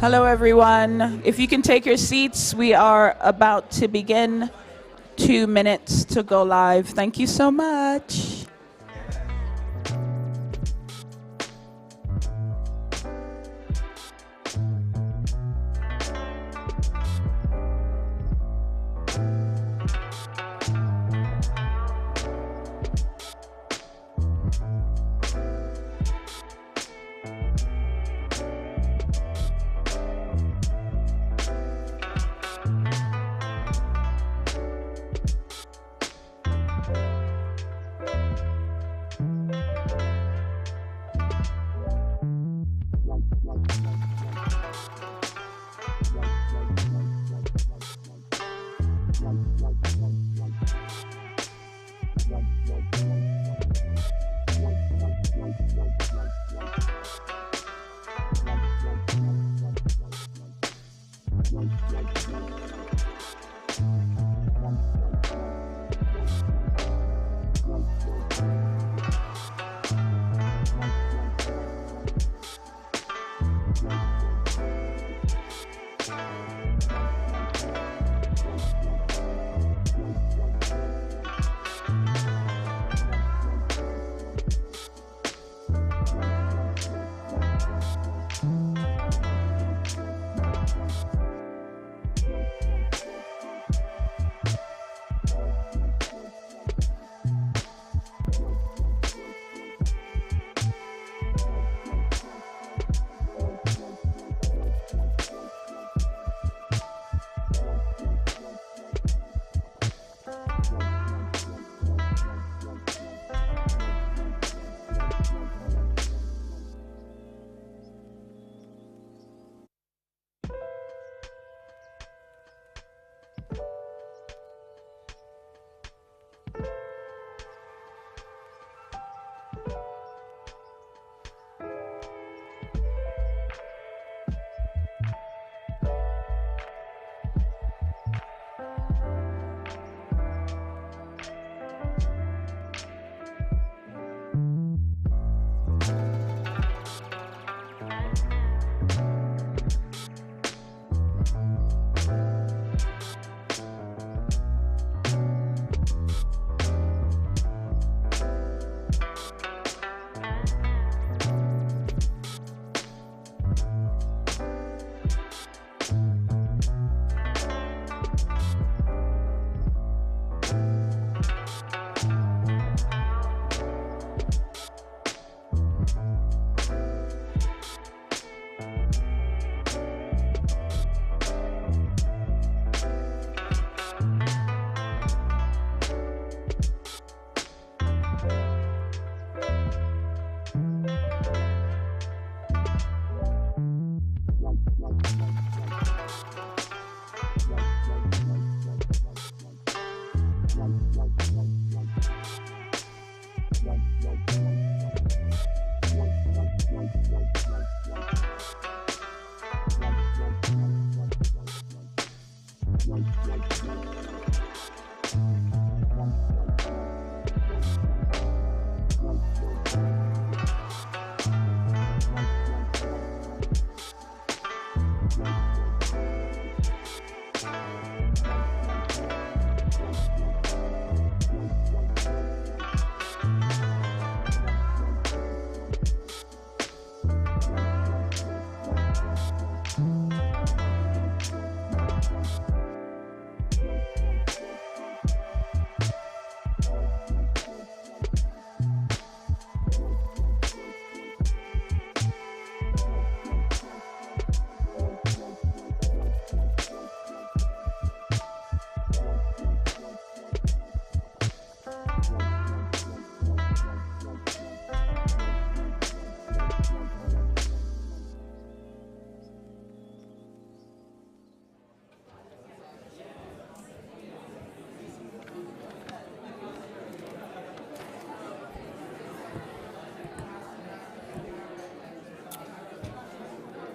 Hello, everyone. If you can take your seats, we are about to begin. 2 minutes to go live. Thank you so much.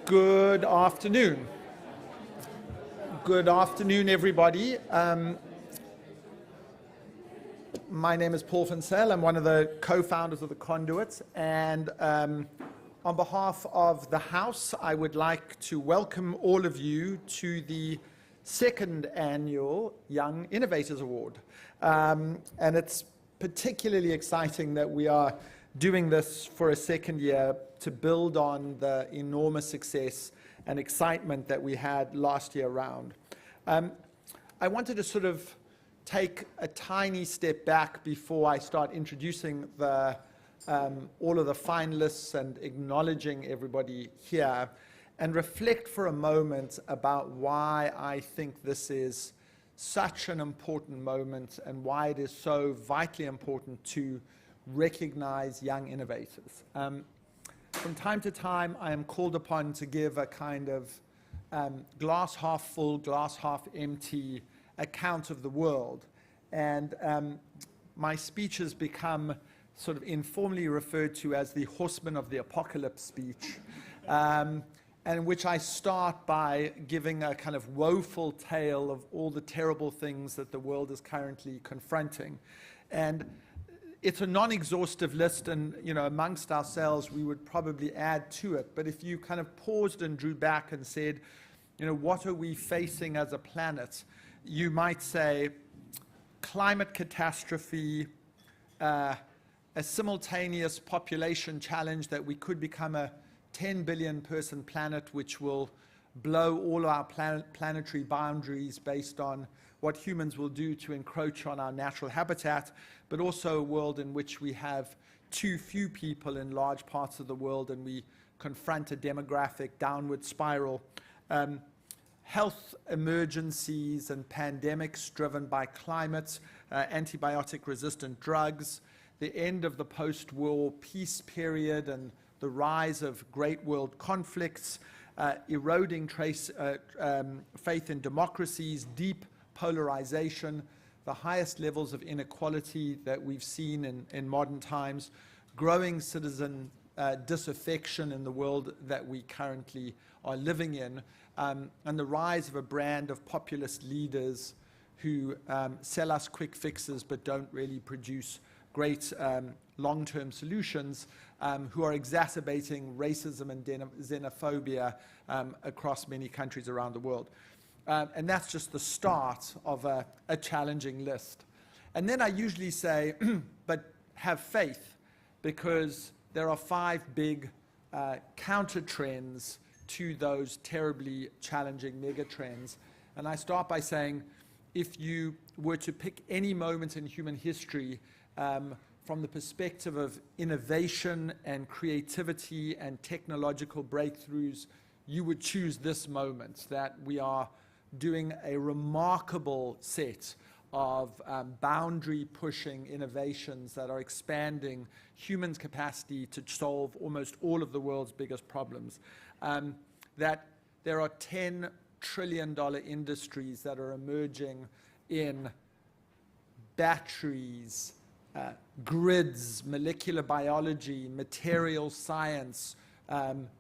Good afternoon. Good afternoon, everybody. My name is Paul Vincel. I'm one of the co-founders of the Conduit, and On behalf of the House, I would like to welcome all of you to the second annual Young Innovators Award. And it's particularly exciting that we are doing this for a second year to build on the enormous success and excitement that we had last year round. I wanted to sort of take a tiny step back before I start introducing all of the finalists and acknowledging everybody here, and reflect for a moment about why I think this is such an important moment and why it is so vitally important to recognize young innovators. From time to time, I am called upon to give a kind of glass half full, glass half empty account of the world. And my speeches become sort of informally referred to as the Horseman of the Apocalypse speech, and in which I start by giving a kind of woeful tale of all the terrible things that the world is currently confronting. And it's a non-exhaustive list, and amongst ourselves we would probably add to it. But if you kind of paused and drew back and said, what are we facing as a planet? You might say climate catastrophe, a simultaneous population challenge that we could become a 10 billion person planet, which will blow all our planetary boundaries based on what humans will do to encroach on our natural habitat, but also a world in which we have too few people in large parts of the world and we confront a demographic downward spiral. Health emergencies and pandemics driven by climate, antibiotic-resistant drugs, the end of the post-war peace period and the rise of great world conflicts, eroding faith in democracies, deep polarization, the highest levels of inequality that we've seen in modern times, growing citizen disaffection in the world that we currently are living in, and the rise of a brand of populist leaders who sell us quick fixes but don't really produce great long-term solutions, who are exacerbating racism and xenophobia across many countries around the world. And that's just the start of a challenging list. And then I usually say, but have faith, because there are 5 big counter trends to those terribly challenging megatrends. And I start by saying, if you were to pick any moment in human history from the perspective of innovation and creativity and technological breakthroughs, you would choose this moment, that we are doing a remarkable set of boundary-pushing innovations that are expanding humans' capacity to solve almost all of the world's biggest problems. That there are $10 trillion industries that are emerging in batteries, grids, molecular biology, material science,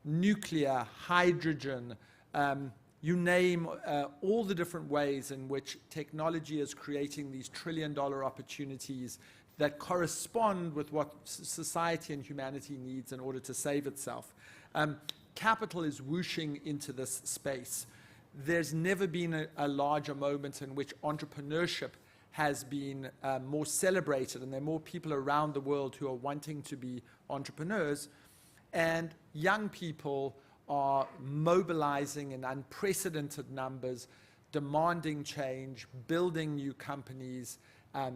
nuclear, hydrogen, you name all the different ways in which technology is creating these trillion-dollar opportunities that correspond with what society and humanity needs in order to save itself. Capital is whooshing into this space. There's never been a larger moment in which entrepreneurship has been more celebrated, and there are more people around the world who are wanting to be entrepreneurs, and young people are mobilizing in unprecedented numbers, demanding change, building new companies,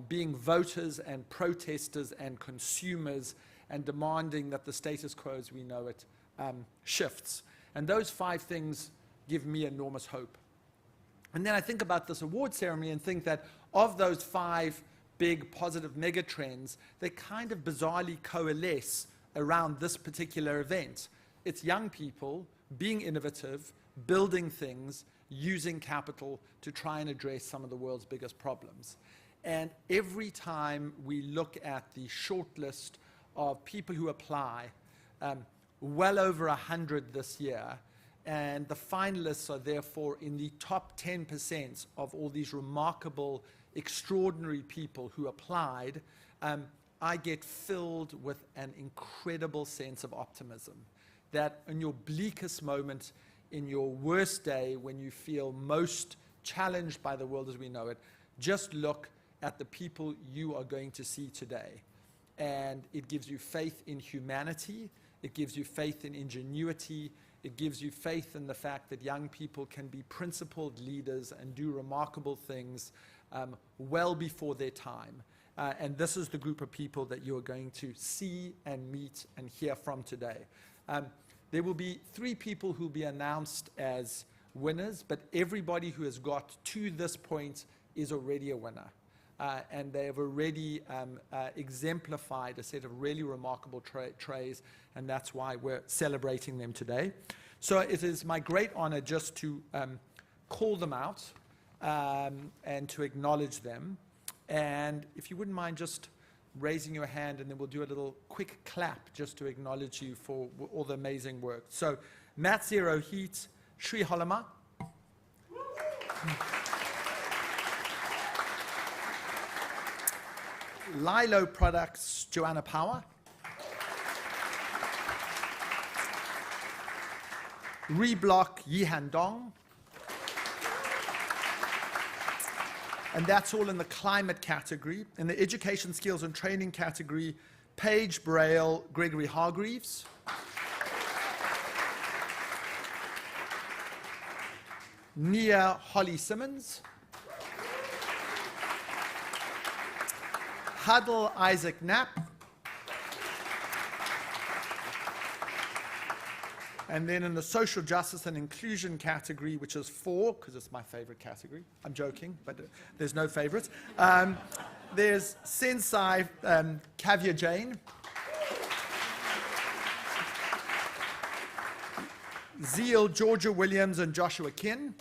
being voters and protesters and consumers, and demanding that the status quo as we know it shifts. And those 5 things give me enormous hope. And then I think about this award ceremony and think that of those 5 big positive megatrends, they kind of bizarrely coalesce around this particular event. It's young people being innovative, building things, using capital to try and address some of the world's biggest problems. And every time we look at the short list of people who apply, well over 100 this year, and the finalists are therefore in the top 10% of all these remarkable, extraordinary people who applied, I get filled with an incredible sense of optimism that in your bleakest moment, in your worst day, when you feel most challenged by the world as we know it, just look at the people you are going to see today. And it gives you faith in humanity, it gives you faith in ingenuity, it gives you faith in the fact that young people can be principled leaders and do remarkable things well before their time. And this is the group of people that you are going to see and meet and hear from today. There will be 3 people who will be announced as winners, but everybody who has got to this point is already a winner. And they have already exemplified a set of really remarkable traits, and that's why we're celebrating them today. So it is my great honor just to call them out and to acknowledge them. And if you wouldn't mind just raising your hand, and then we'll do a little quick clap just to acknowledge you for all the amazing work. So Matt Zero Heat, Sri Holama. Lilo Products, Joanna Power. Reblock, Yihan Dong. And that's all in the climate category. In the education, skills, and training category, Paige Braille, Gregory Hargreaves. Nia Holly Simmons. Huddle Isaac Knapp. And then in the social justice and inclusion category, which is 4, because it's my favorite category. I'm joking, but there's no favorites. There's Sensei Kavya Jain. Zeal Georgia Williams and Joshua Kin.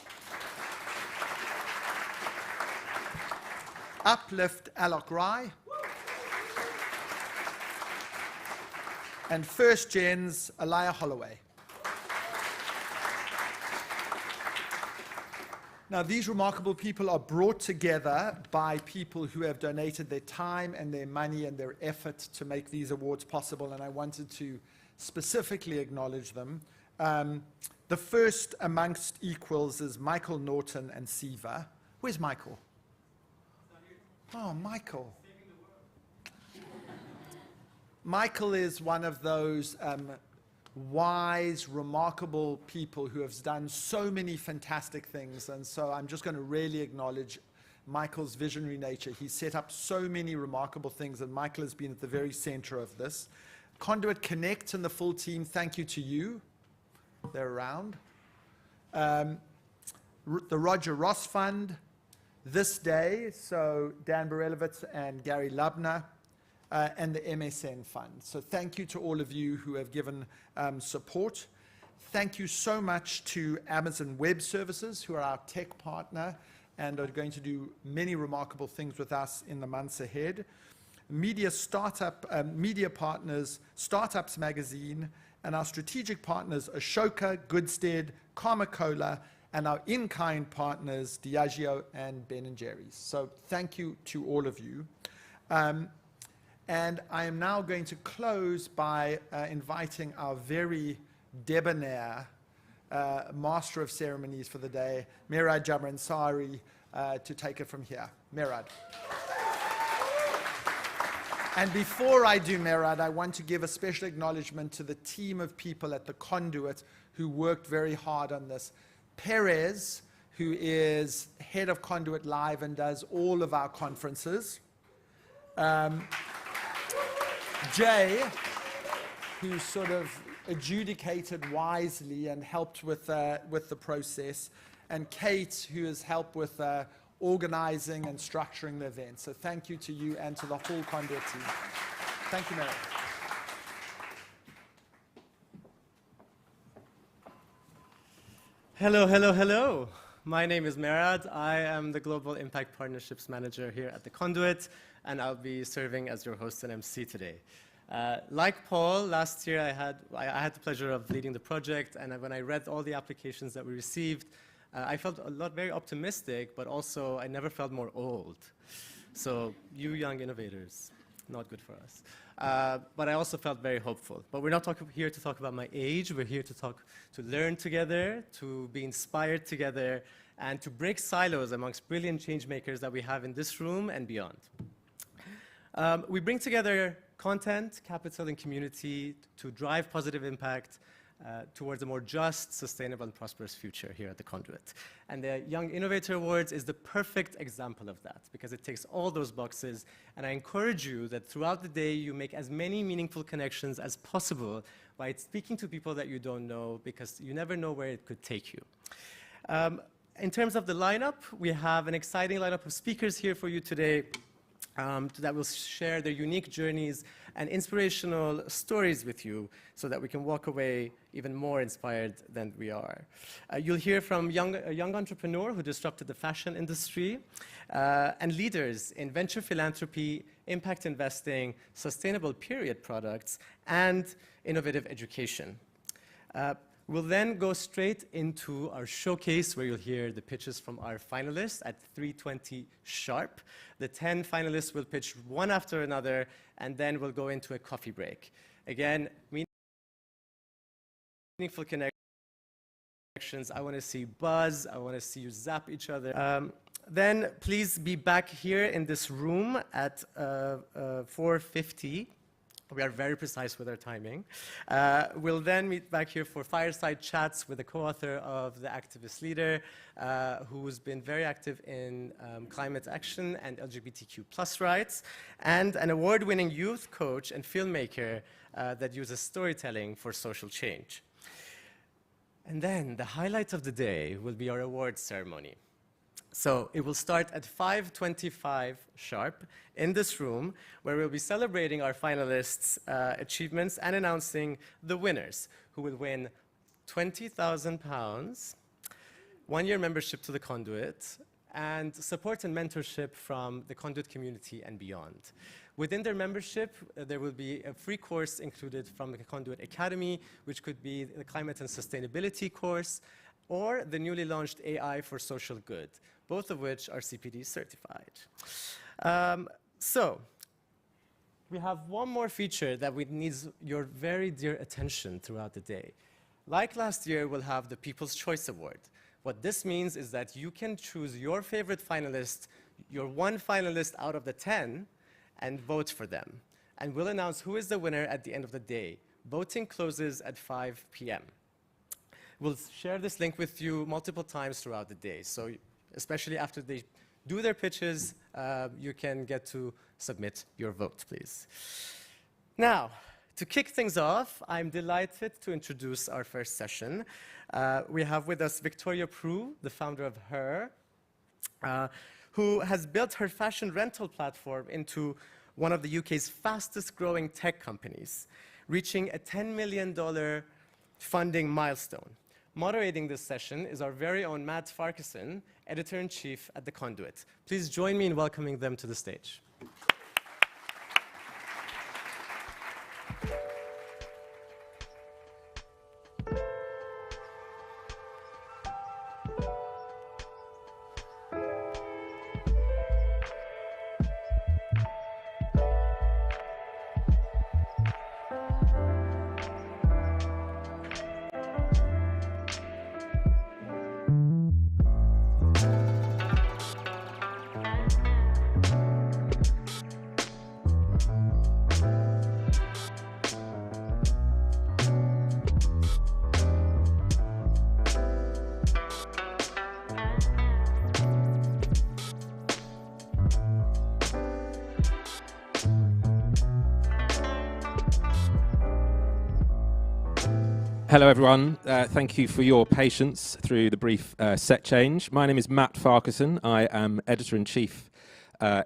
Uplift Alok Rai. And First Gens Aliyah Holloway. Now, these remarkable people are brought together by people who have donated their time and their money and their effort to make these awards possible, and I wanted to specifically acknowledge them. The first amongst equals is Michael Norton and Siva. Where's Michael? Oh, Michael. Michael is one of those wise, remarkable people who have done so many fantastic things. And so I'm just going to really acknowledge Michael's visionary nature. He set up so many remarkable things, and Michael has been at the very center of this. Conduit Connect and the full team, thank you to you. They're around. The Roger Ross Fund, This Day, so Dan Barelowitz and Gary Lubner. And the MSN Fund. So thank you to all of you who have given support. Thank you so much to Amazon Web Services, who are our tech partner and are going to do many remarkable things with us in the months ahead. Media partners, Startups Magazine, and our strategic partners, Ashoka, Goodstead, Karma-Cola, and our in-kind partners, Diageo and Ben & Jerry's. So thank you to all of you. And I am now going to close by inviting our very debonair master of ceremonies for the day, Merad Jabransari, to take it from here. Merad. And before I do Merad, I want to give a special acknowledgement to the team of people at the Conduit who worked very hard on this. Perez, who is head of Conduit Live and does all of our conferences. Jay, who sort of adjudicated wisely and helped with the process, and Kate, who has helped with organizing and structuring the event. So thank you to you and to the whole Conduit team. Thank you, Mary. Hello, hello, hello. My name is Merad. I am the Global Impact Partnerships Manager here at the Conduit, and I'll be serving as your host and MC today. Like Paul, last year I had the pleasure of leading the project, and when I read all the applications that we received, I felt very optimistic, but also I never felt more old. So you young innovators, not good for us. but I also felt very hopeful. But we're not here to talk about my age. We're here to learn together, to be inspired together, and to break silos amongst brilliant change makers that we have in this room and beyond. We bring together content, capital, and community to drive positive impact towards a more just, sustainable, and prosperous future here at the Conduit. And the Young Innovator Awards is the perfect example of that, because it takes all those boxes, and I encourage you that throughout the day you make as many meaningful connections as possible by speaking to people that you don't know, because you never know where it could take you. In terms of the lineup, we have an exciting lineup of speakers here for you today that will share their unique journeys and inspirational stories with you so that we can walk away even more inspired than we are. You'll hear from a young entrepreneur who disrupted the fashion industry and leaders in venture philanthropy, impact investing, sustainable period products, and innovative education. We'll then go straight into our showcase where you'll hear the pitches from our finalists at 3:20 sharp. The 10 finalists will pitch one after another, and then we'll go into a coffee break. Again, meaningful connections. I want to see buzz. I want to see you zap each other. Then please be back here in this room at 4:50. We are very precise with our timing. We'll then meet back here for fireside chats with the co-author of The Activist Leader, who's been very active in climate action and LGBTQ+ rights, and an award-winning youth coach and filmmaker that uses storytelling for social change. And then the highlight of the day will be our awards ceremony. So it will start at 5:25 sharp in this room, where we'll be celebrating our finalists' achievements and announcing the winners, who will win £20,000, one-year membership to the Conduit, and support and mentorship from the Conduit community and beyond. Within their membership, there will be a free course included from the Conduit Academy, which could be the Climate and Sustainability course, or the newly launched AI for Social Good, both of which are CPD certified. So, we have one more feature that needs your very dear attention throughout the day. Like last year, we'll have the People's Choice Award. What this means is that you can choose your favorite finalist, your one finalist out of the 10, and vote for them. And we'll announce who is the winner at the end of the day. Voting closes at 5 p.m. We'll share this link with you multiple times throughout the day. So especially after they do their pitches, you can get to submit your vote, please. Now, to kick things off, I'm delighted to introduce our first session. We have with us Victoria Prue, the founder of Her, who has built her fashion rental platform into one of the UK's fastest growing tech companies, reaching a $10 million funding milestone. Moderating this session is our very own Matt Farquharson, Editor-in-Chief at The Conduit. Please join me in welcoming them to the stage. Hello everyone, thank you for your patience through the brief set change. My name is Matt Farquharson, I am Editor-in-Chief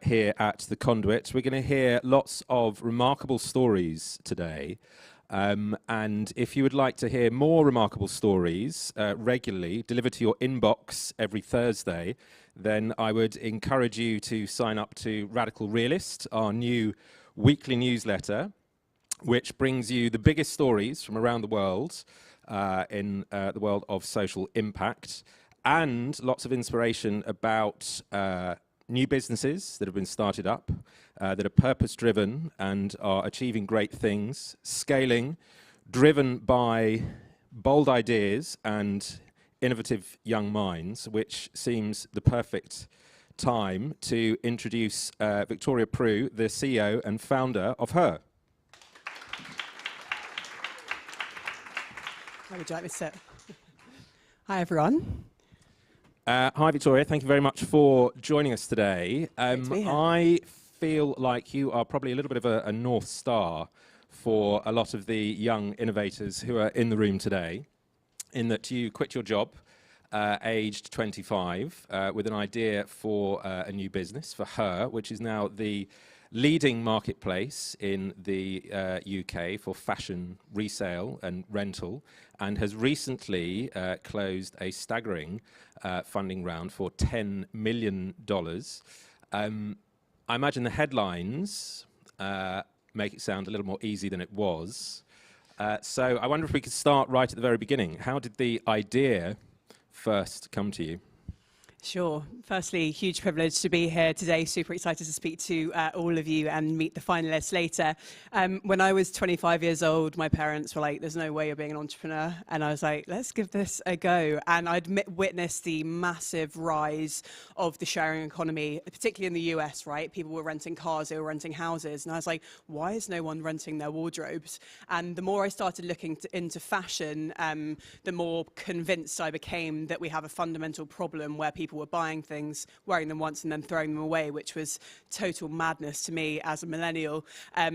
here at The Conduit. We're going to hear lots of remarkable stories today, and if you would like to hear more remarkable stories regularly, delivered to your inbox every Thursday, then I would encourage you to sign up to Radical Realist, our new weekly newsletter, which brings you the biggest stories from around the world in the world of social impact, and lots of inspiration about new businesses that have been started up, that are purpose-driven and are achieving great things, scaling, driven by bold ideas and innovative young minds, which seems the perfect time to introduce Victoria Prue, the CEO and founder of Her. How would you like me to sit? Hi, everyone. Hi, Victoria. Thank you very much for joining us today. Great to be here. I feel like you are probably a little bit of a North Star for a lot of the young innovators who are in the room today, in that you quit your job aged 25 with an idea for a new business, for Her, which is now the leading marketplace in the UK for fashion resale and rental, and has recently closed a staggering funding round for $10 million. I imagine the headlines make it sound a little more easy than it was. So I wonder if we could start right at the very beginning. How did the idea first come to you? Sure. Firstly, huge privilege to be here today. Super excited to speak to all of you and meet the finalists later. When I was 25 years old, my parents were like, there's no way you're being an entrepreneur. And I was like, let's give this a go. And I'd witnessed the massive rise of the sharing economy, particularly in the US, right? People were renting cars, they were renting houses. And I was like, why is no one renting their wardrobes? And the more I started looking into fashion, the more convinced I became that we have a fundamental problem where people were buying things, wearing them once and then throwing them away, which was total madness to me as a millennial.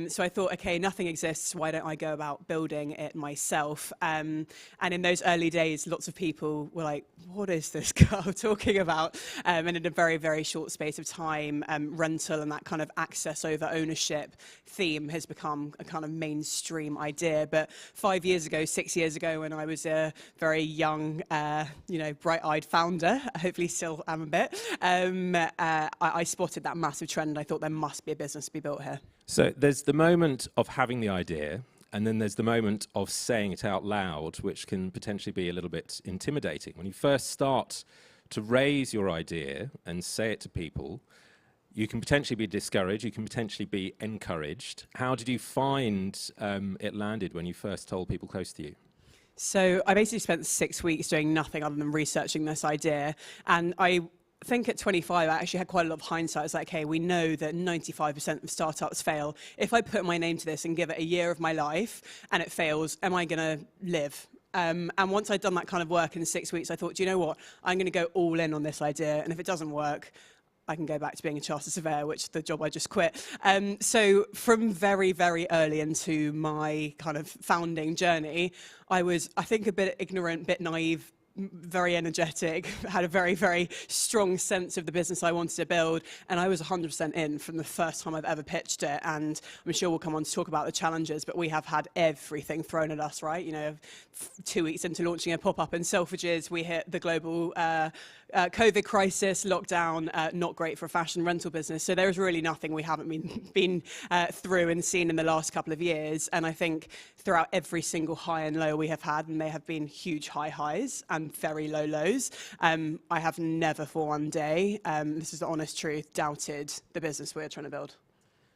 So I thought, okay, nothing exists. Why don't I go about building it myself? And in those early days, lots of people were like, what is this girl talking about? And in a very, very short space of time, rental and that kind of access over ownership theme has become a kind of mainstream idea. But 5 years ago, 6 years ago, when I was a very young, bright-eyed founder, hopefully still am a bit, I spotted that massive trend. I thought there must be a business to be built here. So there's the moment of having the idea, and then there's the moment of saying it out loud, which can potentially be a little bit intimidating. When you first start to raise your idea and say it to people, you can potentially be discouraged, you can potentially be encouraged. How did you find it landed when you first told people close to you? So I basically spent 6 weeks doing nothing other than researching this idea. And I think at 25, I actually had quite a lot of hindsight. It's like, hey, we know that 95% of startups fail. If I put my name to this and give it a year of my life and it fails, am I going to live? And once I'd done that kind of work in 6 weeks, I thought, do you know what? I'm going to go all in on this idea. And if it doesn't work, I can go back to being a chartered surveyor, which the job I just quit. So from very, very early into my kind of founding journey, I was, I think, a bit ignorant, bit naive, very energetic, had a very, very strong sense of the business I wanted to build, and I was 100% in from the first time I've ever pitched it. And I'm sure we'll come on to talk about the challenges, but we have had everything thrown at us, right? 2 weeks into launching a pop-up in Selfridges, we hit the global COVID crisis, lockdown, not great for a fashion rental business. So there's really nothing we haven't been through and seen in the last couple of years. And I think throughout every single high and low we have had, and they have been huge high highs and very low lows, I have never for one day, this is the honest truth, doubted the business we're trying to build.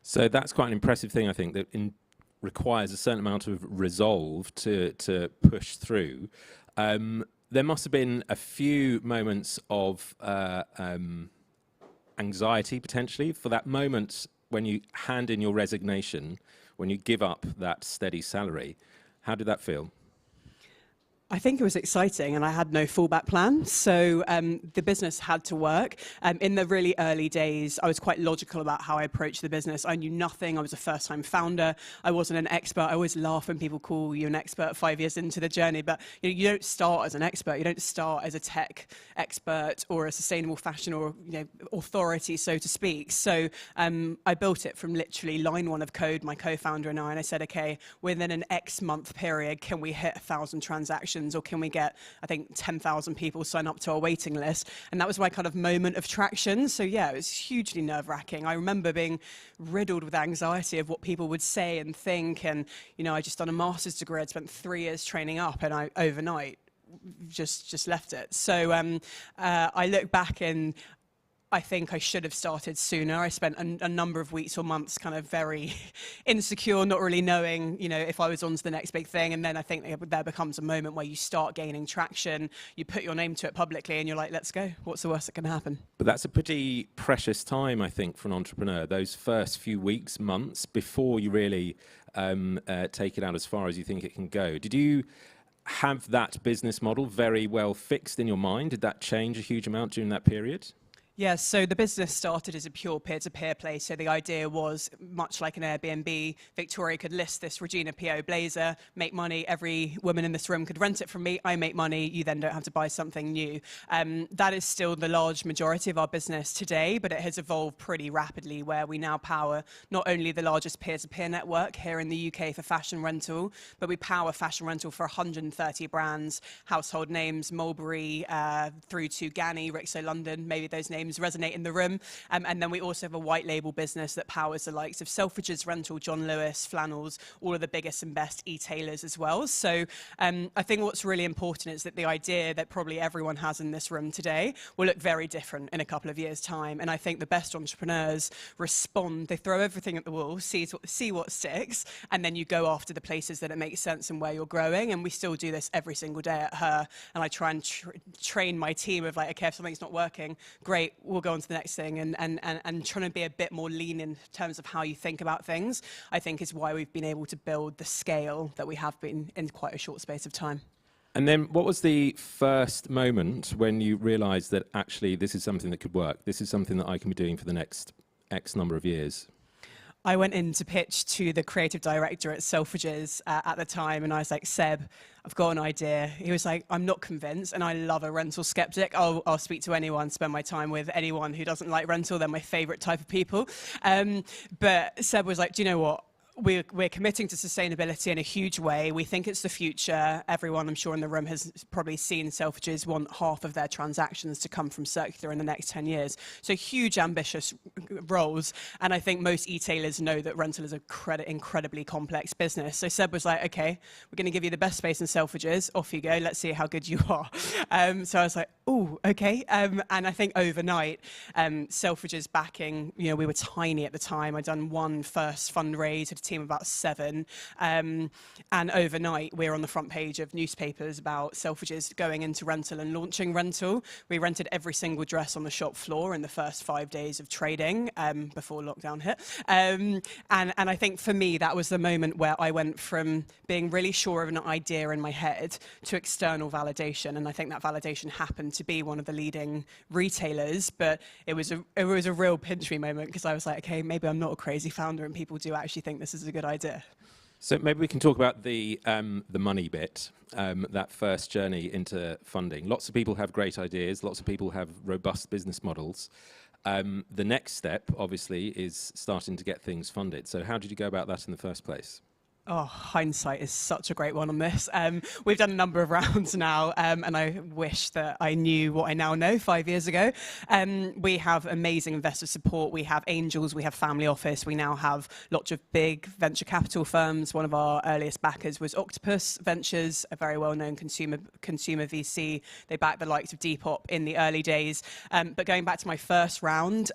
So that's quite an impressive thing, I think, that requires a certain amount of resolve to push through. There must have been a few moments of anxiety, potentially, for that moment when you hand in your resignation, when you give up that steady salary. How did that feel? I think it was exciting, and I had no fallback plan. So the business had to work. In the really early days, I was quite logical about how I approached the business. I knew nothing. I was a first-time founder. I wasn't an expert. I always laugh when people call you an expert 5 years into the journey, but you don't start as an expert. You don't start as a tech expert or a sustainable fashion or authority, so to speak. So I built it from literally line one of code, my co-founder and I said, okay, within an X month period, can we hit 1,000 transactions? Or can we get, I think, 10,000 people sign up to our waiting list? And that was my kind of moment of traction. So yeah, it was hugely nerve-wracking. I remember being riddled with anxiety of what people would say and think. And, I just done a master's degree. I'd spent 3 years training up, and I overnight just left it. So I look back and I think I should have started sooner. I spent a number of weeks or months kind of very insecure, not really knowing, you know, if I was on to the next big thing. And then I think there becomes a moment where you start gaining traction, you put your name to it publicly, and you're like, let's go. What's the worst that can happen? But that's a pretty precious time, I think, for an entrepreneur, those first few weeks, months, before you really take it out as far as you think it can go. Did you have that business model very well fixed in your mind? Did that change a huge amount during that period? Yeah, so the business started as a pure peer-to-peer place. So the idea was, much like an Airbnb, Victoria could list this Regina PO blazer, make money. Every woman in this room could rent it from me. I make money. You then don't have to buy something new. That is still the large majority of our business today, but it has evolved pretty rapidly, where we now power not only the largest peer-to-peer network here in the UK for fashion rental, but we power fashion rental for 130 brands, household names, Mulberry, through to Ganni, Conduit London, maybe those names resonate in the room. And then we also have a white label business that powers the likes of Selfridges Rental, John Lewis, Flannels, all of the biggest and best e-tailers as well. So I think what's really important is that the idea that probably everyone has in this room today will look very different in a couple of years' time. And I think the best entrepreneurs respond, they throw everything at the wall, see what sticks, and then you go after the places that it makes sense and where you're growing. And we still do this every single day at Her. And I try and train my team of like, okay, if something's not working, great, we'll go on to the next thing, and trying to be a bit more lean in terms of how you think about things, I think is why we've been able to build the scale that we have been in quite a short space of time. And then what was the first moment when you realized that actually this is something that could work? This is something that I can be doing for the next X number of years? I went in to pitch to the creative director at Selfridges at the time, and I was like, Seb, I've got an idea. He was like, I'm not convinced, and I love a rental skeptic. I'll speak to anyone, spend my time with anyone who doesn't like rental. They're my favorite type of people. But Seb was like, do you know what? We're committing to sustainability in a huge way. We think it's the future. Everyone, I'm sure, in the room has probably seen Selfridges want half of their transactions to come from circular in the next 10 years. So huge, ambitious roles. And I think most e-tailers know that rental is a incredibly complex business. So Seb was like, okay, we're going to give you the best space in Selfridges. Off you go. Let's see how good you are. So I was like, oh, okay. And I think overnight, Selfridges backing, you know, we were tiny at the time. I'd done one first fundraise, had a team of about 7. And overnight, we're on the front page of newspapers about Selfridges going into rental and launching rental. We rented every single dress on the shop floor in the first 5 days of trading before lockdown hit. And I think for me, that was the moment where I went from being really sure of an idea in my head to external validation. And I think that validation happened to be one of the leading retailers, but it was a real pinch me moment, because I was like, okay, maybe I'm not a crazy founder and people do actually think this is a good idea. So maybe we can talk about the money bit, that first journey into funding. Lots of people have great ideas. Lots of people have robust business models. The next step, obviously, is starting to get things funded. So how did you go about that in the first place? Oh, hindsight is such a great one on this. We've done a number of rounds now, and I wish that I knew what I now know 5 years ago. We have amazing investor support. We have angels. We have family office. We now have lots of big venture capital firms. One of our earliest backers was Octopus Ventures, a very well-known consumer VC. They backed the likes of Depop in the early days. But going back to my first round,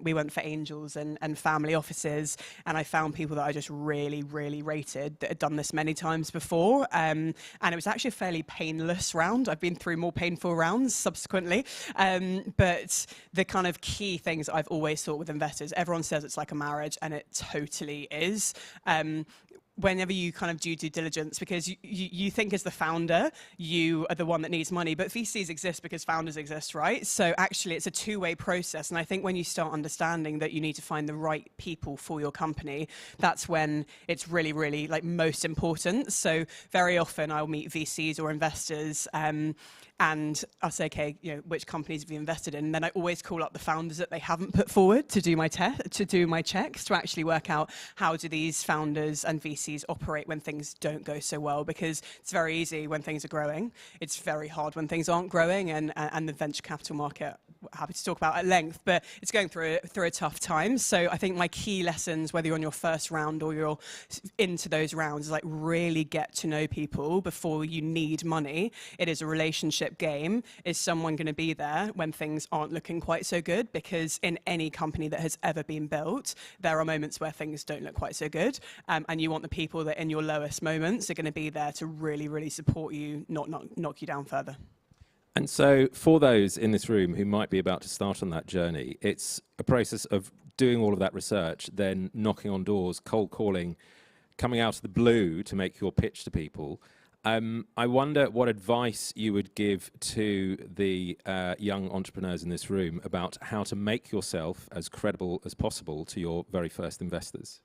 we went for angels and family offices, and I found people that I just really, really rated, that had done this many times before. And it was actually a fairly painless round. I've been through more painful rounds subsequently. But the kind of key things I've always thought with investors, everyone says it's like a marriage, and it totally is. Whenever you kind of do due diligence, because you think as the founder, you are the one that needs money, but VCs exist because founders exist, right? So actually it's a two-way process. And I think when you start understanding that you need to find the right people for your company, that's when it's really, really like most important. So very often I'll meet VCs or investors, and I'll say, okay, you know, which companies have you invested in? And then I always call up the founders that they haven't put forward to do my checks, to actually work out how do these founders and VCs operate when things don't go so well, because it's very easy when things are growing. It's very hard when things aren't growing, and the venture capital market, happy to talk about at length, but it's going through a tough time. So I think my key lessons, whether you're on your first round or you're into those rounds, is like really get to know people before you need money. It is a relationship partnership game, is someone going to be there when things aren't looking quite so good? Because in any company that has ever been built, there are moments where things don't look quite so good. And you want the people that in your lowest moments are going to be there to really, really support you, not knock you down further. And so for those in this room who might be about to start on that journey, it's a process of doing all of that research, then knocking on doors, cold calling, coming out of the blue to make your pitch to people. I wonder what advice you would give to the young entrepreneurs in this room about how to make yourself as credible as possible to your very first investors.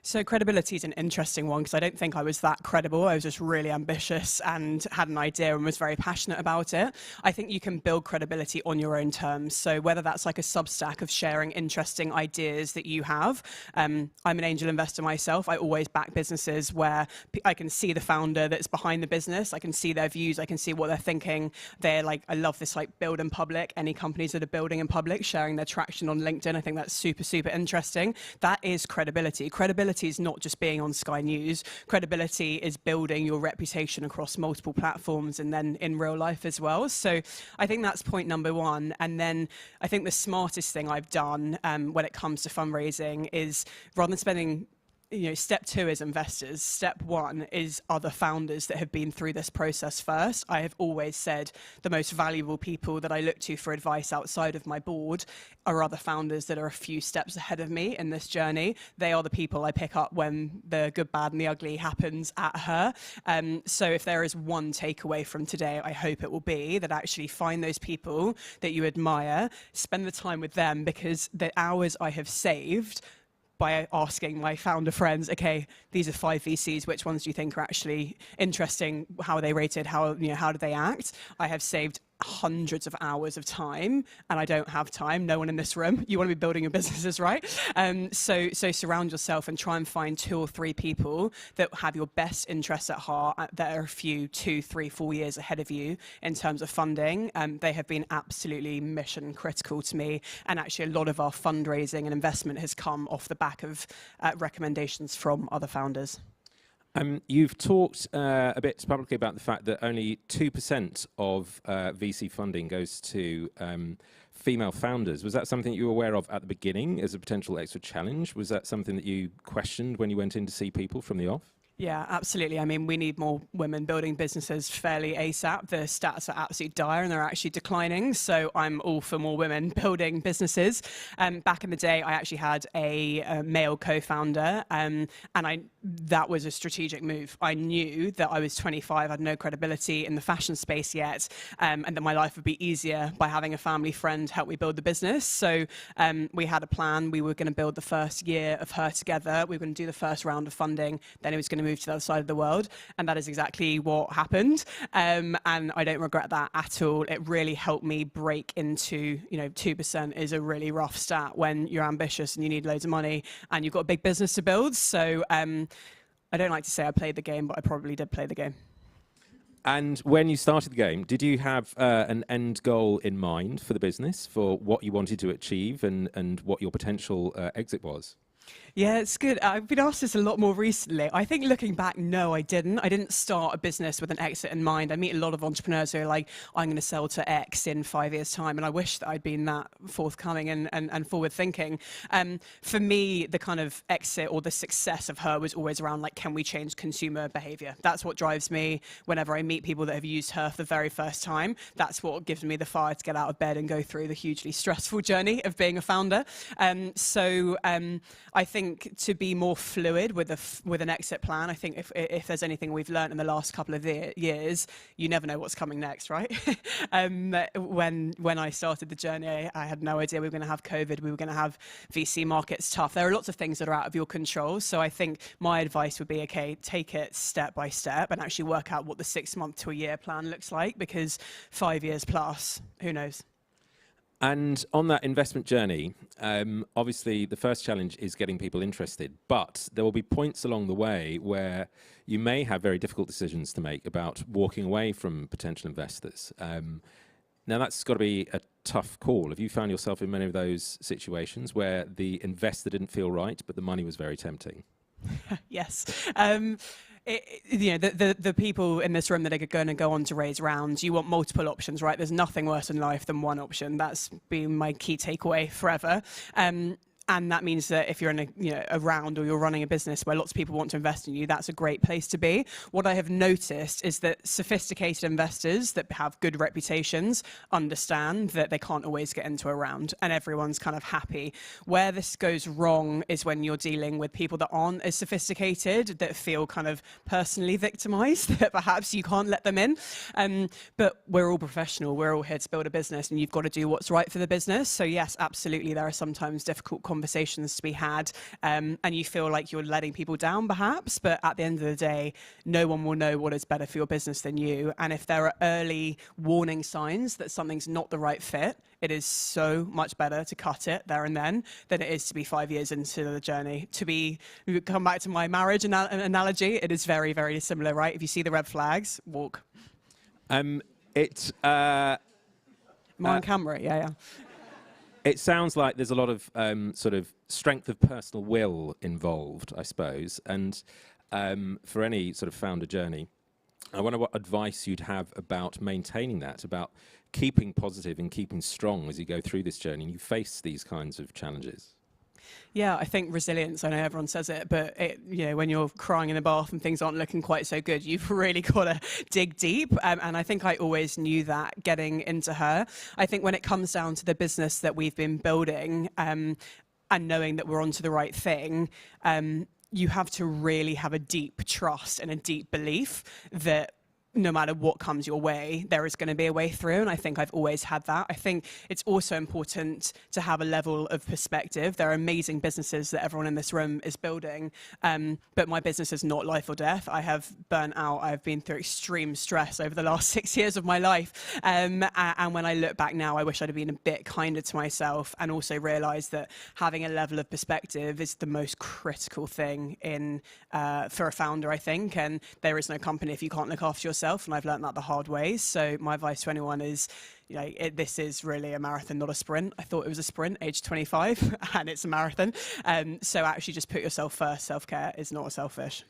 So credibility is an interesting one because I don't think I was that credible. I was just really ambitious and had an idea and was very passionate about it. I think you can build credibility on your own terms. So whether that's like a Substack of sharing interesting ideas that you have. I'm an angel investor myself. I always back businesses where I can see the founder that's behind the business. I can see their views. I can see what they're thinking. They're like, I love this like build in public. Any companies that are building in public, sharing their traction on LinkedIn. I think that's super, super interesting. That is credibility. Credibility is not just being on Sky News. Credibility is building your reputation across multiple platforms and then in real life as well. So I think that's point number one. And then I think the smartest thing I've done when it comes to fundraising is rather than spending step two is investors. Step one is other founders that have been through this process first. I have always said the most valuable people that I look to for advice outside of my board are other founders that are a few steps ahead of me in this journey. They are the people I pick up when the good, bad, and the ugly happens at her. So if there is one takeaway from today, I hope it will be that actually find those people that you admire, spend the time with them, because the hours I have saved by asking my founder friends, okay, these are 5 VCs, which ones do you think are actually interesting? How are they rated? How do they act? I have saved hundreds of hours of time, and I don't have time. No one in this room. You want to be building your businesses, right? So surround yourself and try and find 2 or 3 people that have your best interests at heart, that are a few 2, 3, 4 years ahead of you in terms of funding. They have been absolutely mission critical to me, and actually a lot of our fundraising and investment has come off the back of recommendations from other founders. You've talked a bit publicly about the fact that only 2% of VC funding goes to female founders. Was that something you were aware of at the beginning as a potential extra challenge? Was that something that you questioned when you went in to see people from the off? Yeah, absolutely. I mean, we need more women building businesses fairly ASAP. The stats are absolutely dire and they're actually declining. So I'm all for more women building businesses. Back in the day, I actually had a male co-founder, and that was a strategic move. I knew that I was 25, had no credibility in the fashion space yet, and that my life would be easier by having a family friend help me build the business. So we had a plan. We were going to build the first year of her together. We were going to do the first round of funding. Then it was going to move to the other side of the world, and that is exactly what happened. And I don't regret that at all. It really helped me break into, 2% is a really rough stat when you're ambitious and you need loads of money and you've got a big business to build. So I don't like to say I played the game, but I probably did play the game. And when you started the game, did you have an end goal in mind for the business, for what you wanted to achieve and what your potential exit was? Yeah, it's good. I've been asked this a lot more recently. I think looking back, no, I didn't. I didn't start a business with an exit in mind. I meet a lot of entrepreneurs who are like, I'm going to sell to X in 5 years' time. And I wish that I'd been that forthcoming and forward thinking. For me, the kind of exit or the success of her was always around like, can we change consumer behavior? That's what drives me whenever I meet people that have used her for the very first time. That's what gives me the fire to get out of bed and go through the hugely stressful journey of being a founder. I think to be more fluid with an exit plan, I think if there's anything we've learned in the last couple of years, you never know what's coming next, right? When I started the journey, I had no idea we were going to have COVID, we were going to have VC markets tough. There are lots of things that are out of your control. So I think my advice would be, okay, take it step by step and actually work out what the 6 month to a year plan looks like, because 5 years plus, who knows? And on that investment journey, obviously the first challenge is getting people interested, but there will be points along the way where you may have very difficult decisions to make about walking away from potential investors. Now that's got to be a tough call. Have you found yourself in many of those situations where the investor didn't feel right, but the money was very tempting? Yes. The people in this room that are going to go on to raise rounds, you want multiple options, right? There's nothing worse in life than one option. That's been my key takeaway forever. And that means that if you're in a round or you're running a business where lots of people want to invest in you, that's a great place to be. What I have noticed is that sophisticated investors that have good reputations understand that they can't always get into a round and everyone's kind of happy. Where this goes wrong is when you're dealing with people that aren't as sophisticated, that feel kind of personally victimized, that perhaps you can't let them in. But we're all professional. We're all here to build a business and you've got to do what's right for the business. So yes, absolutely, there are sometimes difficult conversations to be had, and you feel like you're letting people down perhaps, but at the end of the day, no one will know what is better for your business than you. And if there are early warning signs that something's not the right fit, it is so much better to cut it there and then than it is to be 5 years into the journey. Come back to my marriage analogy, it is very, very similar, right? If you see the red flags, walk. Am I on camera? Yeah. It sounds like there's a lot of sort of strength of personal will involved, I suppose. And for any sort of founder journey, I wonder what advice you'd have about maintaining that, about keeping positive and keeping strong as you go through this journey and you face these kinds of challenges. Yeah, I think resilience, I know everyone says it, but when you're crying in the bath and things aren't looking quite so good, you've really got to dig deep. And I think I always knew that getting into her. I think when it comes down to the business that we've been building and knowing that we're onto the right thing, you have to really have a deep trust and a deep belief that no matter what comes your way, there is going to be a way through. And I think I've always had that. I think it's also important to have a level of perspective. There are amazing businesses that everyone in this room is building, but my business is not life or death. I have burnt out. I've been through extreme stress over the last 6 years of my life. And when I look back now, I wish I'd have been a bit kinder to myself and also realised that having a level of perspective is the most critical thing for a founder, I think. And there is no company if you can't look after yourself. And I've learned that the hard way. So my advice to anyone is, this is really a marathon, not a sprint. I thought it was a sprint, age 25, and it's a marathon. So actually just put yourself first. Self-care is not selfish.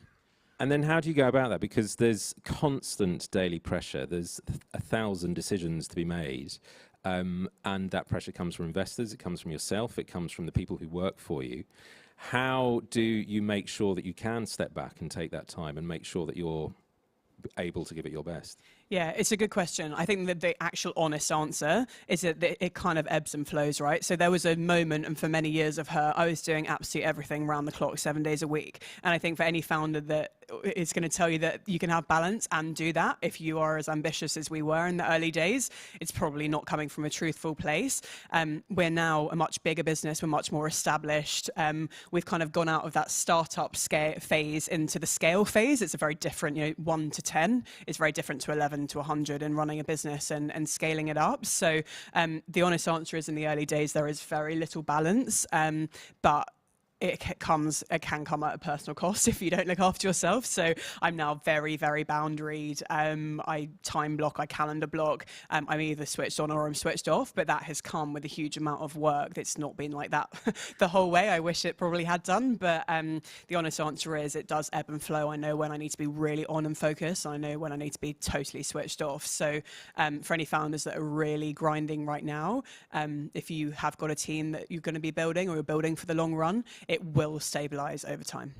And then how do you go about that? Because there's constant daily pressure. There's 1,000 decisions to be made. And that pressure comes from investors. It comes from yourself. It comes from the people who work for you. How do you make sure that you can step back and take that time and make sure that you're able to give it your best? Yeah, it's a good question. I think that the actual honest answer is that it kind of ebbs and flows, right? So there was a moment, and for many years of her, I was doing absolutely everything round the clock, 7 days a week. And I think for any founder that is going to tell you that you can have balance and do that, if you are as ambitious as we were in the early days, it's probably not coming from a truthful place. We're now a much bigger business. We're much more established. We've kind of gone out of that startup phase into the scale phase. It's a very different, 1 to 10 is very different to 11 to 100 and running a business and scaling it up. So the honest answer is in the early days, there is very little balance, but it can come at a personal cost if you don't look after yourself. So I'm now very, very boundaried. I time block, I calendar block. I'm either switched on or I'm switched off, but that has come with a huge amount of work. It's not been like that the whole way. I wish it probably had done, but the honest answer is it does ebb and flow. I know when I need to be really on and focused. I know when I need to be totally switched off. So for any founders that are really grinding right now, if you have got a team that you're going to be building or you're building for the long run, it will stabilize over time.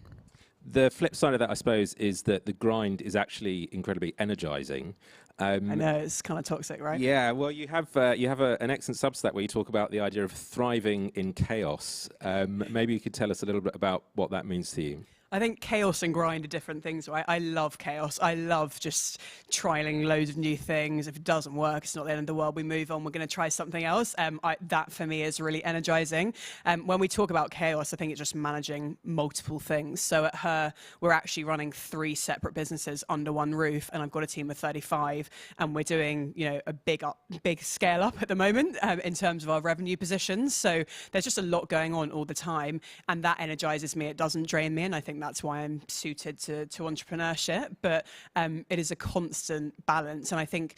The flip side of that, I suppose, is that the grind is actually incredibly energizing. I know, it's kind of toxic, right? Yeah, well, you have an excellent Substack where you talk about the idea of thriving in chaos. Maybe you could tell us a little bit about what that means to you. I think chaos and grind are different things, right? I love chaos. I love just trialing loads of new things. If it doesn't work, it's not the end of the world. We move on. We're going to try something else. That for me is really energizing. When we talk about chaos, I think it's just managing multiple things. So at Her, we're actually running 3 separate businesses under one roof, and I've got a team of 35, and we're doing a big scale up at the moment in terms of our revenue positions. So there's just a lot going on all the time, and that energizes me. It doesn't drain me, and I think that's why I'm suited to entrepreneurship, but it is a constant balance. And I think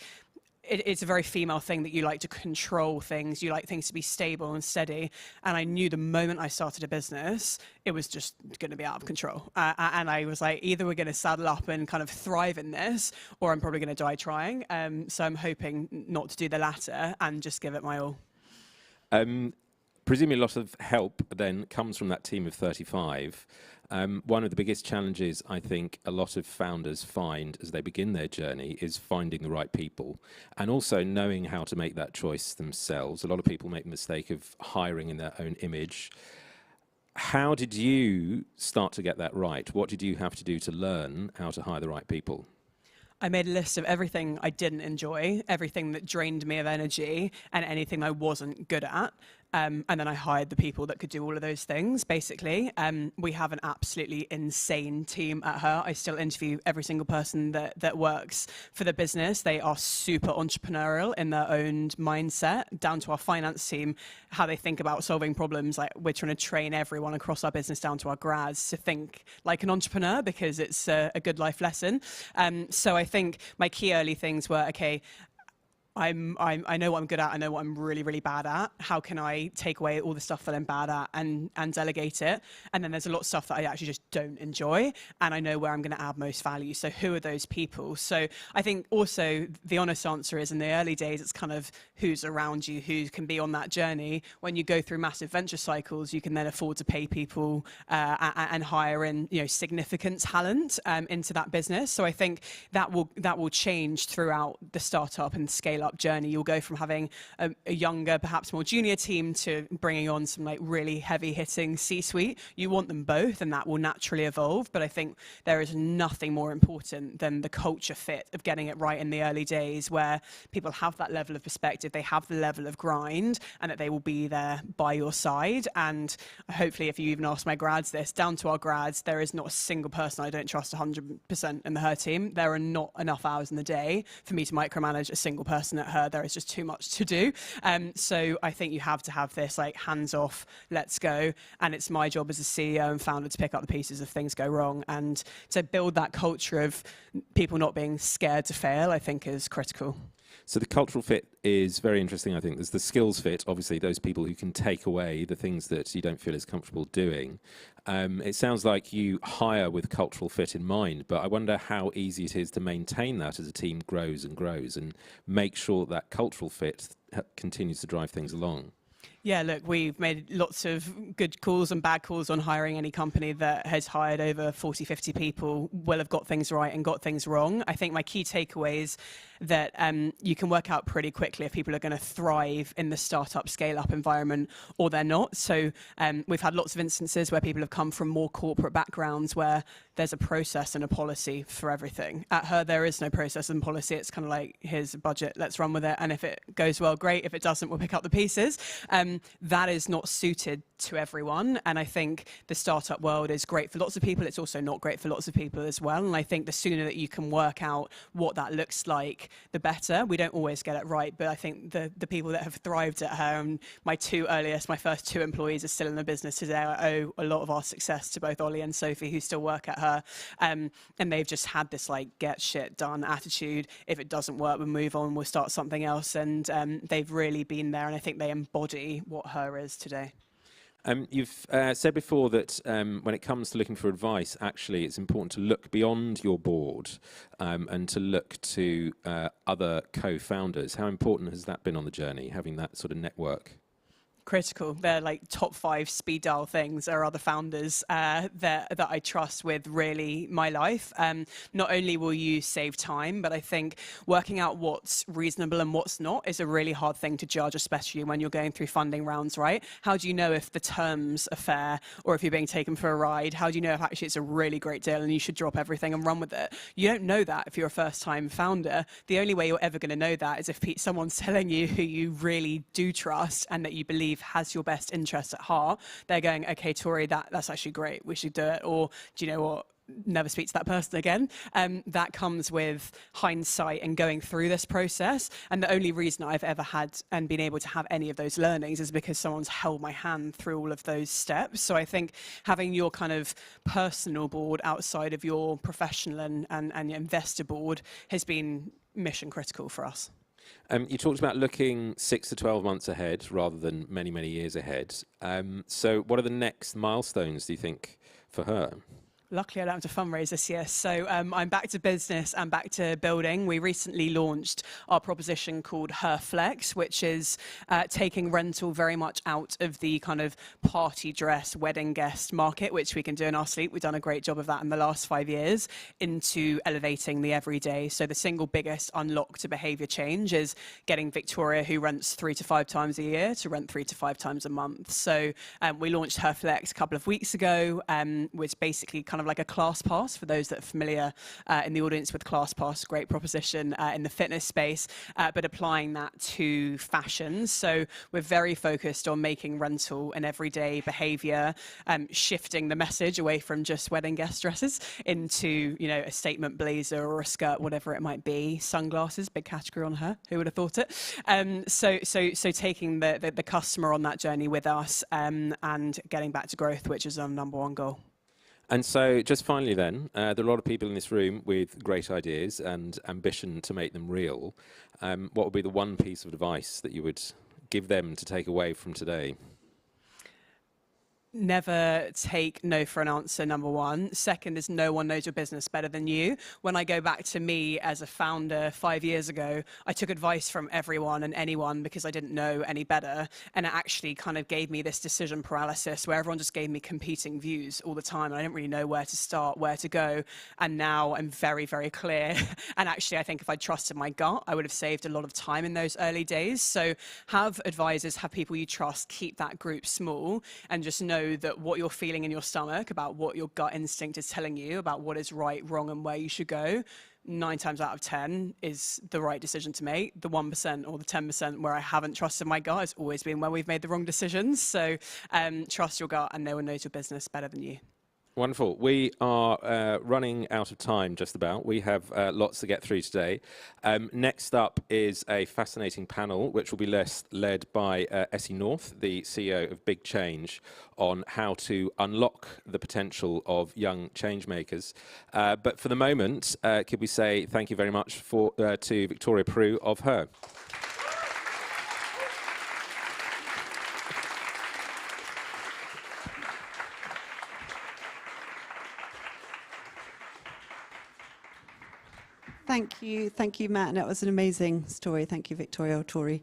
it's a very female thing that you like to control things. You like things to be stable and steady. And I knew the moment I started a business, it was just going to be out of control. And I was like, either we're going to saddle up and kind of thrive in this, or I'm probably going to die trying. So I'm hoping not to do the latter and just give it my all. Presumably a lot of help then comes from that team of 35. One of the biggest challenges I think a lot of founders find as they begin their journey is finding the right people, and also knowing how to make that choice themselves. A lot of people make the mistake of hiring in their own image. How did you start to get that right? What did you have to do to learn how to hire the right people? I made a list of everything I didn't enjoy, everything that drained me of energy, and anything I wasn't good at. And then I hired the people that could do all of those things, basically. We have an absolutely insane team at Her. I still interview every single person that works for the business. They are super entrepreneurial in their own mindset, down to our finance team, how they think about solving problems. Like, we're trying to train everyone across our business, down to our grads, to think like an entrepreneur, because it's a good life lesson. So I think my key early things were, okay, I know what I'm good at. I know what I'm really, really bad at. How can I take away all the stuff that I'm bad at and delegate it? And then there's a lot of stuff that I actually just don't enjoy, and I know where I'm going to add most value. So who are those people? So I think also the honest answer is, in the early days, it's kind of who's around you, who can be on that journey. When you go through massive venture cycles, you can then afford to pay people and hire in, significant talent into that business. So I think that will change throughout the startup and scale up journey. You'll go from having a younger, perhaps more junior team, to bringing on some like really heavy hitting C-suite. You want them both, and that will naturally evolve. But I think there is nothing more important than the culture fit of getting it right in the early days, where people have that level of perspective, they have the level of grind, and that they will be there by your side. And hopefully, if you even ask my grads this, down to our grads, there is not a single person I don't trust 100% in the Her team. There are not enough hours in the day for me to micromanage a single person at Her. There is just too much to do. So I think you have to have this like hands-off, let's go. And it's my job as a CEO and founder to pick up the pieces if things go wrong, and to build that culture of people not being scared to fail, I think is critical. So the cultural fit is very interesting, I think. There's the skills fit, obviously, those people who can take away the things that you don't feel as comfortable doing. It sounds like you hire with cultural fit in mind, but I wonder how easy it is to maintain that as a team grows and grows, and make sure that cultural fit continues to drive things along. Yeah, look, we've made lots of good calls and bad calls on hiring. Any company that has hired over 40, 50 people will have got things right and got things wrong. I think my key takeaway is that you can work out pretty quickly if people are going to thrive in the startup scale-up environment or they're not. So we've had lots of instances where people have come from more corporate backgrounds, where there's a process and a policy for everything. At Her, there is no process and policy. It's kind of like, here's a budget, let's run with it. And if it goes well, great. If it doesn't, we'll pick up the pieces. That is not suited to everyone. And I think the startup world is great for lots of people. It's also not great for lots of people as well. And I think the sooner that you can work out what that looks like, the better. We don't always get it right, but I think the people that have thrived at Her, and my first two employees are still in the business today. I owe a lot of our success to both Ollie and Sophie, who still work at Her. And they've just had this like get shit done attitude. If it doesn't work, we'll move on, we'll start something else. And they've really been there, and I think they embody what Her is today. You've said before that when it comes to looking for advice, actually it's important to look beyond your board and to look to other co-founders. How important has that been on the journey, having that sort of network? Critical. They're like top 5 speed dial things. There are other founders that I trust with really my life. Not only will you save time, but I think working out what's reasonable and what's not is a really hard thing to judge, especially when you're going through funding rounds, right? How do you know if the terms are fair, or if you're being taken for a ride? How do you know if actually it's a really great deal and you should drop everything and run with it? You don't know that if you're a first-time founder. The only way you're ever going to know that is if someone's telling you who you really do trust and that you believe has your best interest at heart. They're going, okay, Tori, that's actually great, we should do it. Or do you know what? Never speak to that person again. That comes with hindsight and going through this process. And the only reason I've ever had and been able to have any of those learnings is because someone's held my hand through all of those steps. So I think having your kind of personal board outside of your professional and your investor board has been mission critical for us. You talked about looking 6 to 12 months ahead rather than many, many years ahead. So what are the next milestones, do you think, for her? Luckily, I don't have to fundraise this year, so I'm back to business and back to building. We recently launched our proposition called Her Flex, which is taking rental very much out of the kind of party dress, wedding guest market, which we can do in our sleep. We've done a great job of that in the last 5 years, into elevating the everyday. So the single biggest unlock to behaviour change is getting Victoria, who rents 3 to 5 times a year, to rent 3 to 5 times a month. So we launched Her Flex a couple of weeks ago, which basically kind of like a class pass for those that are familiar in the audience with class pass, great proposition in the fitness space, but applying that to fashion. So we're very focused on making rental an everyday behaviour, shifting the message away from just wedding guest dresses into, you know, a statement blazer or a skirt, whatever it might be. Sunglasses, big category on her. Who would have thought it? So taking the customer on that journey with us and getting back to growth, which is our number one goal. And so just finally then, there are a lot of people in this room with great ideas and ambition to make them real. What would be the one piece of advice that you would give them to take away from today? Never take no for an answer, number one. Second is no one knows your business better than you. When I go back to me as a founder 5 years ago, I took advice from everyone and anyone because I didn't know any better. And it actually kind of gave me this decision paralysis where everyone just gave me competing views all the time. And I didn't really know where to start, where to go. And now I'm very, very clear. And actually, I think if I trusted my gut, I would have saved a lot of time in those early days. So have advisors, have people you trust, keep that group small, and just know that what you're feeling in your stomach about what your gut instinct is telling you about what is right, wrong, and where you should go, 9 times out of 10 is the right decision to make. The 1% or the 10% where I haven't trusted my gut has always been where we've made the wrong decisions. So trust your gut, and no one knows your business better than you. Wonderful. We are running out of time just about. We have lots to get through today. Next up is a fascinating panel, which will be led by Essie North, the CEO of Big Change, on how to unlock the potential of young change makers. But for the moment, could we say thank you very much to Victoria Prue of Her. Thank you, Matt. And that was an amazing story. Thank you, Victoria O'Toole.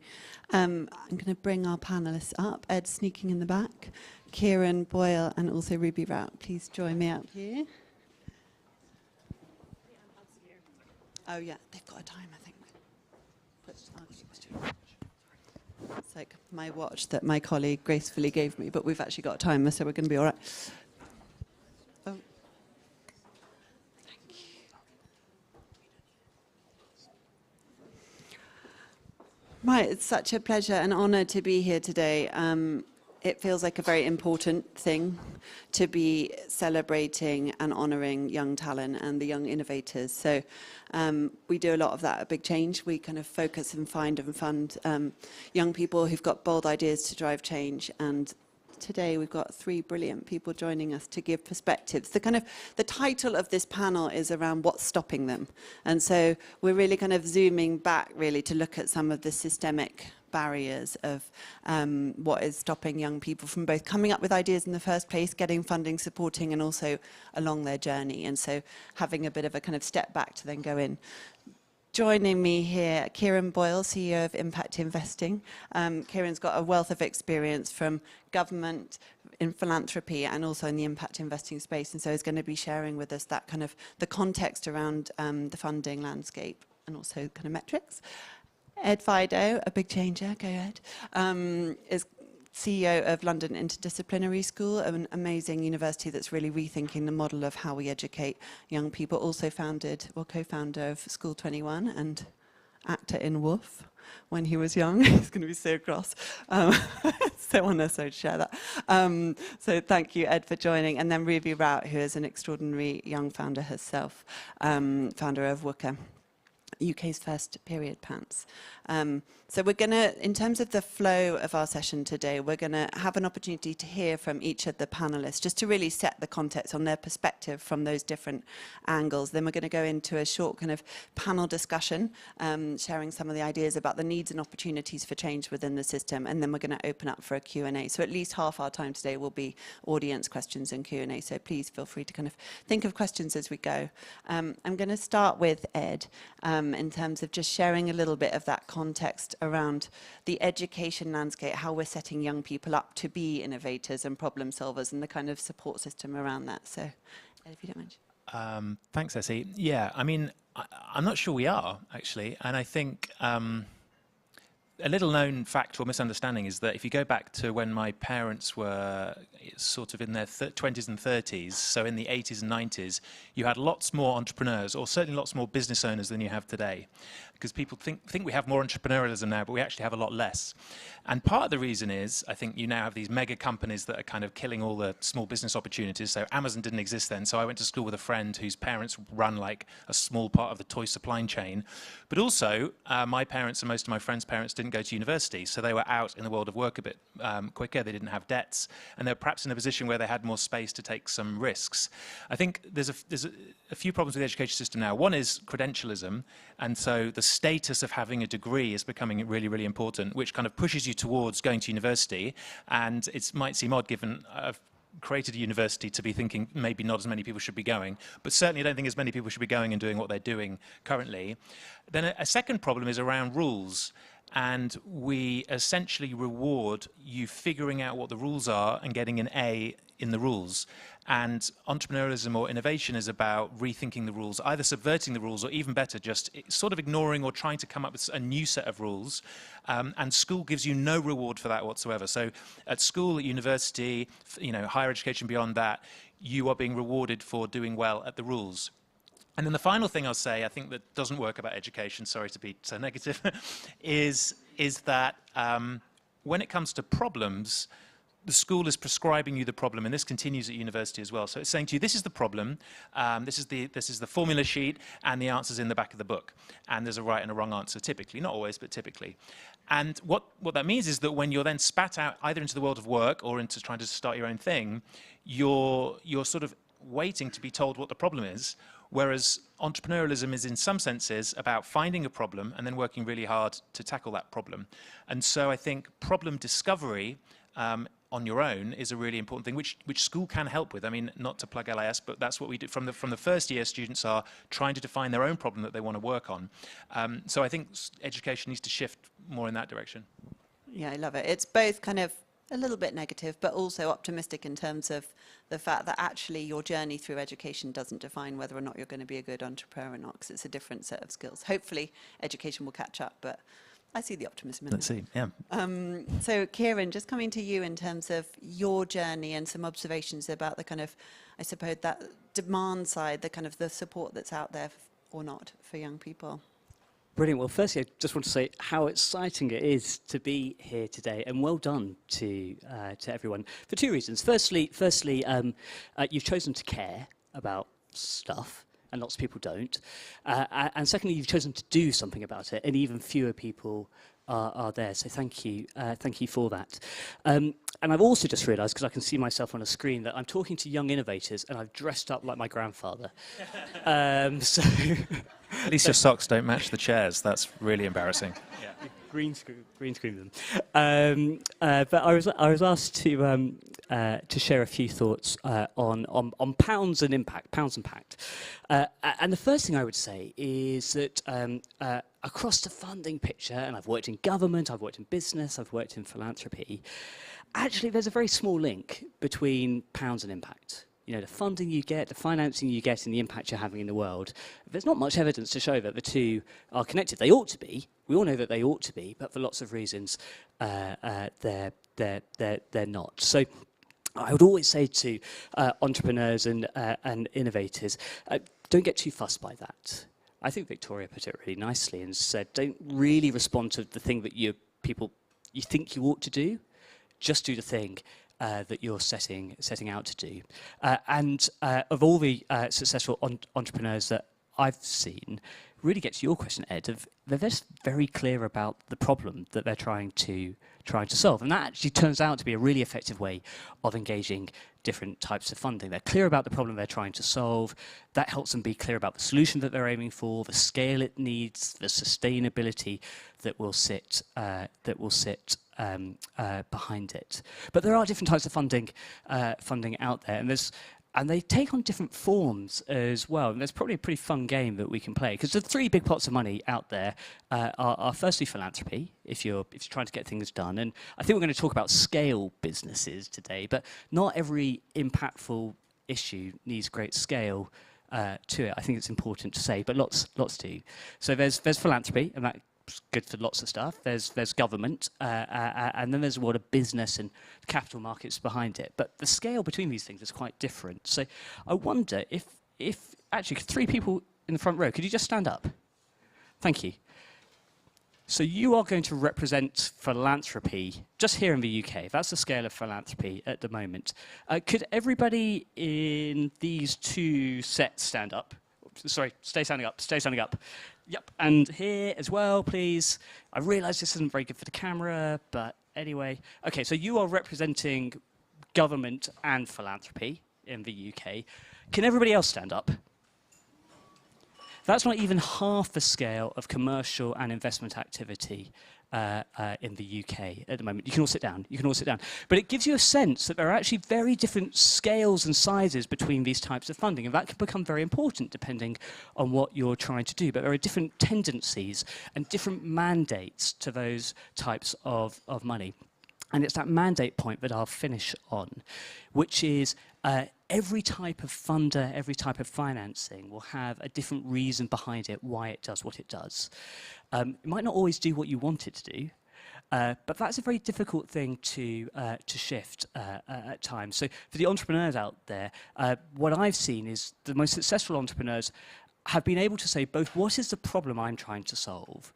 I'm going to bring our panelists up. Ed sneaking in the back, Kieran Boyle, and also Ruby Rout. Please join me up here. Oh yeah, they've got a time, I think. It's like my watch that my colleague gracefully gave me, but we've actually got a timer, so we're going to be all right. Oh. Right, it's such a pleasure and honour to be here today. It feels like a very important thing to be celebrating and honouring young talent and the young innovators. So we do a lot of that at Big Change. We kind of focus and find and fund young people who've got bold ideas to drive change. And today we've got 3 brilliant people joining us to give perspectives. The title of this panel is around what's stopping them. And so we're really kind of zooming back really to look at some of the systemic barriers of what is stopping young people from both coming up with ideas in the first place, getting funding, supporting, and also along their journey. And so having a bit of a kind of step back to then go in. Joining me here, Kieran Boyle, CEO of Impact Investing. Kieran's got a wealth of experience from government, in philanthropy, and also in the impact investing space, and so he's going to be sharing with us that kind of the context around the funding landscape and also kind of metrics. Ed Fido, a big changer, go Ed, is CEO of London Interdisciplinary School, an amazing university that's really rethinking the model of how we educate young people. Also co-founder of School 21 and actor in Wolf when he was young. He's going to be so cross. So unnecessary to share that. So thank you, Ed, for joining. And then Ruby Rout, who is an extraordinary young founder herself, founder of Wooker. UK's first period pants. So we're going to, in terms of the flow of our session today, we're going to have an opportunity to hear from each of the panelists, just to really set the context on their perspective from those different angles. Then we're going to go into a short kind of panel discussion, sharing some of the ideas about the needs and opportunities for change within the system, and then we're going to open up for a Q&A. So at least half our time today will be audience questions and Q&A, so please feel free to kind of think of questions as we go. I'm going to start with Ed, in terms of just sharing a little bit of that context around the education landscape, how we're setting young people up to be innovators and problem solvers, and the kind of support system around that. So, Ed, if you don't mind. Thanks, Essie. Yeah, I mean, I'm not sure we are, actually. And I think a little known fact or misunderstanding is that if you go back to when my parents were sort of in their 20s and 30s, so in the 80s and 90s, you had lots more entrepreneurs, or certainly lots more business owners than you have today. Because people think we have more entrepreneurialism now, but we actually have a lot less. And part of the reason is, I think you now have these mega companies that are kind of killing all the small business opportunities. So Amazon didn't exist then. So I went to school with a friend whose parents run like a small part of the toy supply chain. But also, my parents and most of my friends' parents didn't go to university. So they were out in the world of work a bit quicker. They didn't have debts. And they were perhaps in a position where they had more space to take some risks. I think there's a few problems with the education system now. One is credentialism. And so the status of having a degree is becoming really, really important, which kind of pushes you towards going to university. And it might seem odd, given I've created a university, to be thinking maybe not as many people should be going, but certainly I don't think as many people should be going and doing what they're doing currently. Then a second problem is around rules. And we essentially reward you figuring out what the rules are and getting an A in the rules. And entrepreneurialism or innovation is about rethinking the rules, either subverting the rules or, even better, just sort of ignoring or trying to come up with a new set of rules. And school gives you no reward for that whatsoever. So at school, at university, higher education beyond that, you are being rewarded for doing well at the rules. And then the final thing I'll say, I think that doesn't work about education, sorry to be so negative, is that when it comes to problems, the school is prescribing you the problem, and this continues at university as well. So it's saying to you, this is the problem, this is the formula sheet, and the answer's in the back of the book. And there's a right and a wrong answer, typically. Not always, but typically. And what that means is that when you're then spat out either into the world of work or into trying to start your own thing, you're sort of waiting to be told what the problem is, whereas entrepreneurialism is in some senses about finding a problem and then working really hard to tackle that problem. And so I think problem discovery on your own is a really important thing, which school can help with. I mean, not to plug LIS, but that's what we do. From the first year, students are trying to define their own problem that they want to work on. So I think education needs to shift more in that direction. Yeah, I love it. It's both kind of a little bit negative, but also optimistic in terms of the fact that actually your journey through education doesn't define whether or not you're going to be a good entrepreneur or not, because it's a different set of skills. Hopefully, education will catch up, but I see the optimism in Let's see, yeah. So, Kieran, just coming to you in terms of your journey and some observations about the kind of, I suppose, that demand side, the kind of the support that's out there or not for young people. Brilliant. Well, firstly, I just want to say how exciting it is to be here today, and well done to everyone for two reasons. Firstly, you've chosen to care about stuff, and lots of people don't. And secondly, you've chosen to do something about it, and even fewer people are there. So thank you for that. And I've also just realised, because I can see myself on a screen, that I'm talking to young innovators, and I've dressed up like my grandfather. So at least your socks don't match the chairs. That's really embarrassing. Yeah. Green screen them. But I was asked to share a few thoughts on pounds and impact. And the first thing I would say is that across the funding picture, and I've worked in government, I've worked in business, I've worked in philanthropy, actually there's a very small link between pounds and impact. You know, the funding you get, the financing you get, and the impact you're having in the world. There's not much evidence to show that the two are connected. They ought to be. We all know that they ought to be, but for lots of reasons, they're not. So I would always say to entrepreneurs and innovators, don't get too fussed by that. I think Victoria put it really nicely and said, don't really respond to the thing that you think you ought to do. Just do the thing that you're setting out to do. And of all the successful entrepreneurs that I've seen really gets to your question, Ed, of they're just very clear about the problem that they're trying to solve. And that actually turns out to be a really effective way of engaging different types of funding. They're clear about the problem they're trying to solve. That helps them be clear about the solution that they're aiming for, the scale it needs, the sustainability that will sit behind it. But there are different types of funding out there, and they take on different forms as well. And there's probably a pretty fun game that we can play, because the three big pots of money out there are firstly philanthropy, if you're trying to get things done. And I think we're going to talk about scale businesses today, but not every impactful issue needs great scale to it. I think it's important to say, but lots do. So there's philanthropy, and that's good for lots of stuff. There's government, and then there's a lot of business and capital markets behind it. But the scale between these things is quite different. So I wonder if actually, three people in the front row, could you just stand up? Thank you. So you are going to represent philanthropy just here in the UK. That's the scale of philanthropy at the moment. Could everybody in these two sets stand up? Sorry, stay standing up. Yep, and here as well, please. I realise this isn't very good for the camera, but anyway. Okay, so you are representing government and philanthropy in the UK. Can everybody else stand up? That's not even half the scale of commercial and investment activity in the UK at the moment. You can all sit down. But it gives you a sense that there are actually very different scales and sizes between these types of funding, and that can become very important depending on what you're trying to do. But there are different tendencies and different mandates to those types of money. And it's that mandate point that I'll finish on, which is every type of funder, every type of financing will have a different reason behind it, why it does what it does. It might not always do what you want it to do, but that's a very difficult thing to shift at times. So for the entrepreneurs out there, what I've seen is the most successful entrepreneurs have been able to say both, what is the problem I'm trying to solve,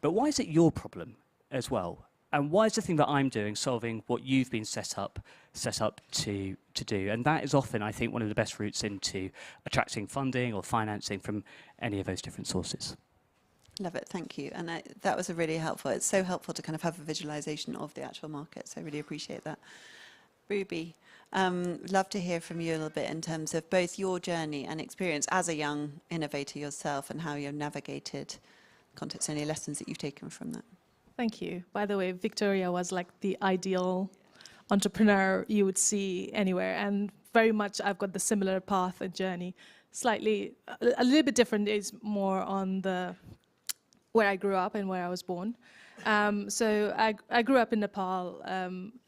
but why is it your problem as well? And why is the thing that I'm doing solving what you've been set up to do? And that is often, I think, one of the best routes into attracting funding or financing from any of those different sources. Love it, thank you. And that was a really helpful. It's so helpful to kind of have a visualization of the actual market. So I really appreciate that. Ruby, love to hear from you a little bit in terms of both your journey and experience as a young innovator yourself, and how you've navigated context, any lessons that you've taken from that. Thank you. By the way, Victoria was like the ideal entrepreneur you would see anywhere, and very much I've got the similar path and journey. Slightly, a little bit different is more on the where I grew up and where I was born. So I grew up in Nepal,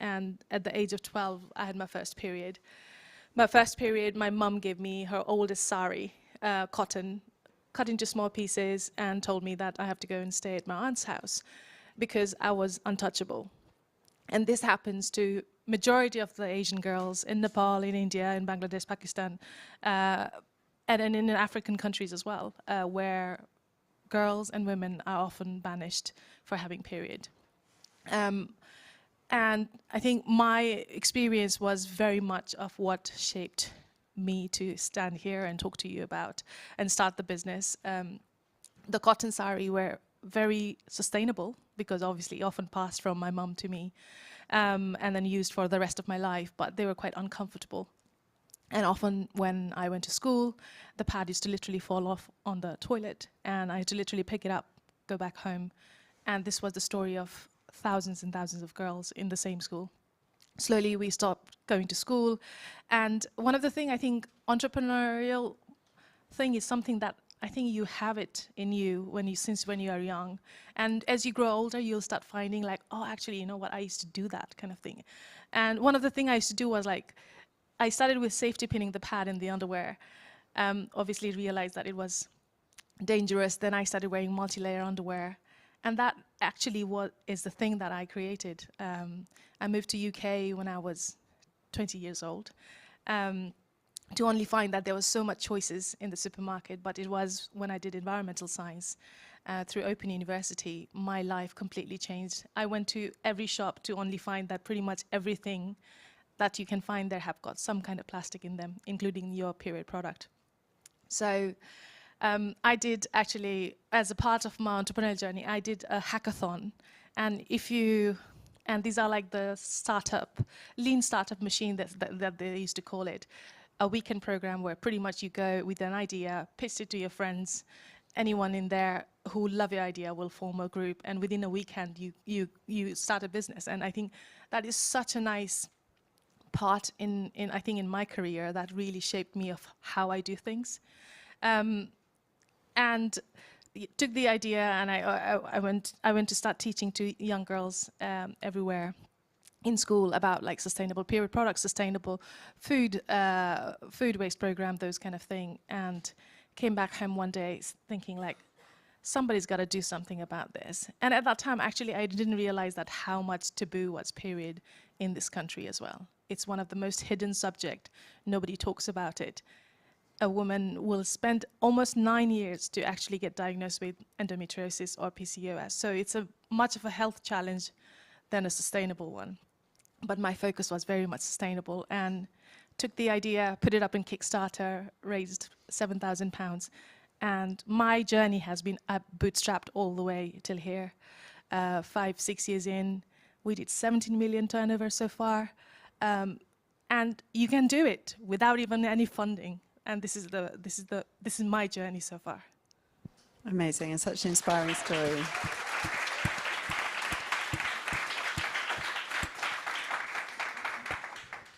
and at the age of 12, I had my first period. My first period, my mum gave me her oldest sari, cotton, cut into small pieces, and told me that I have to go and stay at my aunt's house, because I was untouchable. And this happens to majority of the Asian girls in Nepal, in India, in Bangladesh, Pakistan, and in African countries as well, where girls and women are often banished for having period. And I think my experience was very much of what shaped me to stand here and talk to you about and start the business. The cotton sari were very sustainable, because obviously often passed from my mum to me, and then used for the rest of my life, but they were quite uncomfortable. And often when I went to school, the pad used to literally fall off on the toilet, and I had to literally pick it up, go back home. And this was the story of thousands and thousands of girls in the same school. Slowly we stopped going to school. And one of the things I think entrepreneurial thing is something that I think you have it in you since when you are young. And as you grow older, you'll start finding like, oh, actually, you know what, I used to do that kind of thing. And one of the things I used to do was like, I started with safety pinning the pad in the underwear. Obviously realized that it was dangerous. Then I started wearing multi-layer underwear. And that actually is the thing that I created. I moved to UK when I was 20 years old. To only find that there was so much choices in the supermarket, but it was when I did environmental science through Open University, my life completely changed. I went to every shop to only find that pretty much everything that you can find there have got some kind of plastic in them, including your period product. So I did actually, as a part of my entrepreneurial journey, I did a hackathon. And these are like the lean startup machine that they used to call it. A weekend program where pretty much you go with an idea, pitch it to your friends. Anyone in there who love your idea will form a group, and within a weekend you start a business. And I think that is such a nice part in my career that really shaped me of how I do things. And took the idea, and I went to start teaching to young girls everywhere in school about like sustainable period products, sustainable food waste program, those kind of thing. And came back home one day thinking like, somebody's got to do something about this. And at that time, actually, I didn't realize that how much taboo was period in this country as well. It's one of the most hidden subject. Nobody talks about it. A woman will spend almost 9 years to actually get diagnosed with endometriosis or PCOS. So it's much of a health challenge than a sustainable one. But my focus was very much sustainable, and took the idea, put it up in Kickstarter, raised £7,000. And my journey has been bootstrapped all the way till here. 5-6 years in, we did 17 million turnover so far. And you can do it without even any funding. And this is my journey so far. Amazing, and such an inspiring story.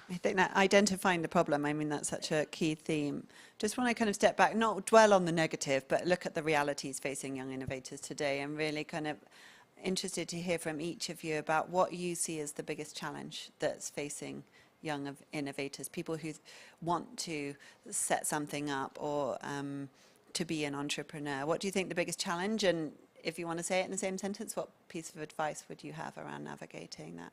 I think that identifying the problem, I mean, that's such a key theme. Just want to kind of step back, not dwell on the negative, but look at the realities facing young innovators today, and really kind of interested to hear from each of you about what you see as the biggest challenge that's facing young innovators, people who want to set something up or to be an entrepreneur. What do you think the biggest challenge? And if you want to say it in the same sentence, what piece of advice would you have around navigating that?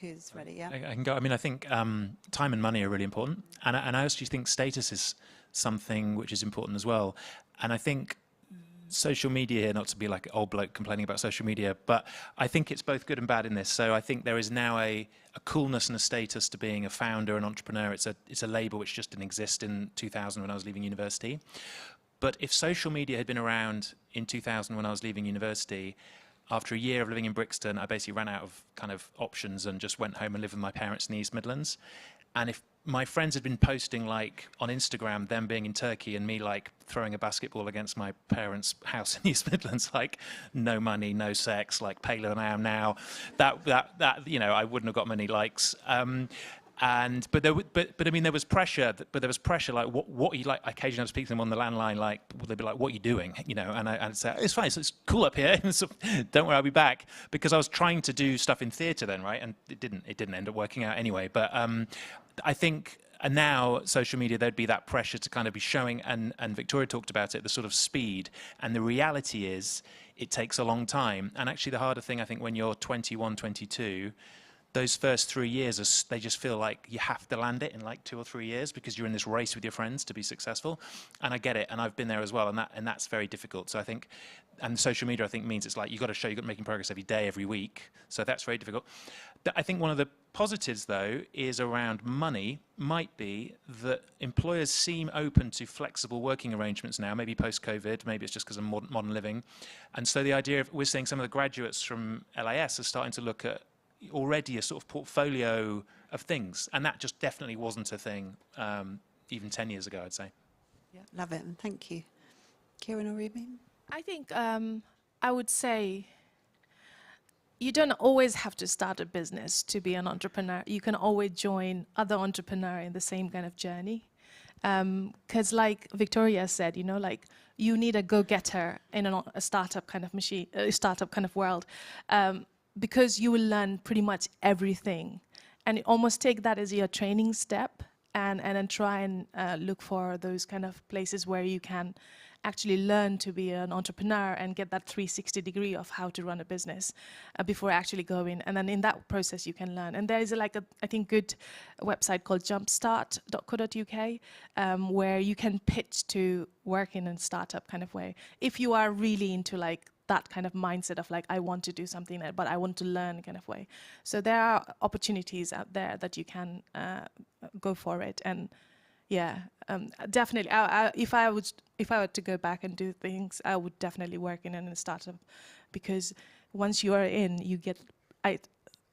Who's ready? Yeah. I can go. I mean, I think time and money are really important. And I also think status is something which is important as well. And I think social media here, not to be like an old bloke complaining about social media, but I think it's both good and bad in this. So I think there is now a coolness and a status to being a founder, an entrepreneur. It's a label which just didn't exist in 2000 when I was leaving university. But if social media had been around in 2000 when I was leaving university, after a year of living in Brixton, I basically ran out of kind of options and just went home and lived with my parents in the East Midlands. And if my friends had been posting like on Instagram, them being in Turkey and me like throwing a basketball against my parents' house in the East Midlands, like no money, no sex, like paler than I am now, that you know, I wouldn't have got many likes. But I mean, there was pressure. But there was pressure. Like, what you like? Occasionally, I would speak to them on the landline. Like, they'd be like, "What are you doing?" You know, and I'd say, "It's fine. It's cool up here. Don't worry, I'll be back." Because I was trying to do stuff in theatre then, right? And it didn't end up working out anyway. But I think now social media, there'd be that pressure to kind of be showing. And Victoria talked about it, the sort of speed. And the reality is, it takes a long time. And actually, the harder thing, I think, when you're 21, 22. Those first 3 years, they just feel like you have to land it in like 2 or 3 years because you're in this race with your friends to be successful. And I get it, and I've been there as well, and that's very difficult. So I think, and social media, I think, means it's like you've got to show you're making progress every day, every week. So that's very difficult. I think one of the positives, though, is around money might be that employers seem open to flexible working arrangements now, maybe post-COVID, maybe it's just because of modern living. And so the idea of, we're seeing some of the graduates from LIS are starting to look at already a sort of portfolio of things, and that just definitely wasn't a thing even 10 years ago, I'd say. Yeah, love it, and thank you. Kieran or Ruby? I think I would say you don't always have to start a business to be an entrepreneur. You can always join other entrepreneurs in the same kind of journey. Because like Victoria said, you know, like you need a go-getter in a startup kind of machine, a startup kind of world. Because you will learn pretty much everything, and almost take that as your training step, and then try and look for those kind of places where you can actually learn to be an entrepreneur and get that 360 degree of how to run a business before actually going. And then in that process you can learn. And there is like I think good website called jumpstart.co.uk where you can pitch to work in a startup kind of way if you are really into like that kind of mindset of like, I want to do something, but I want to learn kind of way. So there are opportunities out there that you can go for it. And yeah, definitely. If I were to go back and do things, I would definitely work in a startup, because once you are in, you get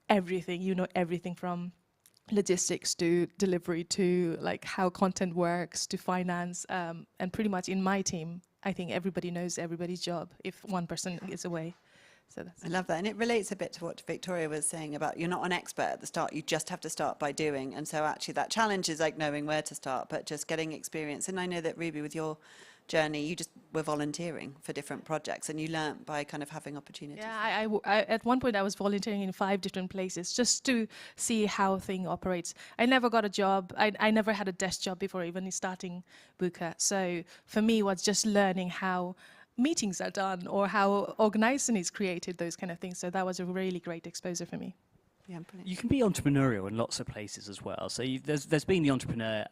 everything. You know everything from logistics to delivery to like how content works to finance, and pretty much in my team, I think everybody knows everybody's job if one person is away. So that's I love that. And it relates a bit to what Victoria was saying about you're not an expert at the start, you just have to start by doing. And so actually that challenge is like knowing where to start, but just getting experience. And I know that Ruby, with your journey, you just were volunteering for different projects and you learnt by kind of having opportunities. Yeah, I at one point I was volunteering in 5 different places just to see how thing operates. I never got a job. I never had a desk job before even starting Buka. So for me, it was just learning how meetings are done or how organizing is created, those kind of things. So that was a really great exposure for me. Yeah, brilliant. You can be entrepreneurial in lots of places as well. So there's being the entrepreneur.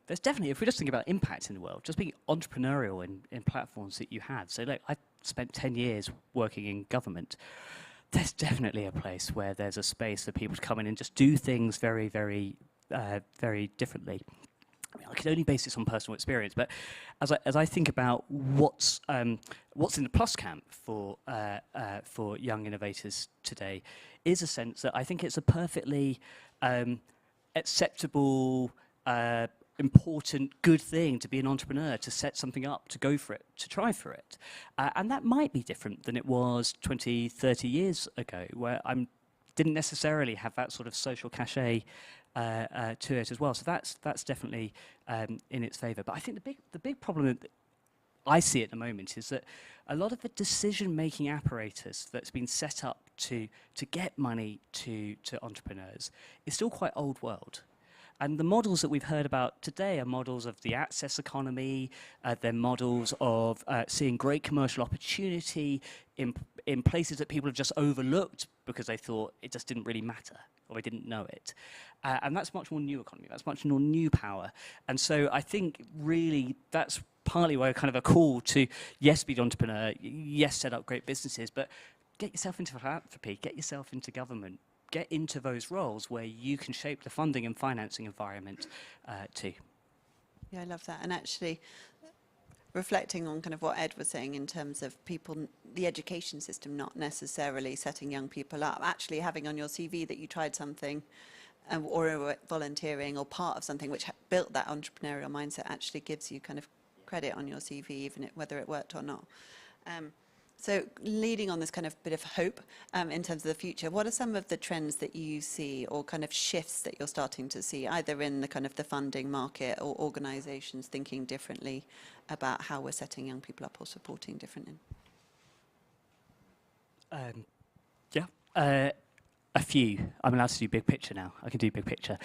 There's definitely, if we just think about impact in the world, just being entrepreneurial in platforms that you had. So like I spent 10 years working in government. There's definitely a place where there's a space for people to come in and just do things very, very, very differently. I mean, I can only base this on personal experience, but as I think about what's in the plus camp for young innovators today, is a sense that I think it's a perfectly acceptable, important, good thing to be an entrepreneur, to set something up, to go for it, to try for it, and that might be different than it was 20, 30 years ago, where I didn't necessarily have that sort of social cachet to it as well. So that's definitely in its favour. But I think the big problem that I see at the moment is that a lot of the decision-making apparatus that's been set up to get money to entrepreneurs is still quite old world. And the models that we've heard about today are models of the access economy. They're models of seeing great commercial opportunity in places that people have just overlooked because they thought it just didn't really matter or they didn't know it. And that's much more new economy. That's much more new power. And so I think really that's partly why kind of a call to, yes, be an entrepreneur, yes, set up great businesses, but get yourself into philanthropy, get yourself into government, get into those roles where you can shape the funding and financing environment too. Yeah, I love that. And actually, reflecting on kind of what Ed was saying in terms of people, the education system not necessarily setting young people up, actually having on your CV that you tried something or volunteering or part of something which built that entrepreneurial mindset actually gives you kind of credit on your CV, even whether it worked or not. So leading on this kind of bit of hope in terms of the future, what are some of the trends that you see or kind of shifts that you're starting to see, either in the kind of the funding market or organisations thinking differently about how we're setting young people up or supporting differently? A few. I'm allowed to do big picture now. I can do big picture.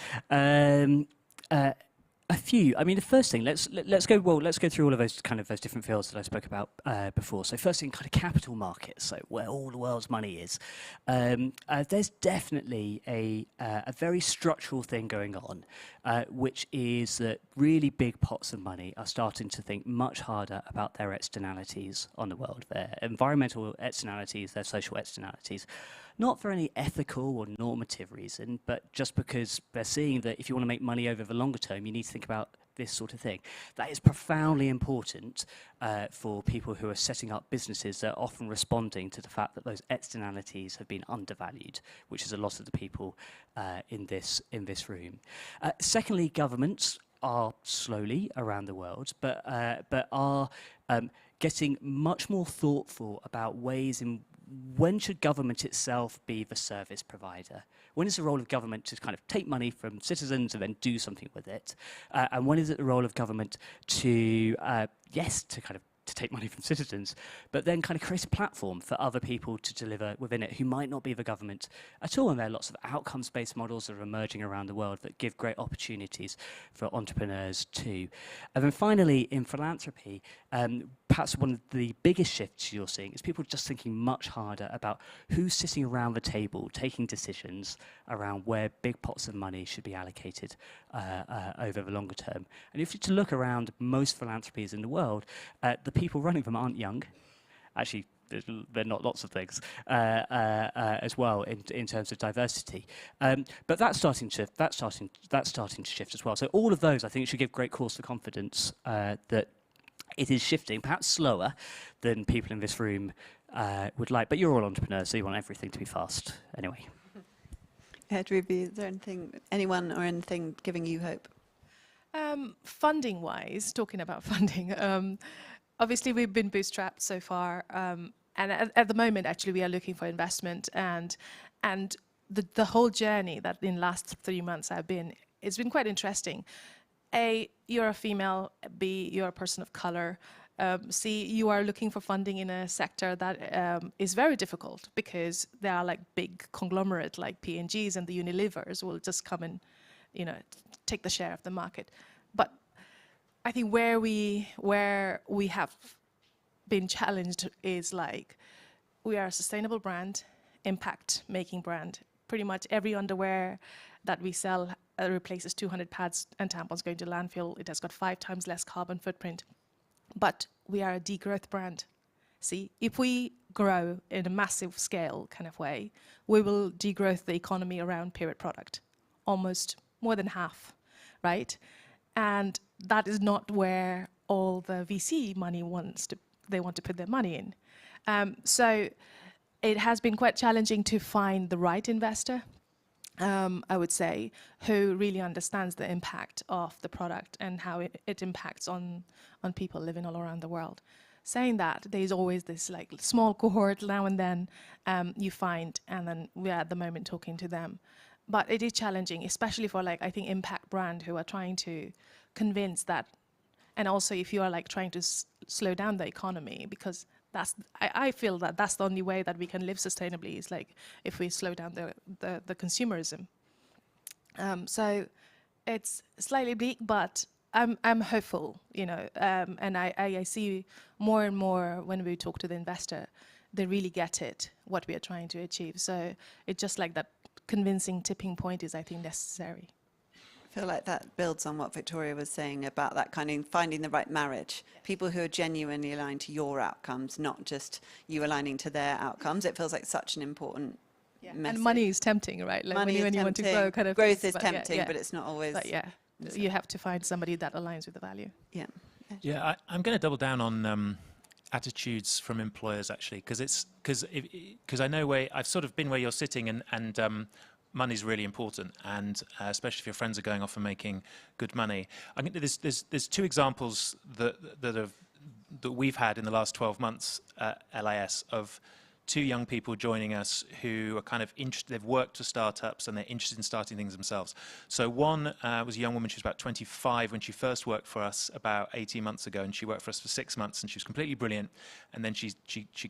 A few. I mean, the first thing, let's go through all of those those different fields that I spoke about before. So first thing, kind of capital markets, so where all the world's money is. There's definitely a very structural thing going on, which is that really big pots of money are starting to think much harder about their externalities on the world, their environmental externalities, their social externalities. Not for any ethical or normative reason, but just because they're seeing that if you want to make money over the longer term, you need to think about this sort of thing. That is profoundly important for people who are setting up businesses that are often responding to the fact that those externalities have been undervalued, which is a lot of the people in this room. Secondly, governments are slowly around the world, but are getting much more thoughtful about ways in when should government itself be the service provider? When is the role of government to kind of take money from citizens and then do something with it? And when is it the role of government to, to take money from citizens, but then kind of create a platform for other people to deliver within it who might not be the government at all? And there are lots of outcomes-based models that are emerging around the world that give great opportunities for entrepreneurs too. And then finally, in philanthropy, perhaps one of the biggest shifts you're seeing is people just thinking much harder about who's sitting around the table taking decisions around where big pots of money should be allocated over the longer term. And if you to look around most philanthropies in the world, the people running them aren't young. Actually, they're not lots of things as well in terms of diversity. But that's starting to shift as well. So all of those, I think, should give great cause for confidence that it is shifting, perhaps slower than people in this room would like. But you're all entrepreneurs, so you want everything to be fast anyway. Ruby, is there anyone or anything giving you hope? Funding-wise, talking about funding, obviously we've been bootstrapped so far, and at the moment, actually, we are looking for investment, and the whole journey that in the last 3 months it's been quite interesting. A, you're a female. B, you're a person of color. C, you are looking for funding in a sector that is very difficult because there are like big conglomerate like P&Gs and the Unilevers will just come and, take the share of the market. But I think where we have been challenged is like we are a sustainable brand, impact-making brand. Pretty much every underwear that we sell replaces 200 pads and tampons going to landfill. It has got 5 times less carbon footprint. But we are a degrowth brand. See, if we grow in a massive scale kind of way, we will degrowth the economy around period product, almost more than half, right? And that is not where all the VC money they want to put their money in. So it has been quite challenging to find the right investor, I would say, who really understands the impact of the product and how it impacts on people living all around the world. Saying that, there's always this like small cohort now and then you find, and then we are at the moment talking to them. But it is challenging, especially for like, I think, impact brand who are trying to convince that, and also if you are like trying to slow down the economy, because I feel that that's the only way that we can live sustainably is like if we slow down the consumerism. So it's slightly bleak, but I'm hopeful, and I see more and more when we talk to the investor, they really get it, what we are trying to achieve. So it's just like that convincing tipping point is, I think, necessary. I feel like that builds on what Victoria was saying about that kind of finding the right marriage. People who are genuinely aligned to your outcomes, not just you aligning to their outcomes. It feels like such an important message. And money is tempting, right? Like money when you want to grow, kind of growth is tempting, but it's not always. But you have to find somebody that aligns with the value. Yeah. Yeah, I'm going to double down on attitudes from employers actually, because I know I've sort of been where you're sitting, and money's really important, and especially if your friends are going off and making good money. I think there's 2 examples that we've had in the last 12 months at LIS of 2 young people joining us who are kind of they've worked for startups and they're interested in starting things themselves. So one was a young woman, she was about 25 when she first worked for us about 18 months ago, and she worked for us for 6 months, and she was completely brilliant. And then she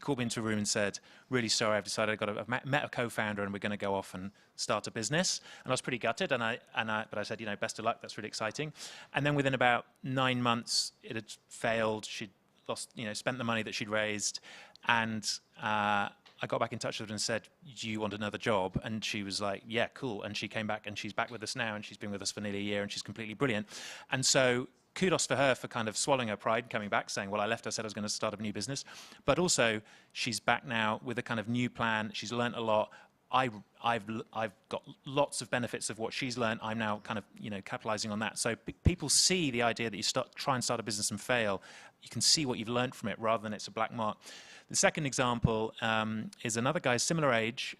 called me into a room and said, really sorry, I've decided I've met a co-founder and we're going to go off and start a business. And I was pretty gutted, but I said, best of luck, that's really exciting. And then within about 9 months, it had failed. She'd lost, spent the money that she'd raised, and I got back in touch with her and said, do you want another job? And she was like, yeah, cool. And she came back, and she's back with us now, and she's been with us for nearly a year, and she's completely brilliant. And so kudos for her for kind of swallowing her pride, coming back, saying, well, I left, I said I was going to start a new business. But also, she's back now with a kind of new plan. She's learnt a lot. I've got lots of benefits of what she's learned. I'm now kind of capitalizing on that. So people see the idea that you try and start a business and fail. You can see what you've learned from it rather than it's a black mark. The second example is another guy similar age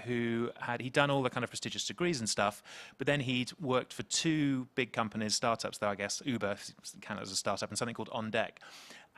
he'd done all the kind of prestigious degrees and stuff, but then he'd worked for 2 big companies, startups though, I guess, Uber, counted as a startup, and something called On Deck.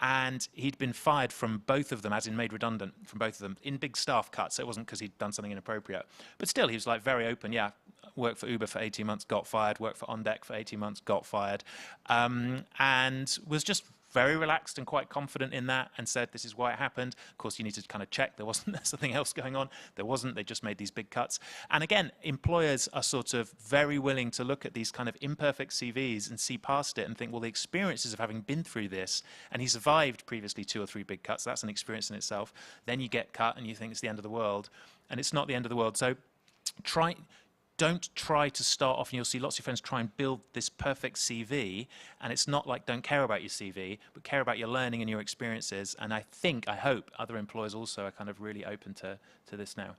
And he'd been fired from both of them, as in made redundant from both of them, in big staff cuts. So it wasn't because he'd done something inappropriate. But still, he was like very open. Yeah, worked for Uber for 18 months, got fired. Worked for On Deck for 18 months, got fired. And was just very relaxed and quite confident in that, and said this is why it happened. Of course, you need to kind of check there's something else going on. There wasn't. They just made these big cuts. And again, employers are sort of very willing to look at these kind of imperfect CVs and see past it and think, well, the experiences of having been through this, and he survived previously 2 or 3 big cuts, that's an experience in itself. Then you get cut and you think it's the end of the world, and it's not the end of the world. So don't try to start off, and you'll see lots of your friends try and build this perfect CV, and it's not like don't care about your CV, but care about your learning and your experiences. And I hope other employers also are kind of really open to this now.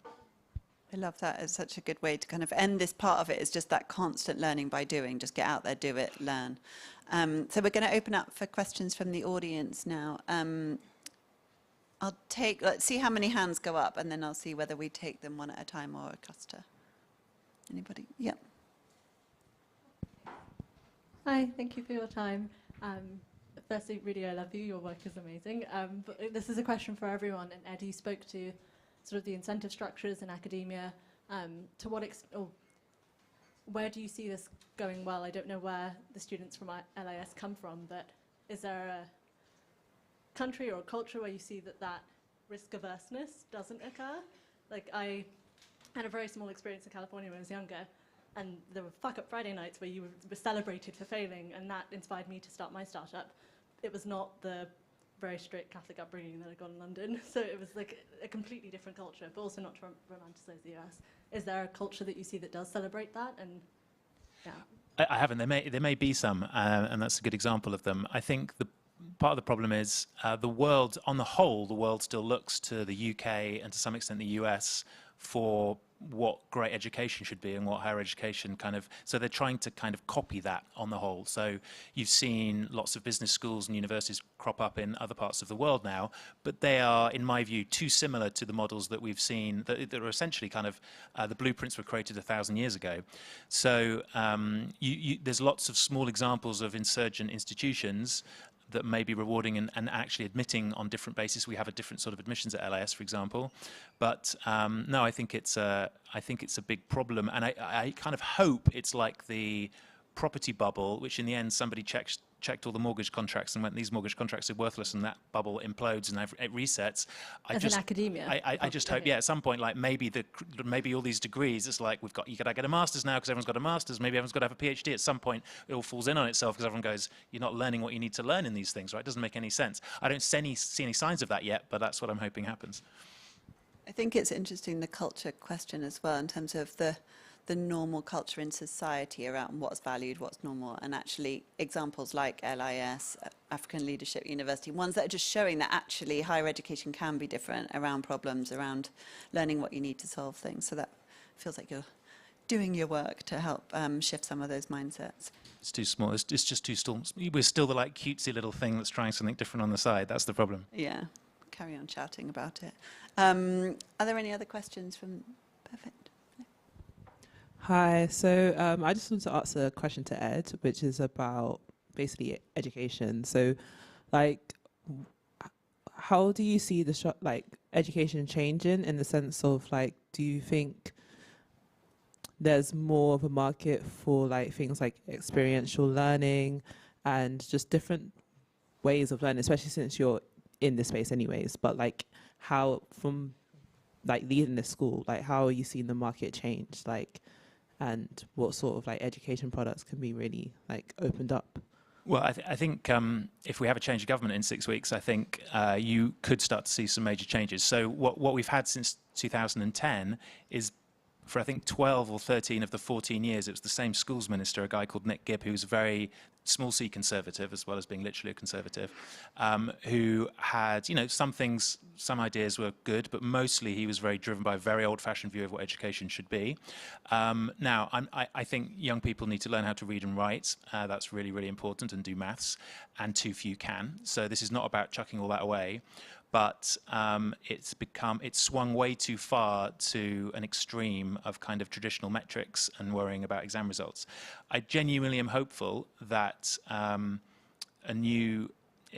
I love that. It's such a good way to kind of end this part of it. Is just that constant learning by doing. Just get out there, do it, learn. So we're going to open up for questions from the audience now. Let's see how many hands go up, and then I'll see whether we take them one at a time or a cluster. Anybody? Yeah. Hi, thank you for your time. Firstly, really, I love you. Your work is amazing. But this is a question for everyone. And Ed, you spoke to sort of the incentive structures in academia. To what extent, or where do you see this going well? I don't know where the students from LIS come from, but is there a country or a culture where you see that risk averseness doesn't occur? Like, I had a very small experience in California when I was younger, and there were fuck-up Friday nights where you were celebrated for failing, and that inspired me to start my startup. It was not the very strict Catholic upbringing that I got in London, so it was like a completely different culture, but also not to romanticize the US. Is there a culture that you see that does celebrate that? And yeah, I haven't. There may be some, and that's a good example of them. I think part of the problem is the world, on the whole, the world still looks to the UK and to some extent the US for what great education should be and what higher education so they're trying to kind of copy that on the whole. So you've seen lots of business schools and universities crop up in other parts of the world now, but they are, in my view, too similar to the models that we've seen that are essentially kind of the blueprints were created 1,000 years ago. So there's lots of small examples of insurgent institutions that may be rewarding and actually admitting on different bases. We have a different sort of admissions at LIS, for example. But no, I think it's a big problem, and I kind of hope it's like the property bubble, which in the end somebody checked all the mortgage contracts and went, these mortgage contracts are worthless, and that bubble implodes and it resets. As in academia. I just hope, at some point, like maybe all these degrees, it's like you got to get a master's now because everyone's got a master's. Maybe everyone's got to have a PhD. At some point, it all falls in on itself because everyone goes, you're not learning what you need to learn in these things, right? It doesn't make any sense. I don't see any signs of that yet, but that's what I'm hoping happens. I think it's interesting, the culture question as well, in terms of the normal culture in society around what's valued, what's normal, and actually examples like LIS, African Leadership University, ones that are just showing that actually higher education can be different around problems, around learning what you need to solve things. So that feels like you're doing your work to help shift some of those mindsets. It's too small. It's just too small. We're still the cutesy little thing that's trying something different on the side. That's the problem. Yeah, carry on shouting about it. Are there any other questions from? Perfect. Hi, so I just wanted to ask a question to Ed, which is about basically education. So, how do you see the education changing in the sense of do you think there's more of a market for things like experiential learning and just different ways of learning, especially since you're in this space anyways, but how from leading this school, how are you seeing the market change, and what sort of education products can be really opened up? Well, I think if we have a change of government in 6 weeks, I think you could start to see some major changes. So what we've had since 2010 is, for I think 12 or 13 of the 14 years, it was the same schools minister, a guy called Nick Gibb, who was very small c conservative as well as being literally a conservative, who had, some things, some ideas were good, but mostly he was very driven by a very old-fashioned view of what education should be. Now, I think young people need to learn how to read and write. That's really, really important, and do maths, and too few can. So this is not about chucking all that away. But it's swung way too far to an extreme of kind of traditional metrics and worrying about exam results. I genuinely am hopeful that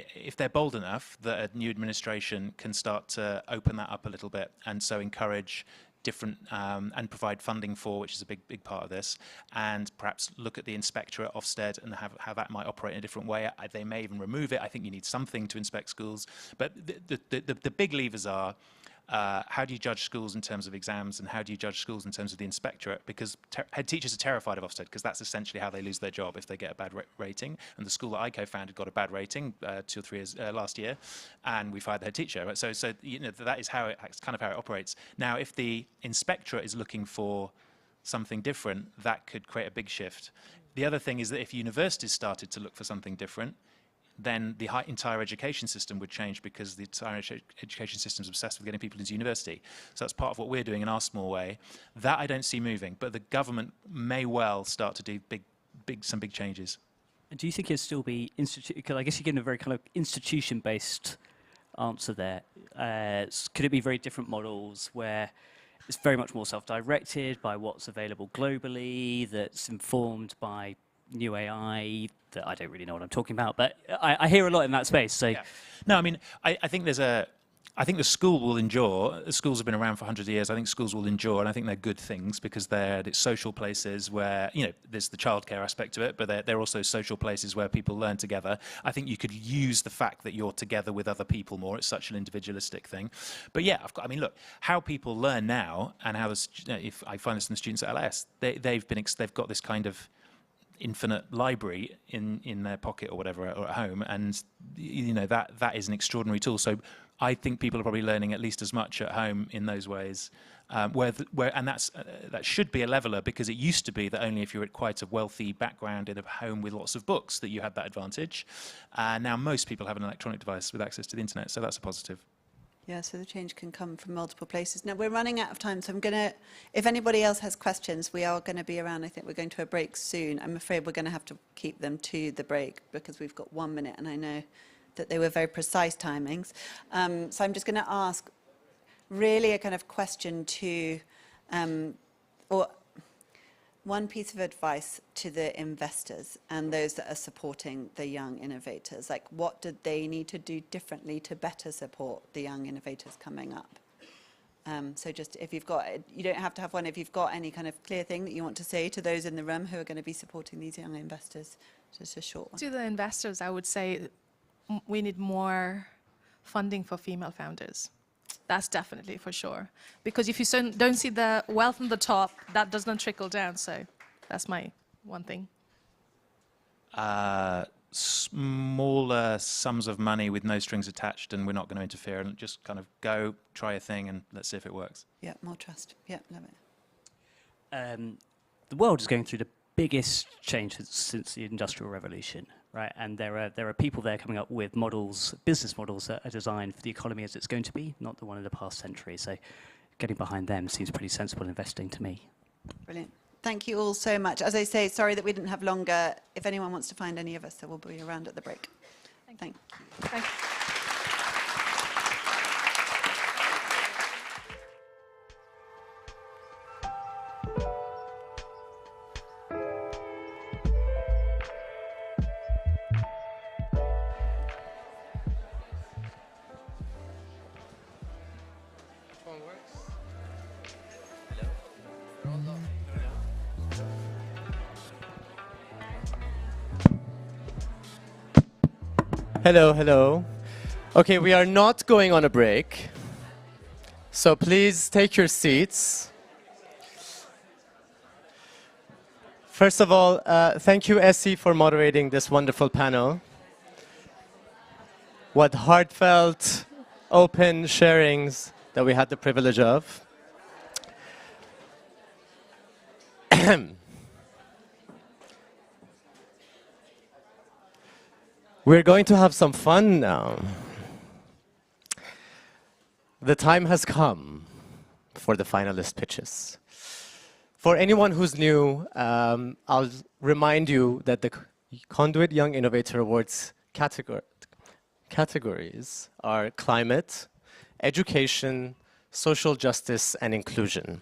if they're bold enough, that a new administration can start to open that up a little bit, and so encourage different and provide funding for, which is a big part of this, and perhaps look at the inspector at Ofsted and how that might operate in a different way. They may even remove it. I think you need something to inspect schools. But the big levers are how do you judge schools in terms of exams, and how do you judge schools in terms of the inspectorate? Because head teachers are terrified of Ofsted, because that's essentially how they lose their job if they get a bad rating. And the school that I co-founded got a bad rating 2 or 3 years last year, and we fired the head teacher. So that is how it's kind of how it operates. Now, if the inspectorate is looking for something different, that could create a big shift. The other thing is that if universities started to look for something different, then the entire education system would change, because the entire education system is obsessed with getting people into university. So that's part of what we're doing in our small way. That I don't see moving, but the government may well start to do some big changes. And do you think it'll still be because I guess you're getting a very kind of institution-based answer there. Could it be very different models where it's very much more self-directed by what's available globally, that's informed by new AI, that I don't really know what I'm talking about, but I hear a lot in that space. So, yeah. No, I mean, I think I think the school will endure. Schools have been around for hundreds of years. I think schools will endure, and I think they're good things because they're social places where, you know, there's the childcare aspect of it, but they're also social places where people learn together. I think you could use the fact that you're together with other people more. It's such an individualistic thing. But yeah, I mean, look, how people learn now, and how if I find this in the students at LS, they've got this kind of infinite library in their pocket or whatever, or at home, and you know that is an extraordinary tool. So I think people are probably learning at least as much at home in those ways, and that should be a leveler, because it used to be that only if you're at quite a wealthy background in a home with lots of books that you had that advantage. Now most people have an electronic device with access to the internet, so that's a positive. Yeah, so the change can come from multiple places. Now, we're running out of time, so I'm going to, if anybody else has questions, we are going to be around. I think we're going to a break soon. I'm afraid we're going to have to keep them to the break because we've got 1 minute, and I know that they were very precise timings. So I'm just going to ask really a kind of question to, or one piece of advice to the investors and those that are supporting the young innovators. Like, what do they need to do differently to better support the young innovators coming up? So just if you've got, you don't have to have one, if you've got any kind of clear thing that you want to say to those in the room who are going to be supporting these young investors, just a short one. To the investors, I would say we need more funding for female founders. That's definitely for sure. Because if you don't see the wealth on the top, that does not trickle down. So that's my one thing. Smaller sums of money with no strings attached, and we're not going to interfere, and just kind of go, try a thing, and let's see if it works. Yeah, more trust. Yeah, love it. The world is going through the biggest change since the Industrial Revolution, right? And there are people there coming up with models, business models that are designed for the economy as it's going to be, not the one of the past century. So getting behind them seems pretty sensible investing to me. Brilliant. Thank you all so much. As I say, sorry that we didn't have longer. If anyone wants to find any of us, so we'll be around at the break. Thank you. Thank you. Hello, hello. Okay, we are not going on a break. So please take your seats. First of all, thank you, Essie, for moderating this wonderful panel. What heartfelt, open sharings that we had the privilege of. We're going to have some fun now. The time has come for the finalist pitches. For anyone who's new, I'll remind you that the Conduit Young Innovator Awards categories are climate, education, social justice, and inclusion.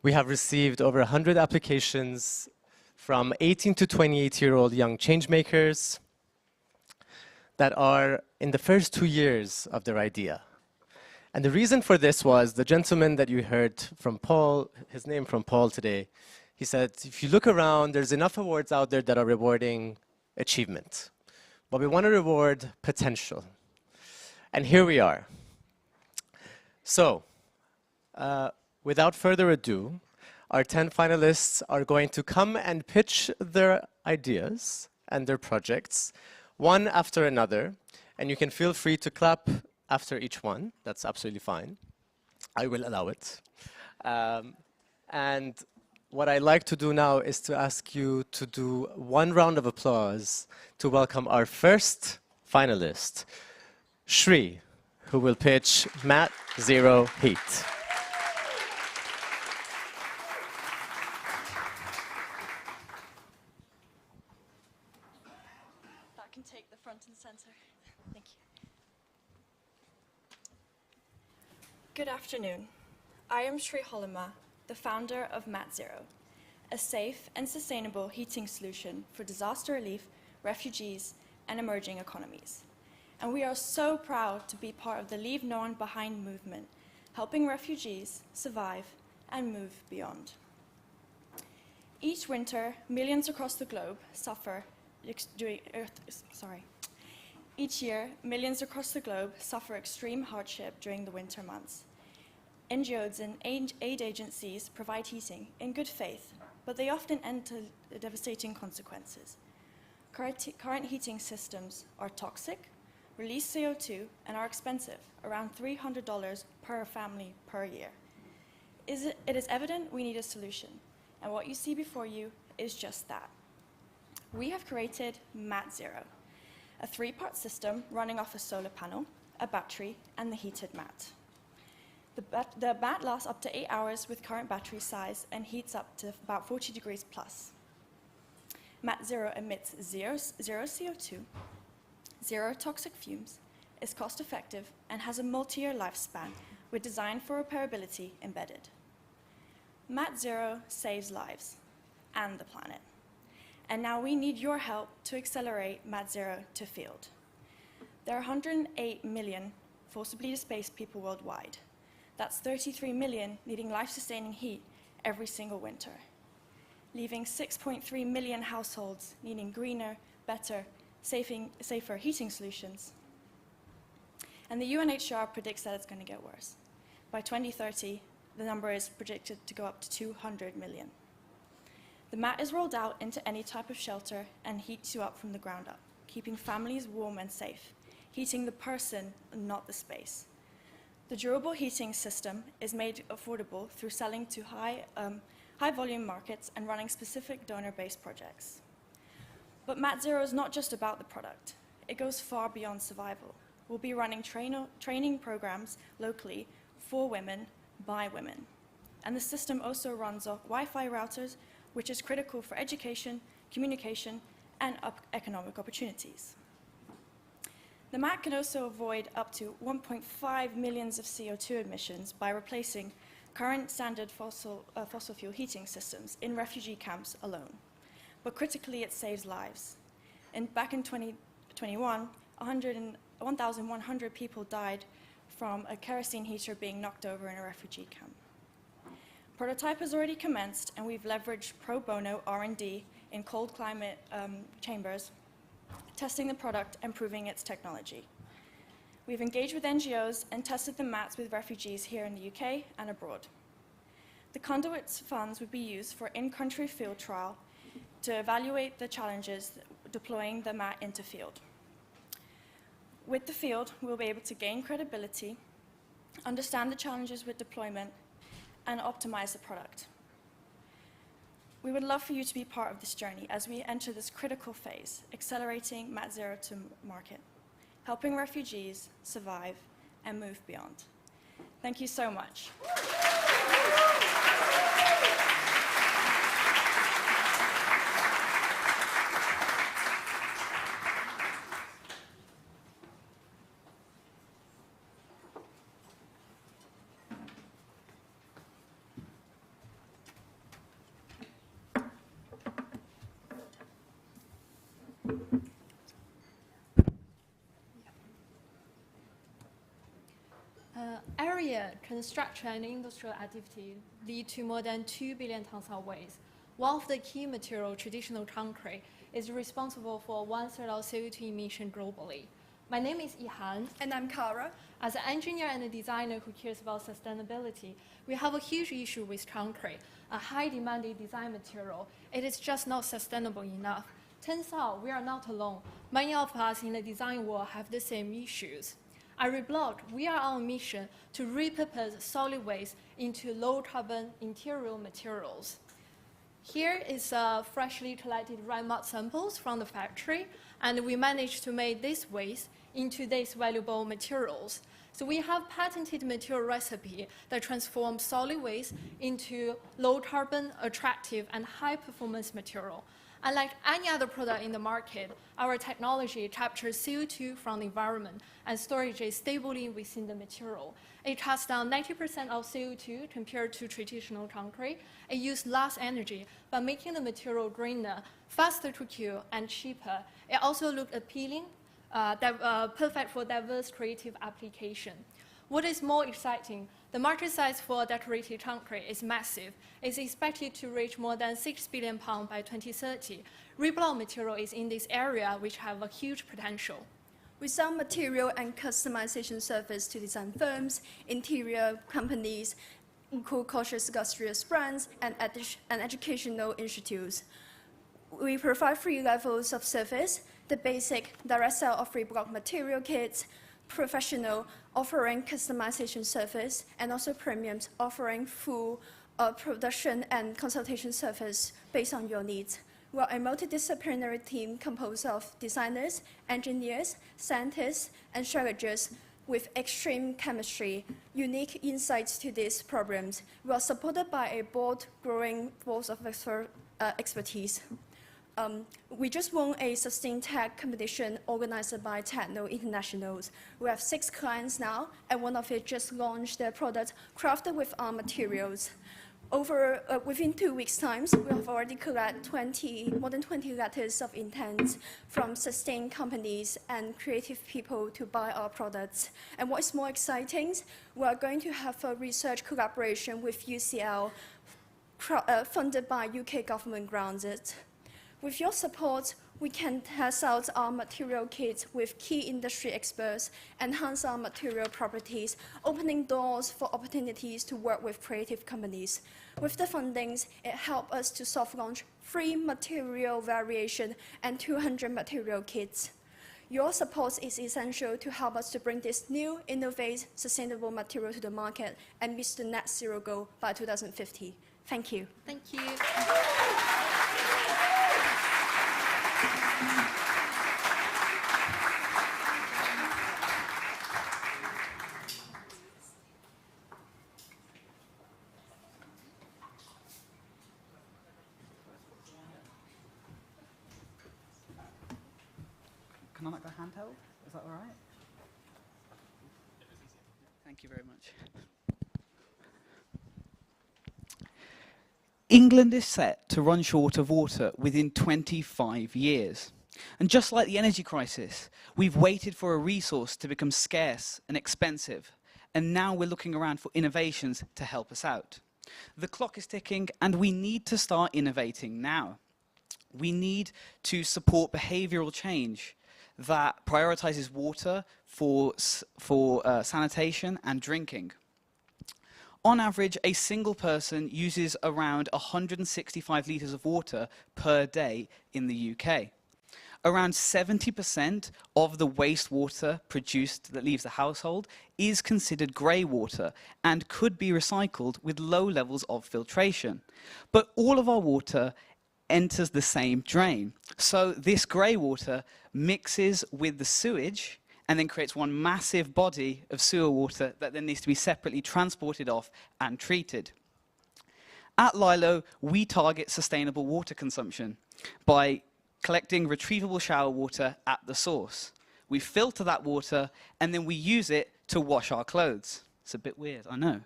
We have received over 100 applications from 18 to 28-year-old young changemakers that are in the first 2 years of their idea. And the reason for this was the gentleman that you heard from Paul, his name from Paul today, he said, if you look around, there's enough awards out there that are rewarding achievement. But we want to reward potential. And here we are. So, without further ado, our 10 finalists are going to come and pitch their ideas and their projects one after another, and you can feel free to clap after each one. That's absolutely fine. I will allow it. And what I'd like to do now is to ask you to do one round of applause to welcome our first finalist, Shri, who will pitch Mat Zero Heat. That can take the front and center. Thank you. Good afternoon. I am Shri Holima, the founder of Mat Zero, a safe and sustainable heating solution for disaster relief, refugees, and emerging economies. And we are so proud to be part of the Leave No One Behind movement, helping refugees survive and move beyond. Each winter, millions across the globe suffer Each year, millions across the globe suffer extreme hardship during the winter months. NGOs and aid agencies provide heating in good faith, but they often end to devastating consequences. Current heating systems are toxic, release CO2, and are expensive, around $300 per family per year. It is evident we need a solution, and what you see before you is just that. We have created Mat Zero, a three-part system running off a solar panel, a battery, and the heated mat. The mat lasts up to 8 hours with current battery size and heats up to about 40 degrees plus. Mat Zero emits zero CO2, zero toxic fumes, is cost-effective, and has a multi-year lifespan with design for repairability embedded. Mat Zero saves lives and the planet. And now we need your help to accelerate Mat Zero to field. There are 108 million forcibly displaced people worldwide. That's 33 million needing life-sustaining heat every single winter, leaving 6.3 million households needing greener, better, safer heating solutions. And the UNHCR predicts that it's going to get worse. By 2030, the number is predicted to go up to 200 million. The mat is rolled out into any type of shelter and heats you up from the ground up, keeping families warm and safe, heating the person, not the space. The durable heating system is made affordable through selling to high-volume markets and running specific donor-based projects. But Mat Zero is not just about the product. It goes far beyond survival. We'll be running training programs locally for women, by women. And the system also runs off Wi-Fi routers, which is critical for education, communication, and economic opportunities. The mat can also avoid up to 1.5 million of CO2 emissions by replacing current standard fossil fuel heating systems in refugee camps alone. But critically, it saves lives. And back in 2021, 1,100 people died from a kerosene heater being knocked over in a refugee camp. Prototype has already commenced, and we've leveraged pro bono R&D in cold climate chambers, testing the product and proving its technology. We've engaged with NGOs and tested the mats with refugees here in the UK and abroad. The Conduit's funds would be used for in-country field trial to evaluate the challenges deploying the mat into field. With the field, we'll be able to gain credibility, understand the challenges with deployment, and optimize the product. We would love for you to be part of this journey as we enter this critical phase, accelerating Mat Zero to market, helping refugees survive and move beyond. Thank you so much. Area, construction, and industrial activity lead to more than 2 billion tons of waste. One of the key materials, traditional concrete, is responsible for 1/3 of CO2 emission globally. My name is Ihan. And I'm Kara. As an engineer and a designer who cares about sustainability, we have a huge issue with concrete, a high demanded design material. It is just not sustainable enough. Turns out we are not alone. Many of us in the design world have the same issues. At Reblock, we are on a mission to repurpose solid waste into low-carbon interior materials. Here is freshly collected red mud samples from the factory, and we managed to make this waste into these valuable materials. So we have patented material recipe that transforms solid waste into low carbon, attractive, and high performance material. Unlike any other product in the market, our technology captures CO2 from the environment and stores it stably within the material. It cuts down 90% of CO2 compared to traditional concrete. It uses less energy by making the material greener, faster to cure, and cheaper. It also looks appealing, perfect for diverse creative application. What is more exciting, the market size for decorated concrete is massive. It's expected to reach more than 6 billion pounds by 2030. Reblock material is in this area, which have a huge potential. We sell material and customization service to design firms, interior companies, cool-cautious industrious brands, and educational institutes. We provide 3 levels of service: the basic, direct sale of reblock material kits; professional, offering customization service; and also premiums, offering full production and consultation service based on your needs. We are a multidisciplinary team composed of designers, engineers, scientists, and strategists with extreme chemistry, unique insights to these problems. We are supported by a broad, growing force of expertise. We just won a Sustain Tech competition organized by Techno Internationals. We have 6 clients now, and one of it just launched their product crafted with our materials. Within 2 weeks' time, we have already collected more than 20 letters of intent from sustained companies and creative people to buy our products. And what is more exciting, we are going to have a research collaboration with UCL, funded by UK government grants. With your support, we can test out our material kits with key industry experts, enhance our material properties, opening doors for opportunities to work with creative companies. With the fundings, it helped us to soft launch 3 material variation and 200 material kits. Your support is essential to help us to bring this new, innovative, sustainable material to the market and reach the net zero goal by 2050. Thank you. Thank you. Can I not go handheld? Is that all right? Thank you very much. England is set to run short of water within 25 years. And just like the energy crisis, we've waited for a resource to become scarce and expensive, and now we're looking around for innovations to help us out. The clock is ticking, and we need to start innovating now. We need to support behavioral change that prioritizes water for sanitation and drinking. On average, a single person uses around 165 litres of water per day in the UK. Around 70% of the wastewater produced that leaves the household is considered grey water and could be recycled with low levels of filtration. But all of our water enters the same drain. So this grey water mixes with the sewage and then creates one massive body of sewer water that then needs to be separately transported off and treated. At Lilo, we target sustainable water consumption by collecting retrievable shower water at the source. We filter that water and then we use it to wash our clothes. It's a bit weird, I know.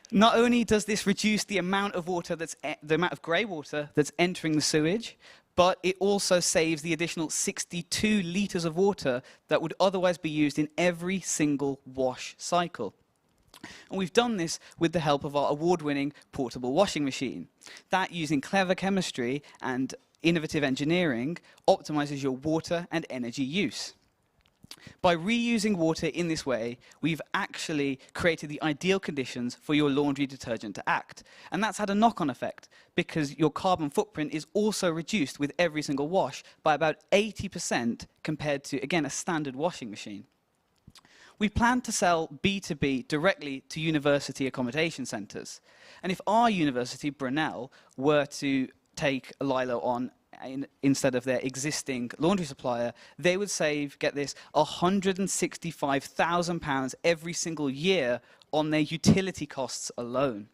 Not only does this reduce the amount of water the amount of grey water that's entering the sewage, but it also saves the additional 62 litres of water that would otherwise be used in every single wash cycle. And we've done this with the help of our award-winning portable washing machine. That, using clever chemistry and innovative engineering, optimizes your water and energy use. By reusing water in this way, we've actually created the ideal conditions for your laundry detergent to act. And that's had a knock-on effect, because your carbon footprint is also reduced with every single wash by about 80% compared to, again, a standard washing machine. We plan to sell B2B directly to university accommodation centres. And if our university, Brunel, were to take Lilo on instead of their existing laundry supplier, they would save, get this, £165,000 every single year on their utility costs alone.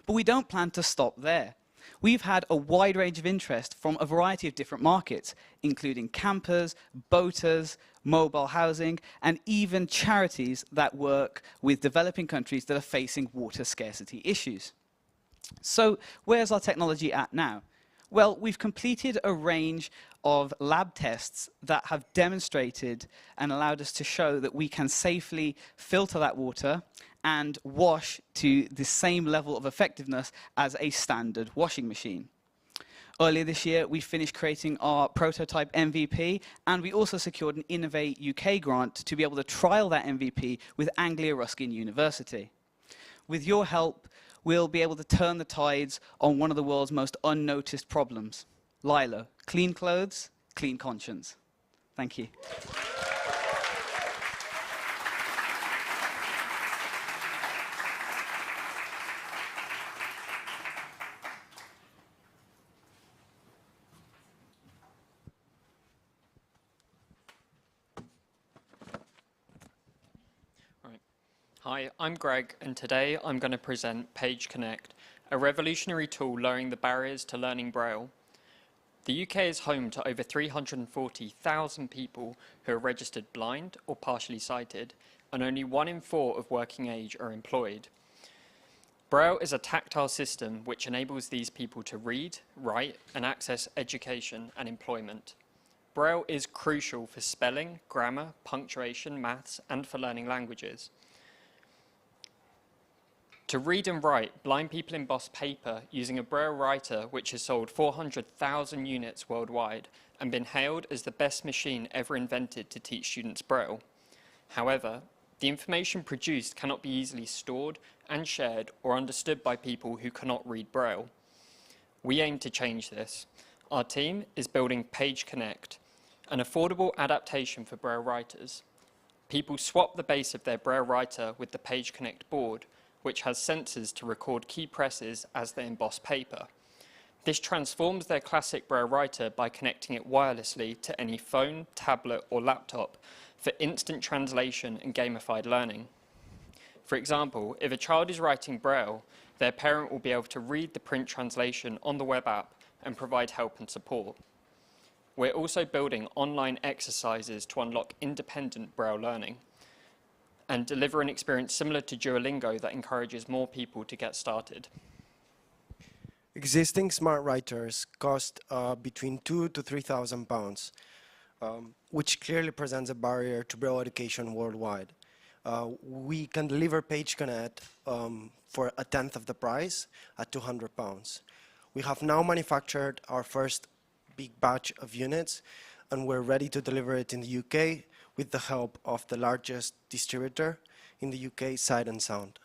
But we don't plan to stop there. We've had a wide range of interest from a variety of different markets, including campers, boaters, mobile housing, and even charities that work with developing countries that are facing water scarcity issues. So where's our technology at now? Well, we've completed a range of lab tests that have demonstrated and allowed us to show that we can safely filter that water and wash to the same level of effectiveness as a standard washing machine. Earlier this year, we finished creating our prototype MVP, and we also secured an Innovate UK grant to be able to trial that MVP with Anglia Ruskin University. With your help, we'll be able to turn the tides on one of the world's most unnoticed problems. Lilo, clean clothes, clean conscience. Thank you. Hi, I'm Greg, and today I'm going to present Page Connect, a revolutionary tool lowering the barriers to learning Braille. The UK is home to over 340,000 people who are registered blind or partially sighted, and only 1 in 4 of working age are employed. Braille is a tactile system which enables these people to read, write, and access education and employment. Braille is crucial for spelling, grammar, punctuation, maths, and for learning languages. To read and write, blind people emboss paper using a Braille writer which has sold 400,000 units worldwide and been hailed as the best machine ever invented to teach students Braille. However, the information produced cannot be easily stored and shared or understood by people who cannot read Braille. We aim to change this. Our team is building Page Connect, an affordable adaptation for Braille writers. People swap the base of their Braille writer with the Page Connect board, which has sensors to record key presses as they emboss paper. This transforms their classic Braille writer by connecting it wirelessly to any phone, tablet, or laptop for instant translation and gamified learning. For example, if a child is writing Braille, their parent will be able to read the print translation on the web app and provide help and support. We're also building online exercises to unlock independent Braille learning and deliver an experience similar to Duolingo that encourages more people to get started. Existing smart writers cost between £2,000 to £3,000, which clearly presents a barrier to Braille education worldwide. We can deliver Page Connect for a tenth of the price at £200. We have now manufactured our first big batch of units, and we're ready to deliver it in the UK with the help of the largest distributor in the UK, Sight and Sound.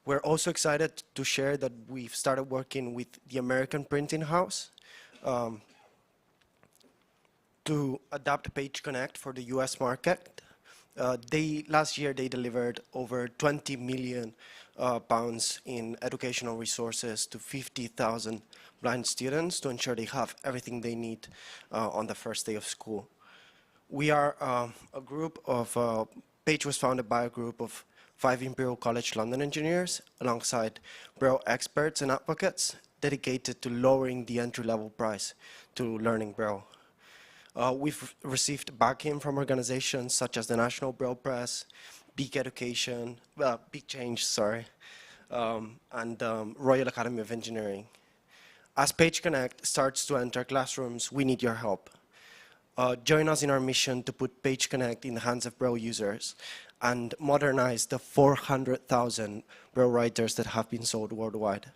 We're also excited to share that we've started working with the American printing house to adapt Page Connect for the US market. Last year they delivered over 20 million pounds in educational resources to 50,000 blind students to ensure they have everything they need on the first day of school. We are a group of, Page was founded by a group of 5 Imperial College London engineers alongside Braille experts and advocates dedicated to lowering the entry-level price to learning Braille. We've received backing from organizations such as the National Braille Press, Big Change, and Royal Academy of Engineering. As Page Connect starts to enter classrooms, we need your help. Join us in our mission to put Page Connect in the hands of Braille users and modernize the 400,000 Braille writers that have been sold worldwide.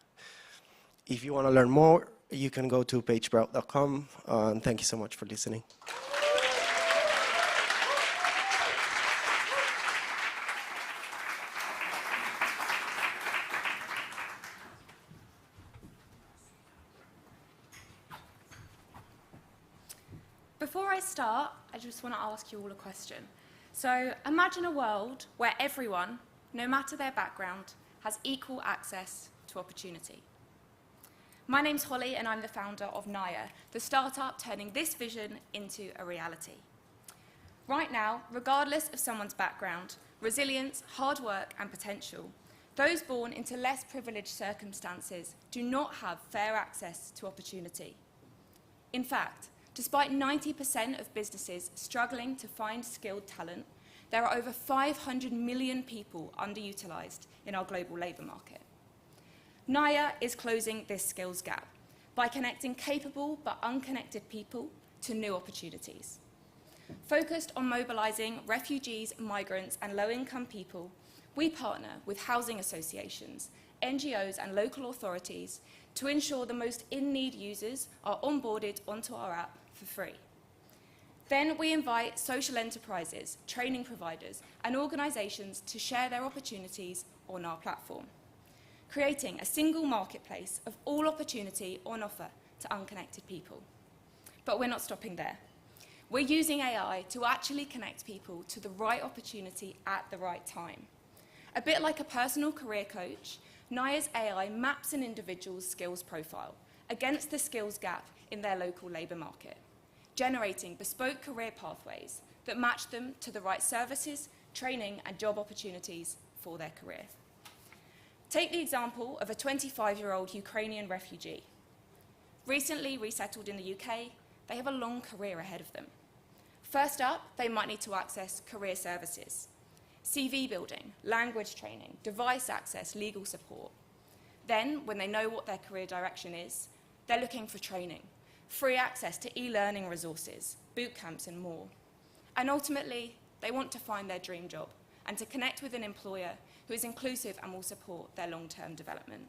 If you want to learn more, you can go to pagebraille.com, and thank you so much for listening. Before I start, I just want to ask you all a question. So imagine a world where everyone, no matter their background, has equal access to opportunity. My name's Holly and I'm the founder of Naya, the startup turning this vision into a reality. Right now, regardless of someone's background, resilience, hard work and potential, those born into less privileged circumstances do not have fair access to opportunity. In fact, despite 90% of businesses struggling to find skilled talent, there are over 500 million people underutilised in our global labour market. Naya is closing this skills gap by connecting capable but unconnected people to new opportunities. Focused on mobilising refugees, migrants and low-income people, we partner with housing associations, NGOs and local authorities to ensure the most in-need users are onboarded onto our app for free. Then we invite social enterprises, training providers and organisations to share their opportunities on our platform, creating a single marketplace of all opportunity on offer to unconnected people. But we're not stopping there. We're using AI to actually connect people to the right opportunity at the right time. A bit like a personal career coach, Naya's AI maps an individual's skills profile against the skills gap in their local labour market, generating bespoke career pathways that match them to the right services, training and job opportunities for their career. Take the example of a 25-year-old Ukrainian refugee. Recently resettled in the UK, they have a long career ahead of them. First up, they might need to access career services, CV building, language training, device access, legal support. Then, when they know what their career direction is, they're looking for training, free access to e-learning resources, boot camps and more. And ultimately, they want to find their dream job and to connect with an employer who is inclusive and will support their long-term development.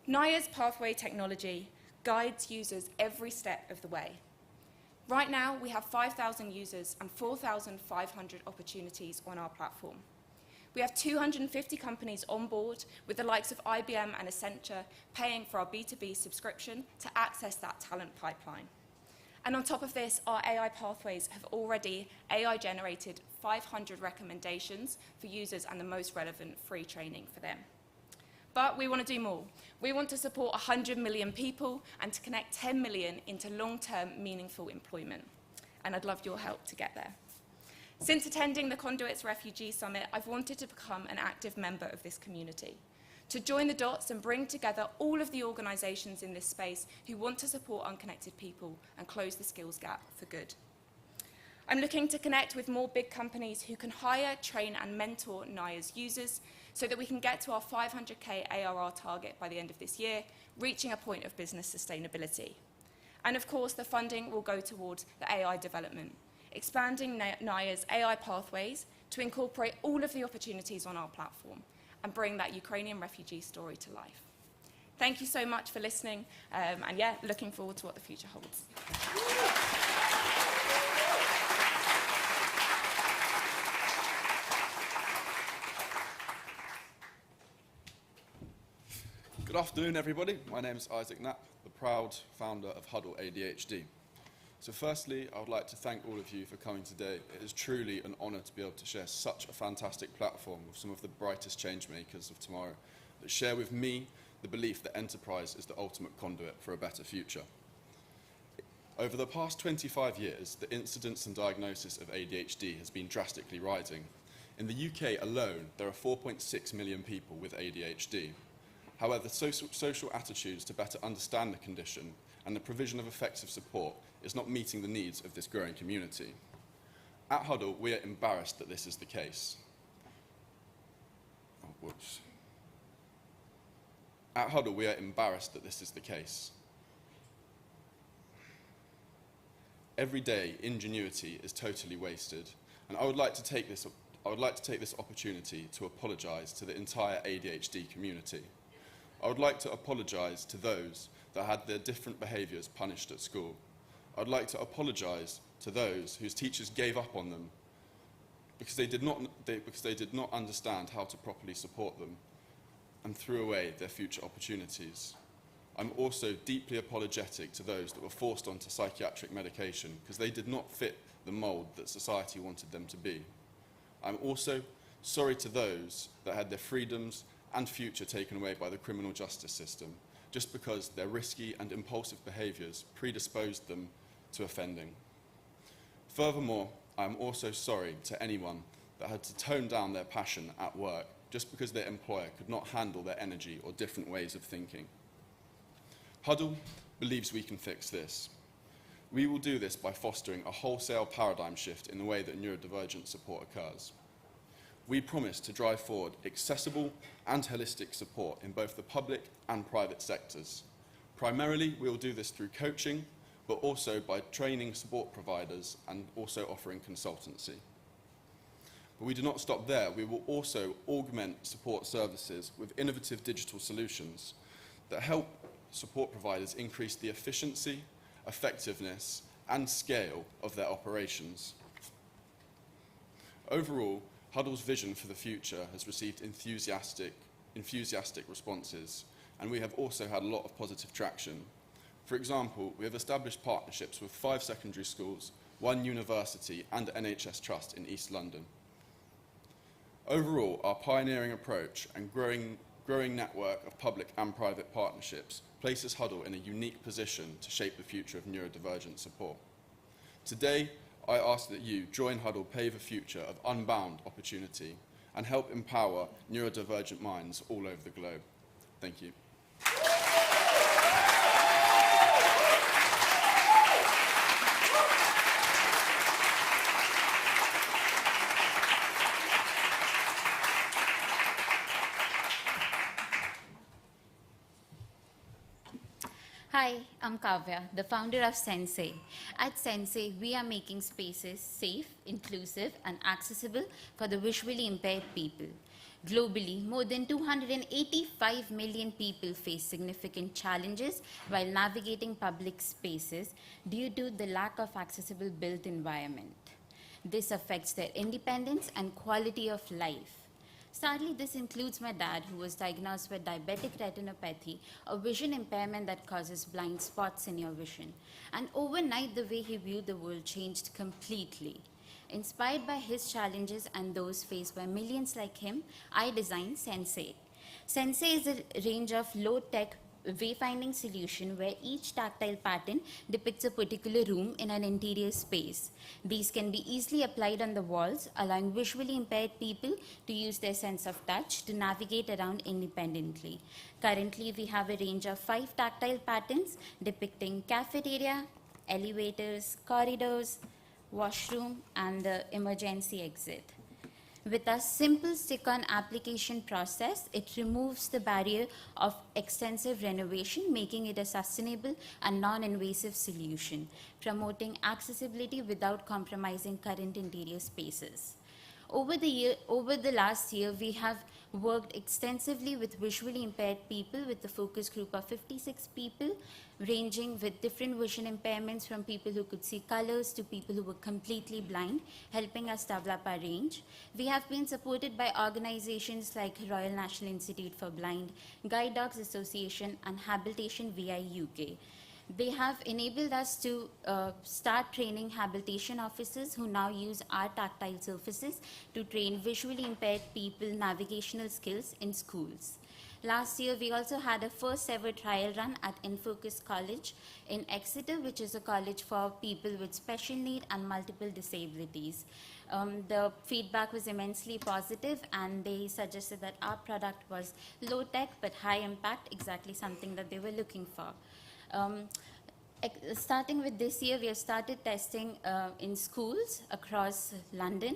Naya's pathway technology guides users every step of the way. Right now, we have 5,000 users and 4,500 opportunities on our platform. We have 250 companies on board, with the likes of IBM and Accenture paying for our B2B subscription to access that talent pipeline. And on top of this, our AI pathways have already AI-generated 500 recommendations for users and the most relevant free training for them. But we want to do more. We want to support 100 million people and to connect 10 million into long-term, meaningful employment. And I'd love your help to get there. Since attending the Conduit's Refugee Summit, I've wanted to become an active member of this community, to join the dots and bring together all of the organisations in this space who want to support unconnected people and close the skills gap for good. I'm looking to connect with more big companies who can hire, train and mentor Naya's users so that we can get to our 500k ARR target by the end of this year, reaching a point of business sustainability. And of course, the funding will go towards the AI development, expanding Naya's AI pathways to incorporate all of the opportunities on our platform and bring that Ukrainian refugee story to life. Thank you so much for listening, and yeah, looking forward to what the future holds. Good afternoon, everybody. My name is Isaac Knapp, the proud founder of Huddle ADHD. So firstly, I would like to thank all of you for coming today. It is truly an honour to be able to share such a fantastic platform with some of the brightest change makers of tomorrow that share with me the belief that enterprise is the ultimate conduit for a better future. Over the past 25 years, the incidence and diagnosis of ADHD has been drastically rising. In the UK alone, there are 4.6 million people with ADHD. However, social attitudes to better understand the condition and the provision of effective support is not meeting the needs of this growing community. At Huddle, we are embarrassed that this is the case. At Huddle, we are embarrassed that this is the case. Every day, ingenuity is totally wasted, and I would like to take this opportunity to apologise to the entire ADHD community. I would like to apologise to those that had their different behaviours punished at school. I'd like to apologise to those whose teachers gave up on them because they did not understand how to properly support them and threw away their future opportunities. I'm also deeply apologetic to those that were forced onto psychiatric medication because they did not fit the mould that society wanted them to be. I'm also sorry to those that had their freedoms and future taken away by the criminal justice system, just because their risky and impulsive behaviours predisposed them to offending. Furthermore, I am also sorry to anyone that had to tone down their passion at work just because their employer could not handle their energy or different ways of thinking. Huddle believes we can fix this. We will do this by fostering a wholesale paradigm shift in the way that neurodivergent support occurs. We promise to drive forward accessible and holistic support in both the public and private sectors. Primarily, we will do this through coaching, but also by training support providers and also offering consultancy. But we do not stop there. We will also augment support services with innovative digital solutions that help support providers increase the efficiency, effectiveness, and scale of their operations. Overall, Huddle's vision for the future has received enthusiastic responses, and we have also had a lot of positive traction. For example, we have established partnerships with 5 secondary schools, 1 university, and NHS Trust in East London. Overall, our pioneering approach and growing network of public and private partnerships places Huddle in a unique position to shape the future of neurodivergent support. Today, I ask that you join Huddle pave a future of unbound opportunity and help empower neurodivergent minds all over the globe. Thank you. Hi, I'm Kavya, the founder of Sensei. At Sensei, we are making spaces safe, inclusive, and accessible for the visually impaired people. Globally, more than 285 million people face significant challenges while navigating public spaces due to the lack of accessible built environment. This affects their independence and quality of life. Sadly, this includes my dad, who was diagnosed with diabetic retinopathy, a vision impairment that causes blind spots in your vision. And overnight, the way he viewed the world changed completely. Inspired by his challenges and those faced by millions like him, I designed Sensei. Sensei is a range of low-tech wayfinding solution where each tactile pattern depicts a particular room in an interior space. These can be easily applied on the walls, allowing visually impaired people to use their sense of touch to navigate around independently. Currently, we have a range of 5 tactile patterns depicting cafeteria, elevators, corridors, washroom, and the emergency exit. With a simple stick-on application process, it removes the barrier of extensive renovation, making it a sustainable and non-invasive solution, promoting accessibility without compromising current interior spaces. Over the last year, we have worked extensively with visually impaired people with a focus group of 56 people, ranging with different vision impairments from people who could see colors to people who were completely blind, helping us develop our range. We have been supported by organizations like Royal National Institute for Blind, Guide Dogs Association, and Habilitation VI UK. They have enabled us to start training habilitation officers who now use our tactile surfaces to train visually impaired people navigational skills in schools. Last year, we also had a first ever trial run at Infocus College in Exeter, which is a college for people with special need and multiple disabilities. The feedback was immensely positive, and they suggested that our product was low tech but high impact, exactly something that they were looking for. Starting with this year, we have started testing in schools across London.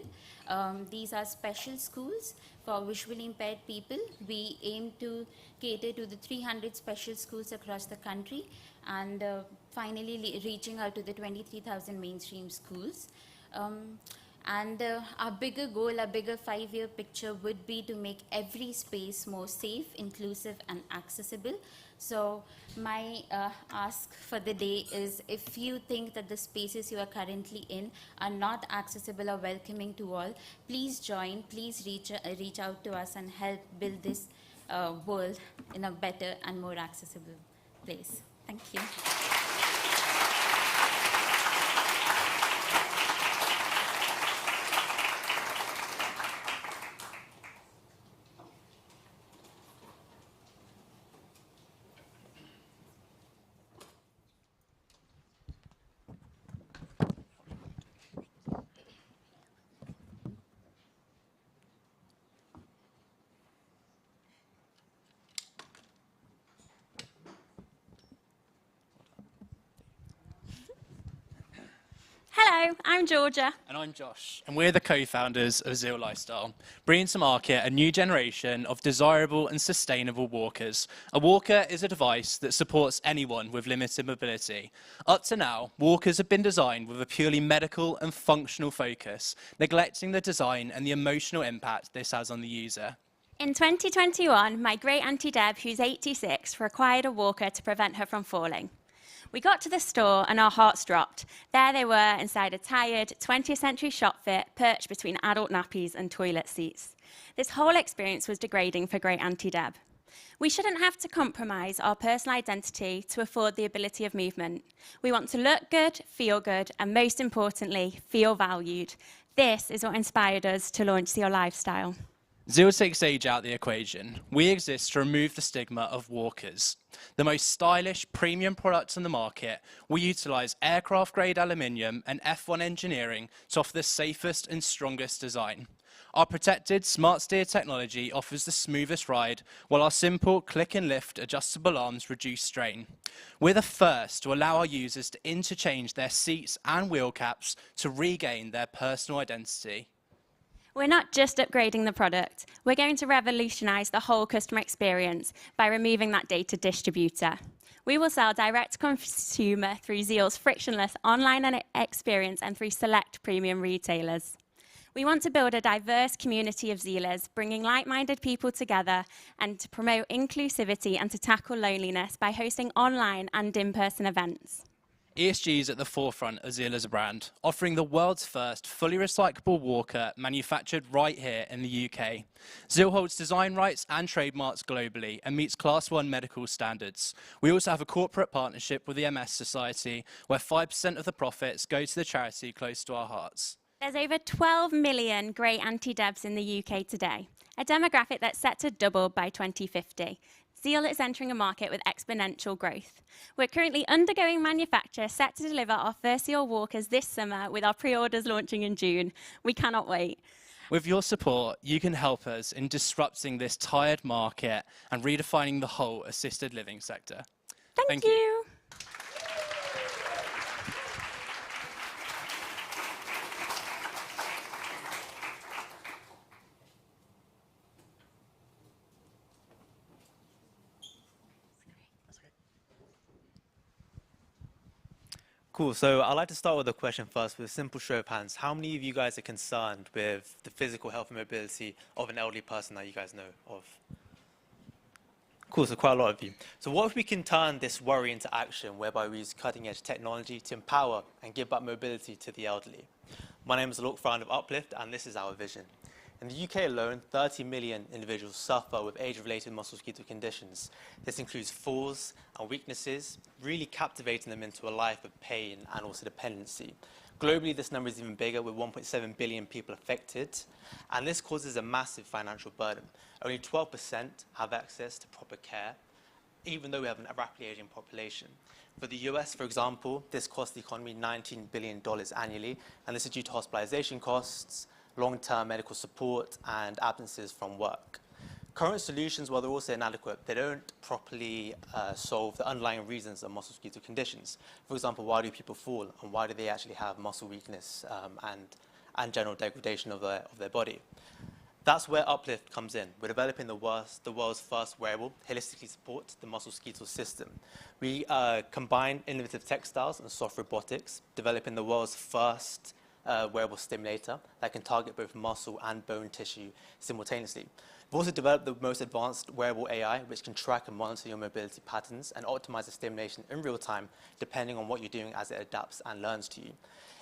These are special schools for visually impaired people. We aim to cater to the 300 special schools across the country and finally reaching out to the 23,000 mainstream schools. Our bigger goal, our bigger 5-year picture would be to make every space more safe, inclusive, and accessible. So my ask for the day is, if you think that the spaces you are currently in are not accessible or welcoming to all, please join, please reach out to us and help build this world in a better and more accessible place. Thank you. Hello, I'm Georgia. And I'm Josh, and we're the co-founders of Zeal Lifestyle, bringing to market a new generation of desirable and sustainable walkers. A walker is a device that supports anyone with limited mobility. Up to now, walkers have been designed with a purely medical and functional focus, neglecting the design and the emotional impact this has on the user. In 2021, my great-auntie Deb, who's 86, required a walker to prevent her from falling. We got to the store and our hearts dropped. There they were inside a tired 20th century shop fit perched between adult nappies and toilet seats. This whole experience was degrading for great Auntie Deb. We shouldn't have to compromise our personal identity to afford the ability of movement. We want to look good, feel good, and most importantly, feel valued. This is what inspired us to launch Zeal Lifestyle. Zeal takes age out the equation. We exist to remove the stigma of walkers. The most stylish, premium products on the market, we utilise aircraft-grade aluminium and F1 engineering to offer the safest and strongest design. Our protected smart steer technology offers the smoothest ride, while our simple click and lift adjustable arms reduce strain. We're the first to allow our users to interchange their seats and wheel caps to regain their personal identity. We're not just upgrading the product, we're going to revolutionise the whole customer experience by removing that data distributor. We will sell direct to consumer through Zeal's frictionless online experience and through select premium retailers. We want to build a diverse community of Zealers, bringing like-minded people together and to promote inclusivity and to tackle loneliness by hosting online and in-person events. ESG is at the forefront of Zeal as a brand, offering the world's first fully recyclable walker manufactured right here in the UK. Zeal holds design rights and trademarks globally and meets Class 1 medical standards. We also have a corporate partnership with the MS Society, where 5% of the profits go to the charity close to our hearts. There's over 12 million great Auntie Debs in the UK today, a demographic that's set to double by 2050. Zeal is entering a market with exponential growth. We're currently undergoing manufacture, set to deliver our first Zeal walkers this summer with our pre-orders launching in June. We cannot wait. With your support, you can help us in disrupting this tired market and redefining the whole assisted living sector. Thank you. Cool, so I'd like to start with a question first with a simple show of hands. How many of you guys are concerned with the physical health and mobility of an elderly person that you guys know of? Cool, so quite a lot of you. So what if we can turn this worry into action, whereby we use cutting-edge technology to empower and give back mobility to the elderly? My name is Alok, founder of Uplift, and this is our vision. In the UK alone, 30 million individuals suffer with age-related musculoskeletal conditions. This includes falls and weaknesses, really captivating them into a life of pain and also dependency. Globally, this number is even bigger, with 1.7 billion people affected, and this causes a massive financial burden. Only 12% have access to proper care, even though we have a rapidly aging population. For the US, for example, this costs the economy $19 billion annually, and this is due to hospitalization costs, long-term medical support, and absences from work. Current solutions, while they're also inadequate, they don't properly solve the underlying reasons of musculoskeletal conditions. For example, why do people fall, and why do they actually have muscle weakness and general degradation of their body? That's where Uplift comes in. We're developing the world's first wearable, holistically supports the musculoskeletal system. We combine innovative textiles and soft robotics, developing the world's first wearable stimulator that can target both muscle and bone tissue simultaneously. We've also developed the most advanced wearable AI, which can track and monitor your mobility patterns and optimize the stimulation in real time, depending on what you're doing as it adapts and learns to you.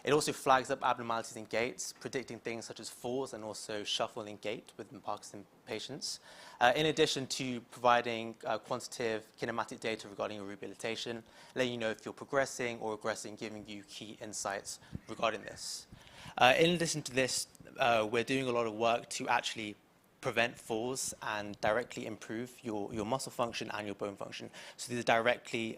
It also flags up abnormalities in gaits, predicting things such as falls and also shuffle in gait with Parkinson patients, in addition to providing quantitative kinematic data regarding your rehabilitation, letting you know if you're progressing or regressing, giving you key insights regarding this. In addition to this, we're doing a lot of work to actually prevent falls and directly improve your muscle function and your bone function. So these are directly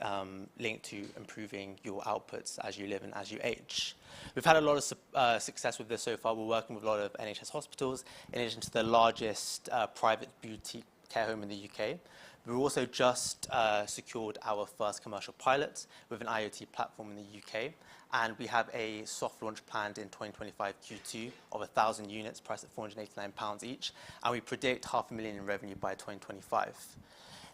linked to improving your outputs as you live and as you age. We've had a lot of success with this so far. We're working with a lot of NHS hospitals, in addition to the largest private boutique care home in the UK. We've also just secured our first commercial pilot with an IoT platform in the UK, and we have a soft launch planned in 2025 Q2 of 1,000 units priced at £489 each, and we predict $500,000 in revenue by 2025.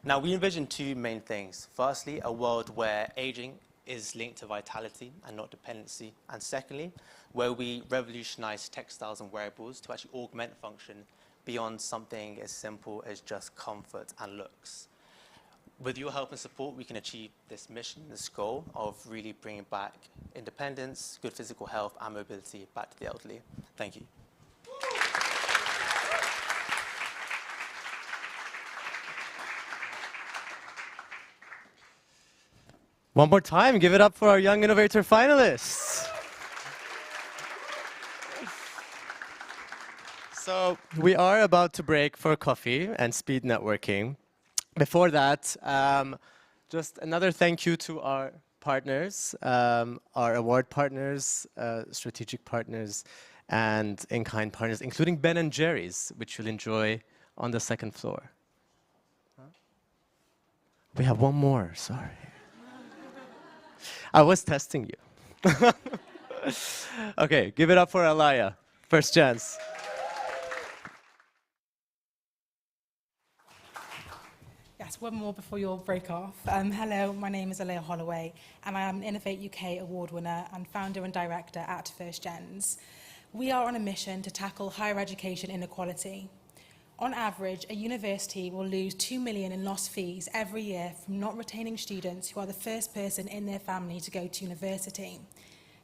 Now, we envision two main things. Firstly, a world where aging is linked to vitality and not dependency, and secondly, where we revolutionize textiles and wearables to actually augment function beyond something as simple as just comfort and looks. With your help and support, we can achieve this mission, this goal of really bringing back independence, good physical health, and mobility back to the elderly. Thank you. One more time, give it up for our Young Innovator finalists. So we are about to break for coffee and speed networking. Before that, just another thank you to our partners, our award partners, strategic partners, and in-kind partners, including Ben & Jerry's, which you'll enjoy on the second floor. We have one more, sorry. I was testing you. Okay, give it up for Alaya. First chance. Yes, one more before your break off. Hello, my name is Alaya Holloway, and I am an Innovate UK award winner and founder and director at First Gens. We are on a mission to tackle higher education inequality. On average, a university will lose $2 million in lost fees every year from not retaining students who are the first person in their family to go to university.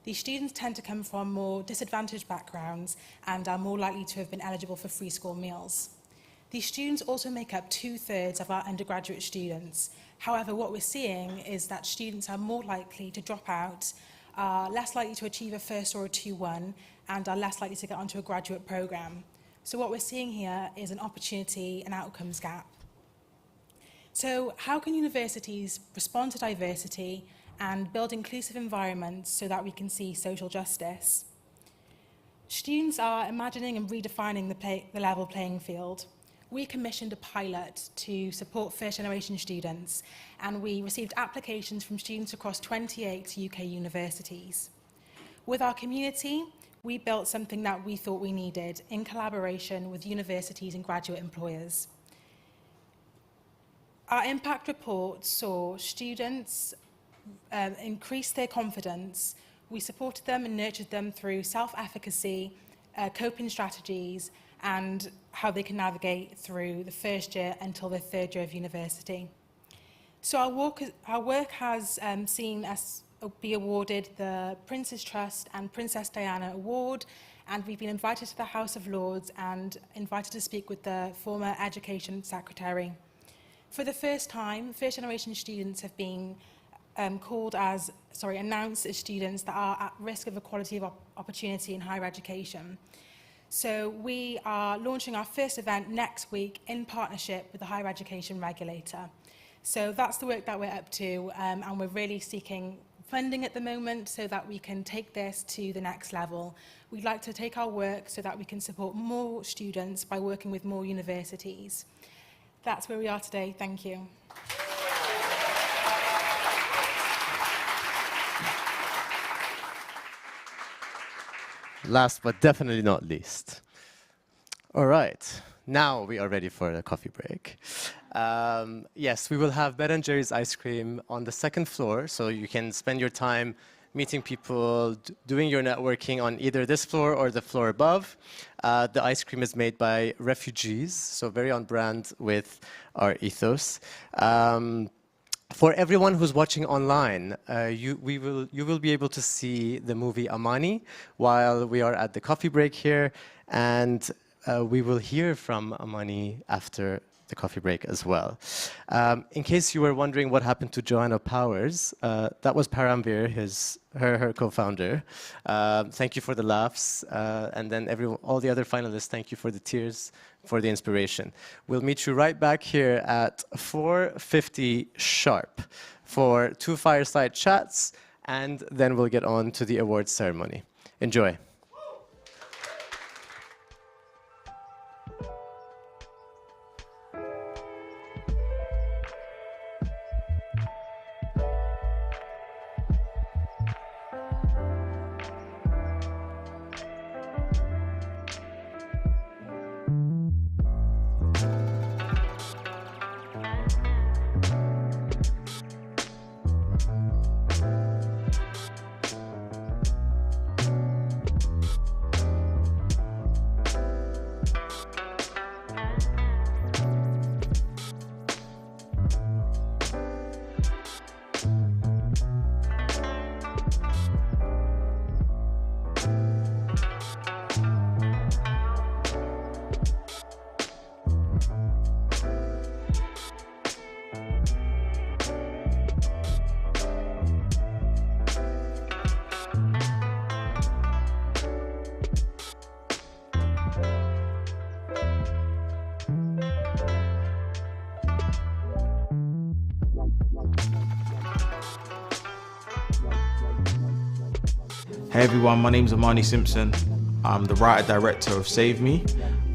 These students tend to come from more disadvantaged backgrounds and are more likely to have been eligible for free school meals. These students also make up 2/3 of our undergraduate students. However, what we're seeing is that students are more likely to drop out, are less likely to achieve a first or a 2-1, and are less likely to get onto a graduate programme. So what we're seeing here is an opportunity and outcomes gap. So how can universities respond to diversity and build inclusive environments so that we can see social justice? Students are imagining and redefining the level playing field. We commissioned a pilot to support first-generation students, and we received applications from students across 28 UK universities. With our community, we built something that we thought we needed in collaboration with universities and graduate employers. Our impact report saw students increase their confidence. We supported them and nurtured them through self-efficacy, coping strategies, and how they can navigate through the first year until the third year of university. So our work has seen us be awarded the Prince's Trust and Princess Diana Award, and we've been invited to the House of Lords and invited to speak with the former Education Secretary. For the first time, first-generation students have been announced as students that are at risk of equality of opportunity in higher education. So we are launching our first event next week in partnership with the higher education regulator. So that's the work that we're up to, and we're really seeking funding at the moment so that we can take this to the next level. We'd like to take our work so that we can support more students by working with more universities. That's where we are today. Thank you. Last but definitely not least. All right, now we are ready for the coffee break. Yes, we will have Ben & Jerry's ice cream on the second floor, so you can spend your time meeting people, doing your networking on either this floor or the floor above. The ice cream is made by refugees, so very on brand with our ethos. For everyone who's watching online, you will be able to see the movie Amani while we are at the coffee break here, and we will hear from Amani after the coffee break as well. In case you were wondering what happened to Joanna Powers, that was Paramveer, her co-founder. Thank you for the laughs, and then all the other finalists, thank you for the tears, for the inspiration. We'll meet you right back here at 4:50 sharp for 2 fireside chats, and then we'll get on to the awards ceremony. Enjoy. Hey everyone, my name's Amani Simpson. I'm the writer-director of Save Me.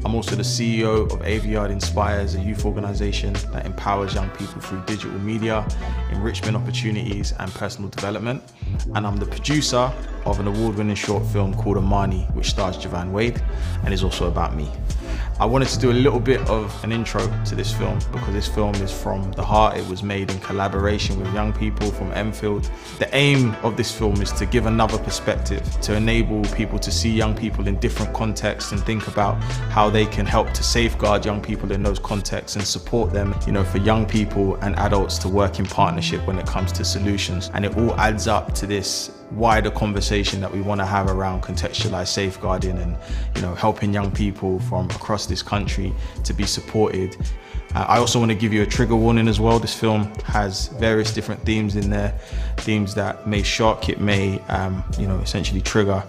I'm also the CEO of Aviard Inspires, a youth organisation that empowers young people through digital media, enrichment opportunities and personal development. And I'm the producer of an award-winning short film called Amani, which stars Javan Wade and is also about me. I wanted to do a little bit of an intro to this film because this film is from the heart. It was made in collaboration with young people from Enfield. The aim of this film is to give another perspective, to enable people to see young people in different contexts and think about how they can help to safeguard young people in those contexts and support them, for young people and adults to work in partnership when it comes to solutions. And it all adds up to this wider conversation that we want to have around contextualized safeguarding and helping young people from across this country to be supported. I also want to give you a trigger warning as well. This film has various different themes in there, themes that may shock, it may essentially trigger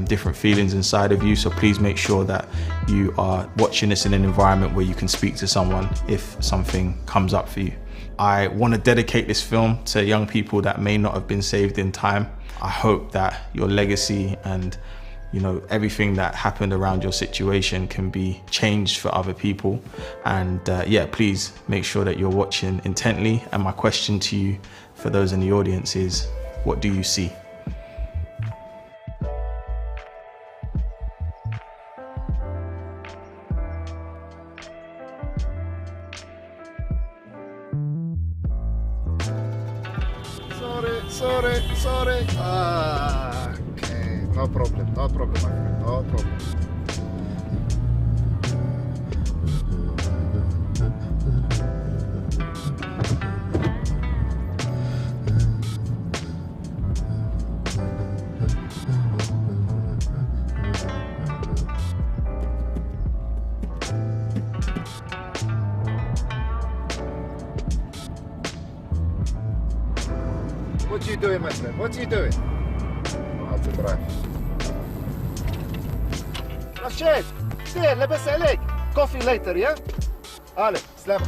different feelings inside of you. So please make sure that you are watching this in an environment where you can speak to someone if something comes up for you. I want to dedicate this film to young people that may not have been saved in time. I hope that your legacy and everything that happened around your situation can be changed for other people. And please make sure that you're watching intently. And my question to you, for those in the audience, is what do you see? Sorry. Okay, no problem, my friend, no problem. What you doing, my friend? What you doing? How to drive. Rashid, there, لبس عليك. Coffee later, yeah? Ale, سلامة.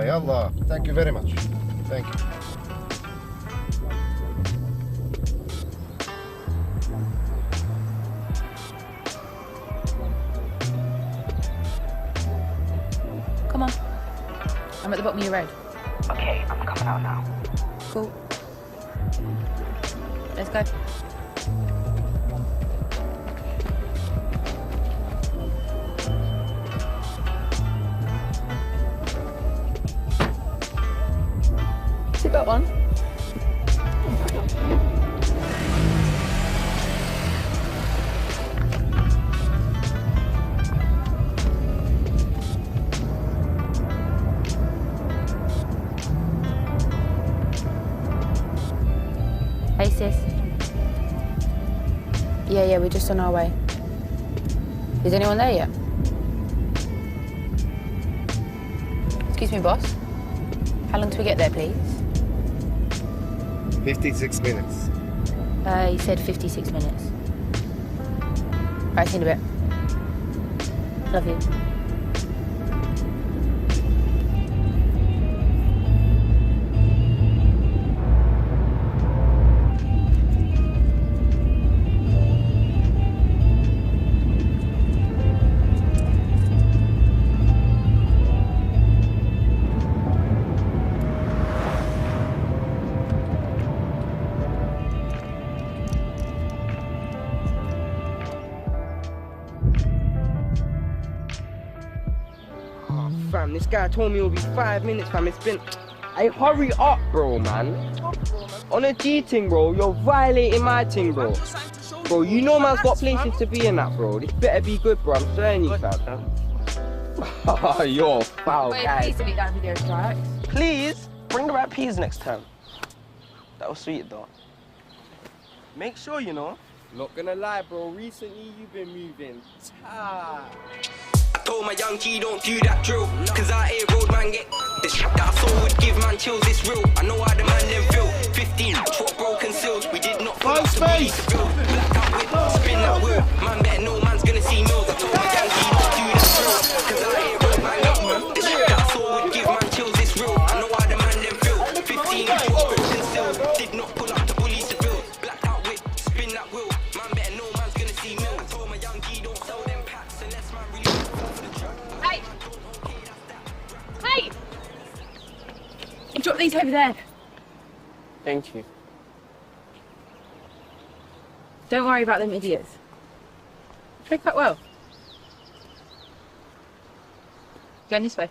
يلا. Thank you very much. Thank you. Come on. I'm at the bottom of your road. Okay, I'm coming out now. Cool. Let's go. Seatbelt on. Hey sis. Yeah, we're just on our way. Is anyone there yet? Excuse me, boss. How long till we get there, please? 56 minutes. He said 56 minutes. Right, see you in a bit. Love you. Fam, this guy told me it'll be 5 minutes, fam. It's been... Hey, hurry up, bro, man. On a G ting, bro. You're violating my ting, bro. Bro, you know man's got places to be in that, bro. This better be good, bro. I'm telling you, fam. Oh, you're foul, guy. Please delete that video, right? Please, bring the right peas next time. That was sweet, though. Make sure, Not gonna lie, bro. Recently, you've been moving tight. I told my young G don't do that drill, cause out here road man get the shit that I saw would give man chills, it's real. I know how the man them feel. 15, 12 broken seals, we did not pull up to be to build. Black out with, spin that wheel. Man better know man's gonna see mills. I told my young G don't do that drill, cause out here road man get the shit that I saw would give man chills, it's real. I know how the man them feel. got these over there. Thank you. Don't worry about them idiots. Trade quite well. Going this way.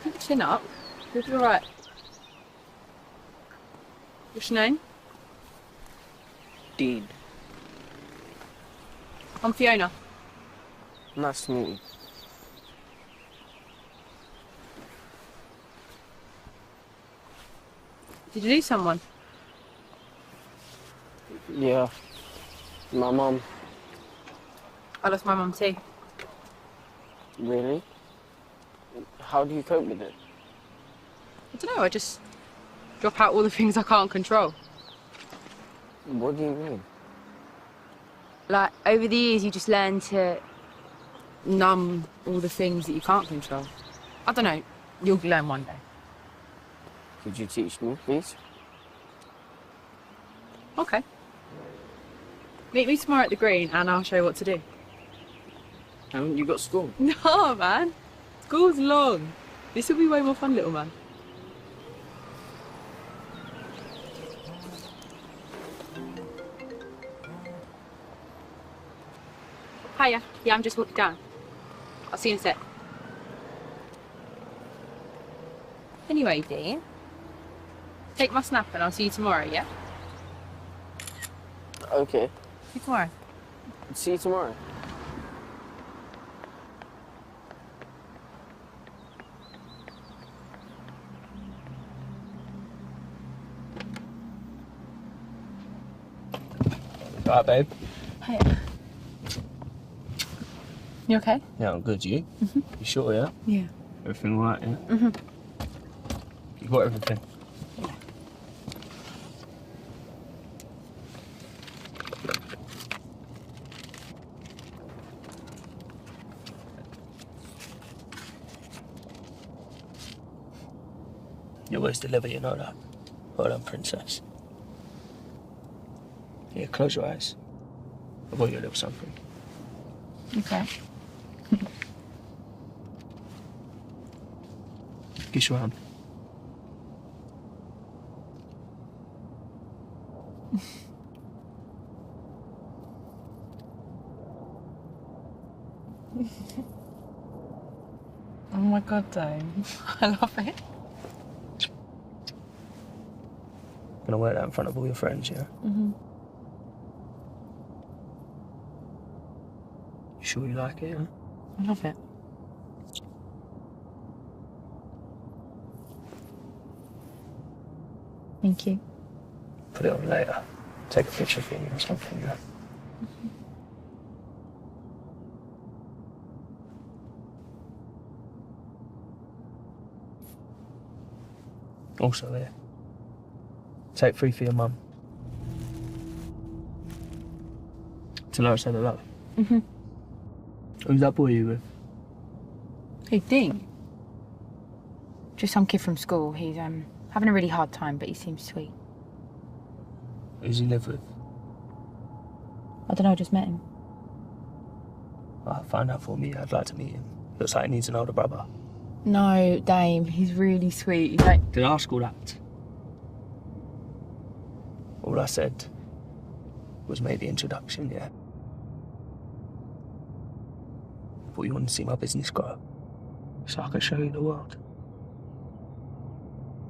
Keep your chin up. You'll be alright. What's your name? Dean. I'm Fiona. Nice to meet you. Did you lose someone? Yeah. My mum. I lost my mum too. Really? How do you cope with it? I don't know, I just drop out all the things I can't control. What do you mean? Like, over the years, you just learn to numb all the things that you can't control. I don't know, you'll learn one day. Could you teach me, please? Okay. Meet me tomorrow at the Green and I'll show you what to do. Haven't you got school? No, man. School's long. This will be way more fun, little man. Hiya. Yeah, I'm just walking down. I'll see you in a sec. Anyway, Dean, take my snap and I'll see you tomorrow, yeah? Okay. See you tomorrow. See you tomorrow. Alright, babe. Hiya. You okay? Yeah, I'm good. You? Mhm. You sure, yeah? Yeah. Everything alright, yeah? Mhm. You got everything? You always deliver, you know that. Well done, princess. Yeah, close your eyes. I've got you a little something. Okay. Kiss your hand. Oh my god, Dame. I love it. Gonna wear that in front of all your friends, yeah? Mm-hmm. You sure you like it, yeah? I love it. Thank you. Put it on later. Take a picture for me or something, yeah? Also here. Take 3 for your mum. Tell her I said hello. Mm-hmm. Who's that boy you with? Hey, Dean. Just some kid from school. He's having a really hard time, but he seems sweet. Who's he live with? I don't know, I just met him. Well, find out for me. I'd like to meet him. Looks like he needs an older brother. No, Dame, he's really sweet. He's like... Did I ask all that? All I said was make the introduction, yeah? Thought you wanted to see my business grow, so I can show you the world.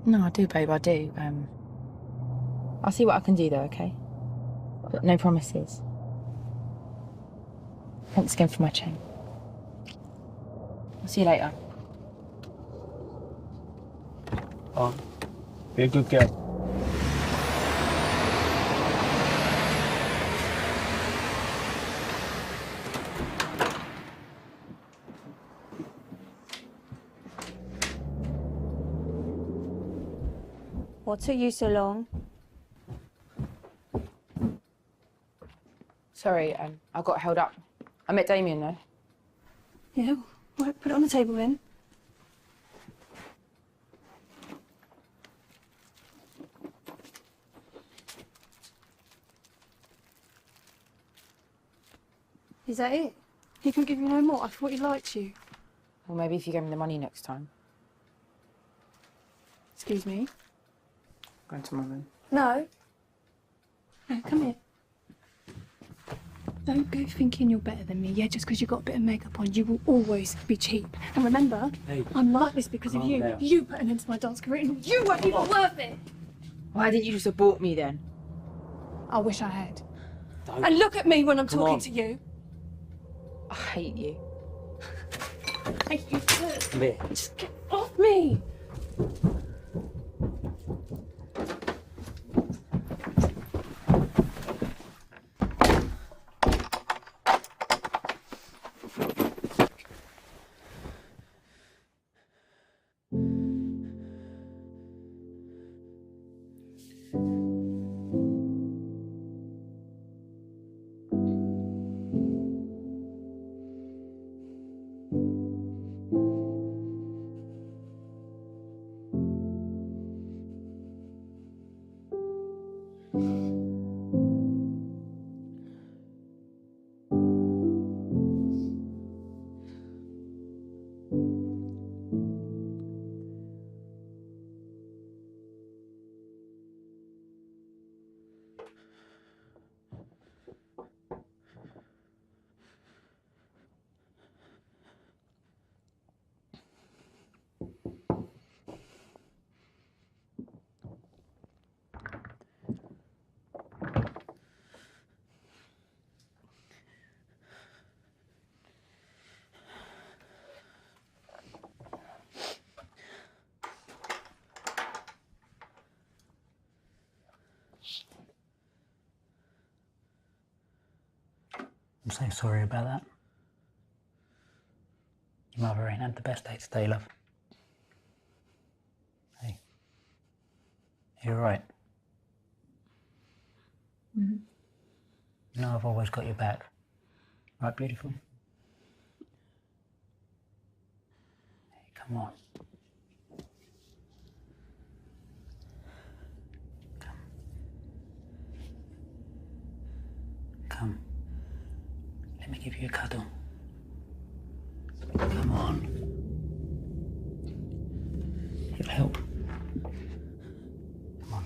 No, I do, babe, I do. I'll see what I can do, though, okay? But no promises. Thanks again for my chain. I'll see you later. Oh, be a good girl. What took you so long? Sorry, I got held up. I met Damien, though. Yeah, right, put it on the table then. Is that it? He couldn't give you no more? I thought he liked you. Well, maybe if you gave me the money next time. Excuse me? Going to my room. No. No, come here. Don't go thinking you're better than me, yeah? Just because you've got a bit of makeup on, you will always be cheap. And remember, I'm like this because of you. down. You put an end to my dance career and you weren't even worth it. Why didn't you just abort me then? I wish I had. Don't. And look at me when I'm Come talking on. to you. I hate you. I hate you too. Come here. Just get off me. I'm so sorry about that. Your mother ain't had the best day today, love. Hey, you're right. Mm-hmm. You know I've always got your back. Right, beautiful? Hey, come on. Come. Let me give you a cuddle. Come on. It'll help. Come on.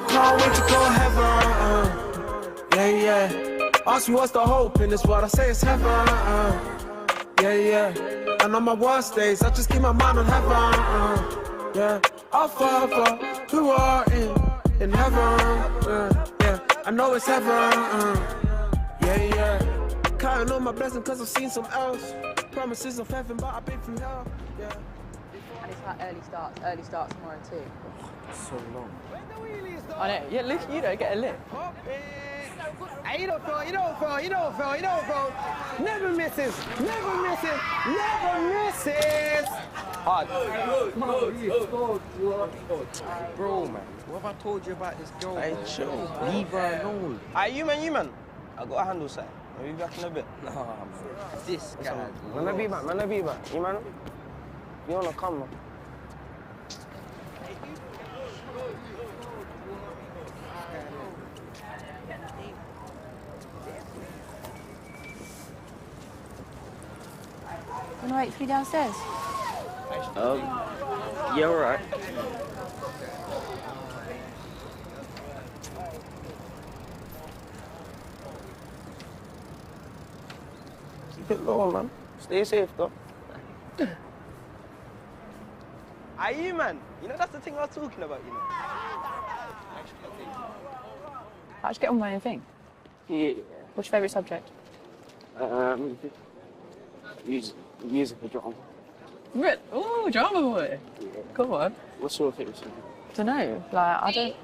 Can't wait to go heaven, yeah, yeah. Ask me what's the hope in this world, I say it's heaven, yeah, yeah. And on my worst days, I just keep my mind on heaven, yeah. Our Father, who art in heaven, yeah. I know it's heaven, yeah, yeah. Counting on my blessing cause I've seen some else. Promises of heaven, but I've been through hell, yeah. And it's like early starts tomorrow too. So long. I know, yeah, look, you don't get a lip. Hey, you don't fall. Never misses. Hard. Bro, man, what have I told you about this girl? Hey, chill. Leave her alone. Hey, you man. I got a handle set. I'll be back in a bit. Nah, man. This guy. Man, I'll be back. You, man? You wanna come, man? Wanna wait for you downstairs? Yeah, all right. Keep it low, man. Stay safe, though. Are you, man? You know, that's the thing I was talking about, you know. I just get on my own thing. Yeah. What's your favourite subject? Music or drama. Oh, drama boy. Yeah. Come on. What's your favourite song? Dunno. Like, I don't...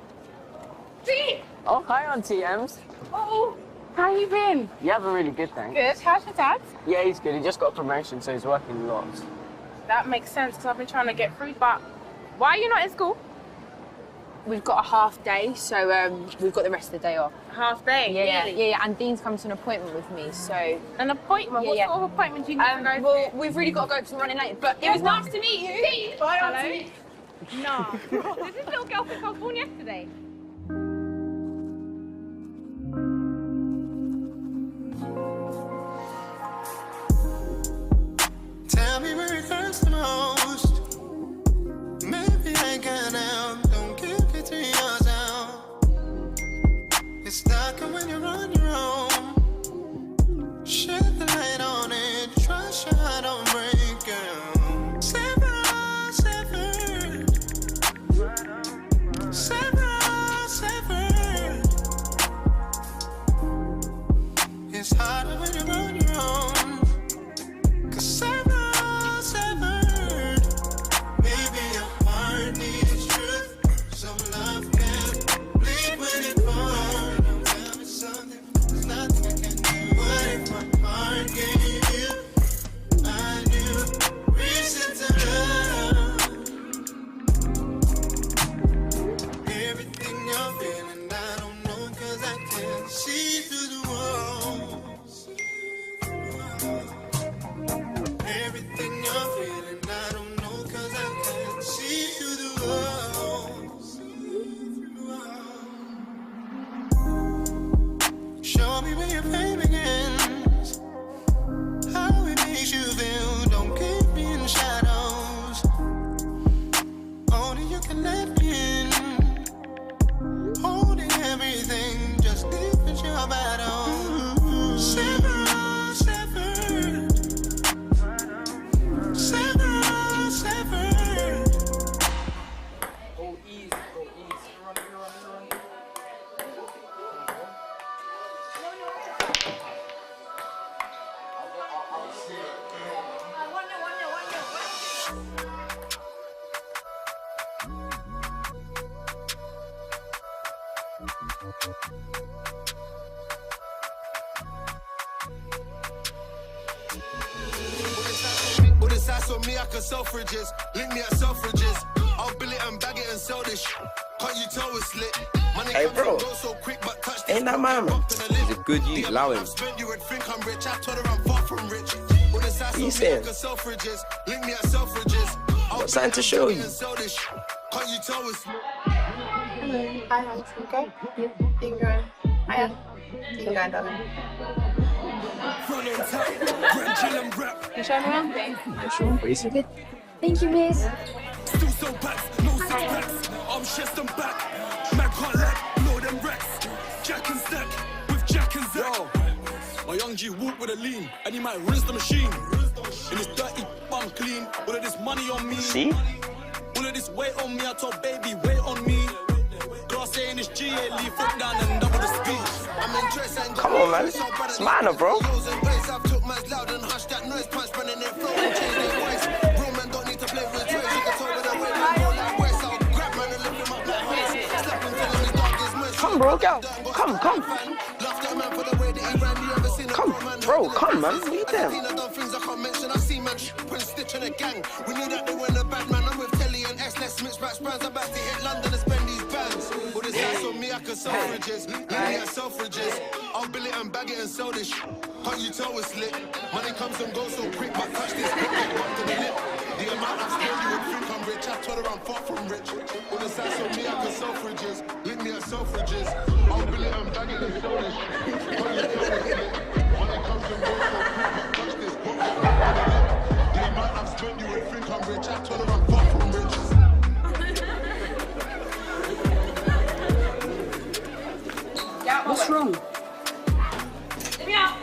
Oh, hi, Auntie Ems. Oh, how you been? Yeah, I've been really good, thanks. Good. How's your dad? Yeah, he's good. He just got a promotion, so he's working lots. That makes sense because I've been trying to get through. But why are you not in school? We've got a half day, so we've got the rest of the day off. Half day? Yeah, Really? yeah. And Dean's come to an appointment with me, so... An appointment? What sort of appointment do you need to go to? Well, we've really got to go because we're running late, but It was nice to meet you. Bye, Hello. Auntie. No. Did this little girl think I was born yesterday? Tell me where it hurts the most. Maybe I can help. Don't keep it to yourself. It's darker when you're on your own. Shed the light on it. Trust your heart don't break, girl. Sever, sever. Sever, sever. It's harder when you're on your own. 'Cause severed, severed. Maybe your heart needs truth. Some love can bleed when it burns. Don't tell me something, there's nothing I can do. What if my heart gave you a new reason to love? Everything you're feeling, I don't know, 'cause I can see through the walls. Everything you're feeling, I don't know, 'cause I can see through the walls. Show me where your pain begins, how it makes you feel. Don't keep me in shadows. Only you can let me in. Holding everything, just deep into your battle. Sever, sever. Sever, sever. Go easy, go easy. Run. All this ice on me, I can sell fridges. Link me at Selfridges. I'll bill it and bag it and sell this shit. Can't you tell it's lit? Money Hey, comes bro. and goes so quick, but touch this Ain't that button, man? rocked and I live. He's a good youth, allow him. I've spent, you would think I'm rich. I told her I'm far from rich. All this ice on You me, I saying? can sell fridges. Link me at Selfridges. I'll Got bill something it to and show bag it you. and sell this shit. Can't you tell it's lit? Hello. Hi, how's it going? Yeah. You going? Hiya. You going, darling? You showing me around, please? Sure, please. Good. Thank you, miss. Still so backs, no setbacks. I'm chest and back. Man can't lack, know them racks. Jack and stack with Jack and Zack. My young G walk with a lean, and he might rinse the machine. In his dirty bum clean, all of this money on me. See? All of this weight on me, I told baby, wait on me. Class A in this GA, leave foot down and double the speed. I'm in dress and Come on, man. It's minor, bro. I've took my loud and hushed that noise, punch running their flow and change their voice. Real men don't need to play with toys, you can tell with the way they go like West. I'll grab man and lift him up like West. Slap him till his dog is moist. Come, bro, go. Come. Laughed at man for the way that he ran. You ever seen a Come, pro man? bro, come, man. Leave them. I've done things I can't mention. I've seen man put stitch in a gang. We knew that they weren't a bad man. I'm with Telly and S. Let's mix back brands. I'm about to hit London and spend these bands. All this ice on me, I can sell fridges. Leave me at Selfridges. I'll bill it and bag it and sell this shit. Can't you tell it's lit? Money comes and goes so quick, but touch this quick, get bumped to the lip. The amount I've spent, you would think I'm rich. I told her I'm far from rich. All this ice on me, I can sell fridges. Leave me at Selfridges. I'll bill it and bag it and sell this shit. Can't you tell it's lit? Money comes and goes so quick, touch this quick, get bumped to the lip. The amount I've spent, you would think I'm rich. I told her I'm far from rich. What's wrong? Let me out.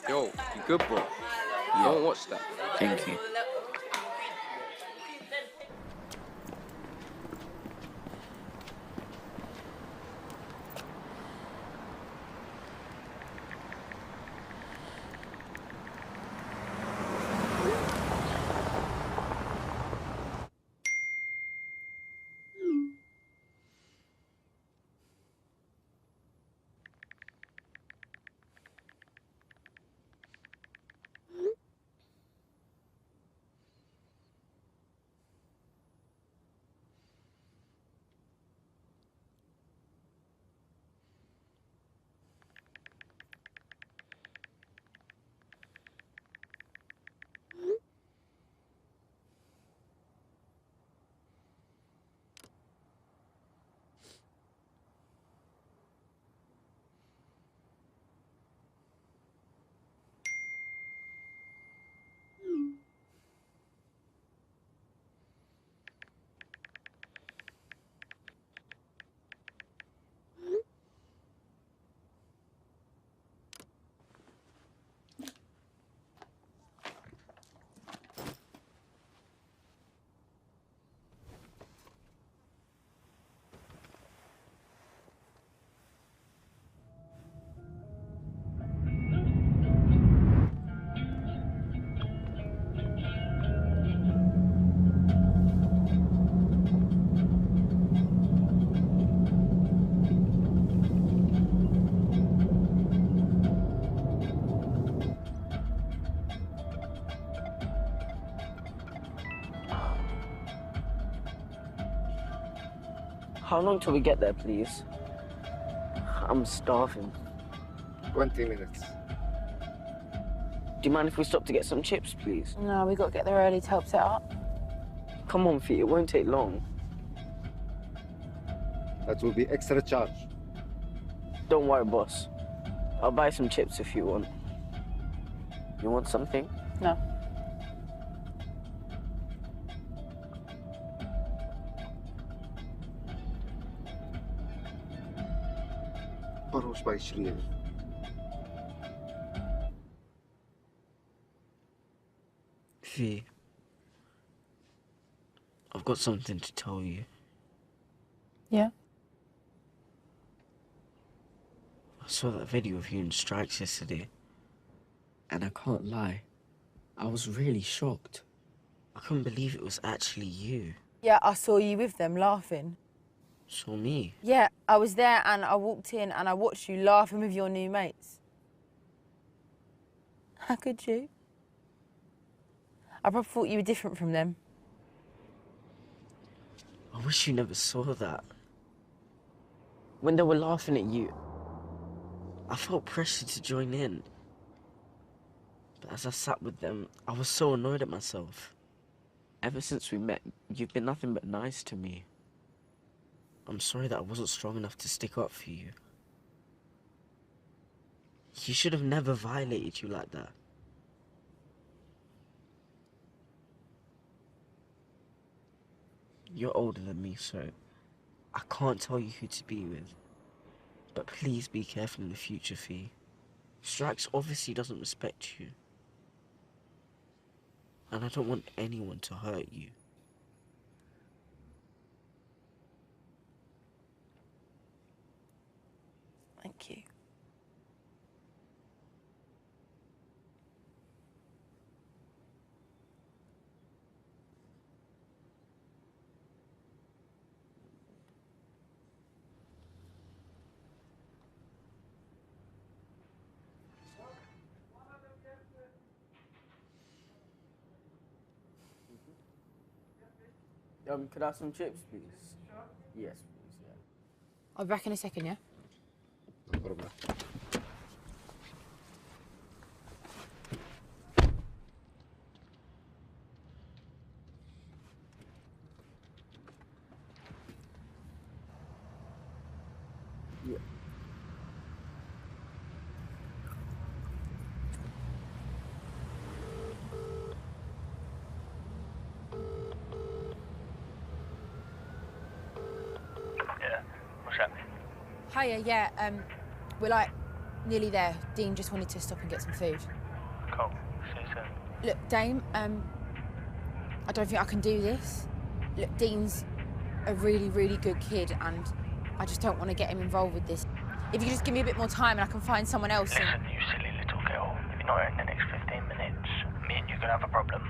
Yo, you good, bro? You don't watch that. Thank you. How long till we get there, please? I'm starving. 20 minutes. Do you mind if we stop to get some chips, please? No, we got to get there early to help set up. Come on, Fee, it won't take long. That will be extra charge. Don't worry, boss. I'll buy some chips if you want. You want something? No. بروح باي 20. Fee, I've got something to tell you. Yeah? I saw that video of you in strikes yesterday, and I can't lie, I was really shocked. I couldn't believe it was actually you. Yeah, I saw you with them laughing. Saw me. Yeah, I was there and I walked in and I watched you laughing with your new mates. How could you? I probably thought you were different from them. I wish you never saw that. When they were laughing at you, I felt pressure to join in. But as I sat with them, I was so annoyed at myself. Ever since we met, you've been nothing but nice to me. I'm sorry that I wasn't strong enough to stick up for you. You should have never violated you like that. You're older than me, so I can't tell you who to be with. But please be careful in the future, Fee. Strikes obviously doesn't respect you. And I don't want anyone to hurt you. Thank you. Could I have some chips, please? Yes, please, yeah. I'll be back in a second, yeah? No problem. Yeah. Hiya, yeah, we're like nearly there. Dean just wanted to stop and get some food. Cool. See you soon. Look, Dame, I don't think I can do this. Look, Dean's a really, really good kid and I just don't want to get him involved with this. If you could just give me a bit more time and I can find someone else. Listen, you silly little girl. If you're not in the next 15 minutes, me and you are gonna have a problem.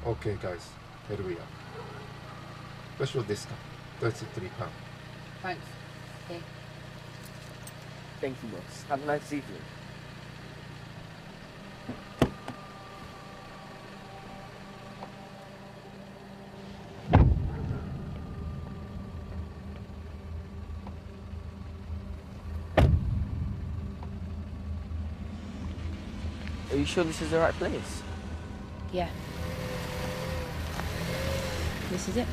Okay, guys, here we are. Special discount, £33. Thanks. Okay. Thank you, boss. Have a nice evening. Are you sure this is the right place? Yeah. This is it.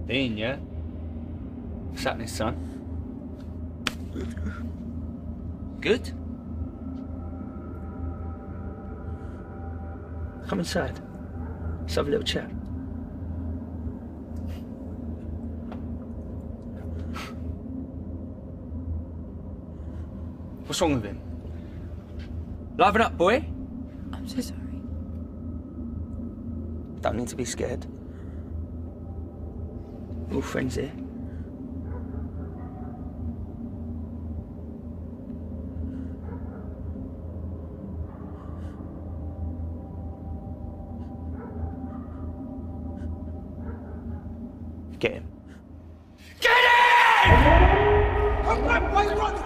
Dean, yeah? What's happening, son? Good? Come inside. Let's have a little chat. What's wrong with him? Liven up, boy. I'm so sorry. Don't need to be scared. We're all friends here. Get him. Get in! Why you running?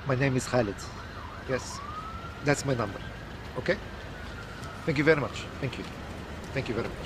My name is Khalid. Yes, that's my number. Okay? Thank you very much. Thank you. Thank you very much.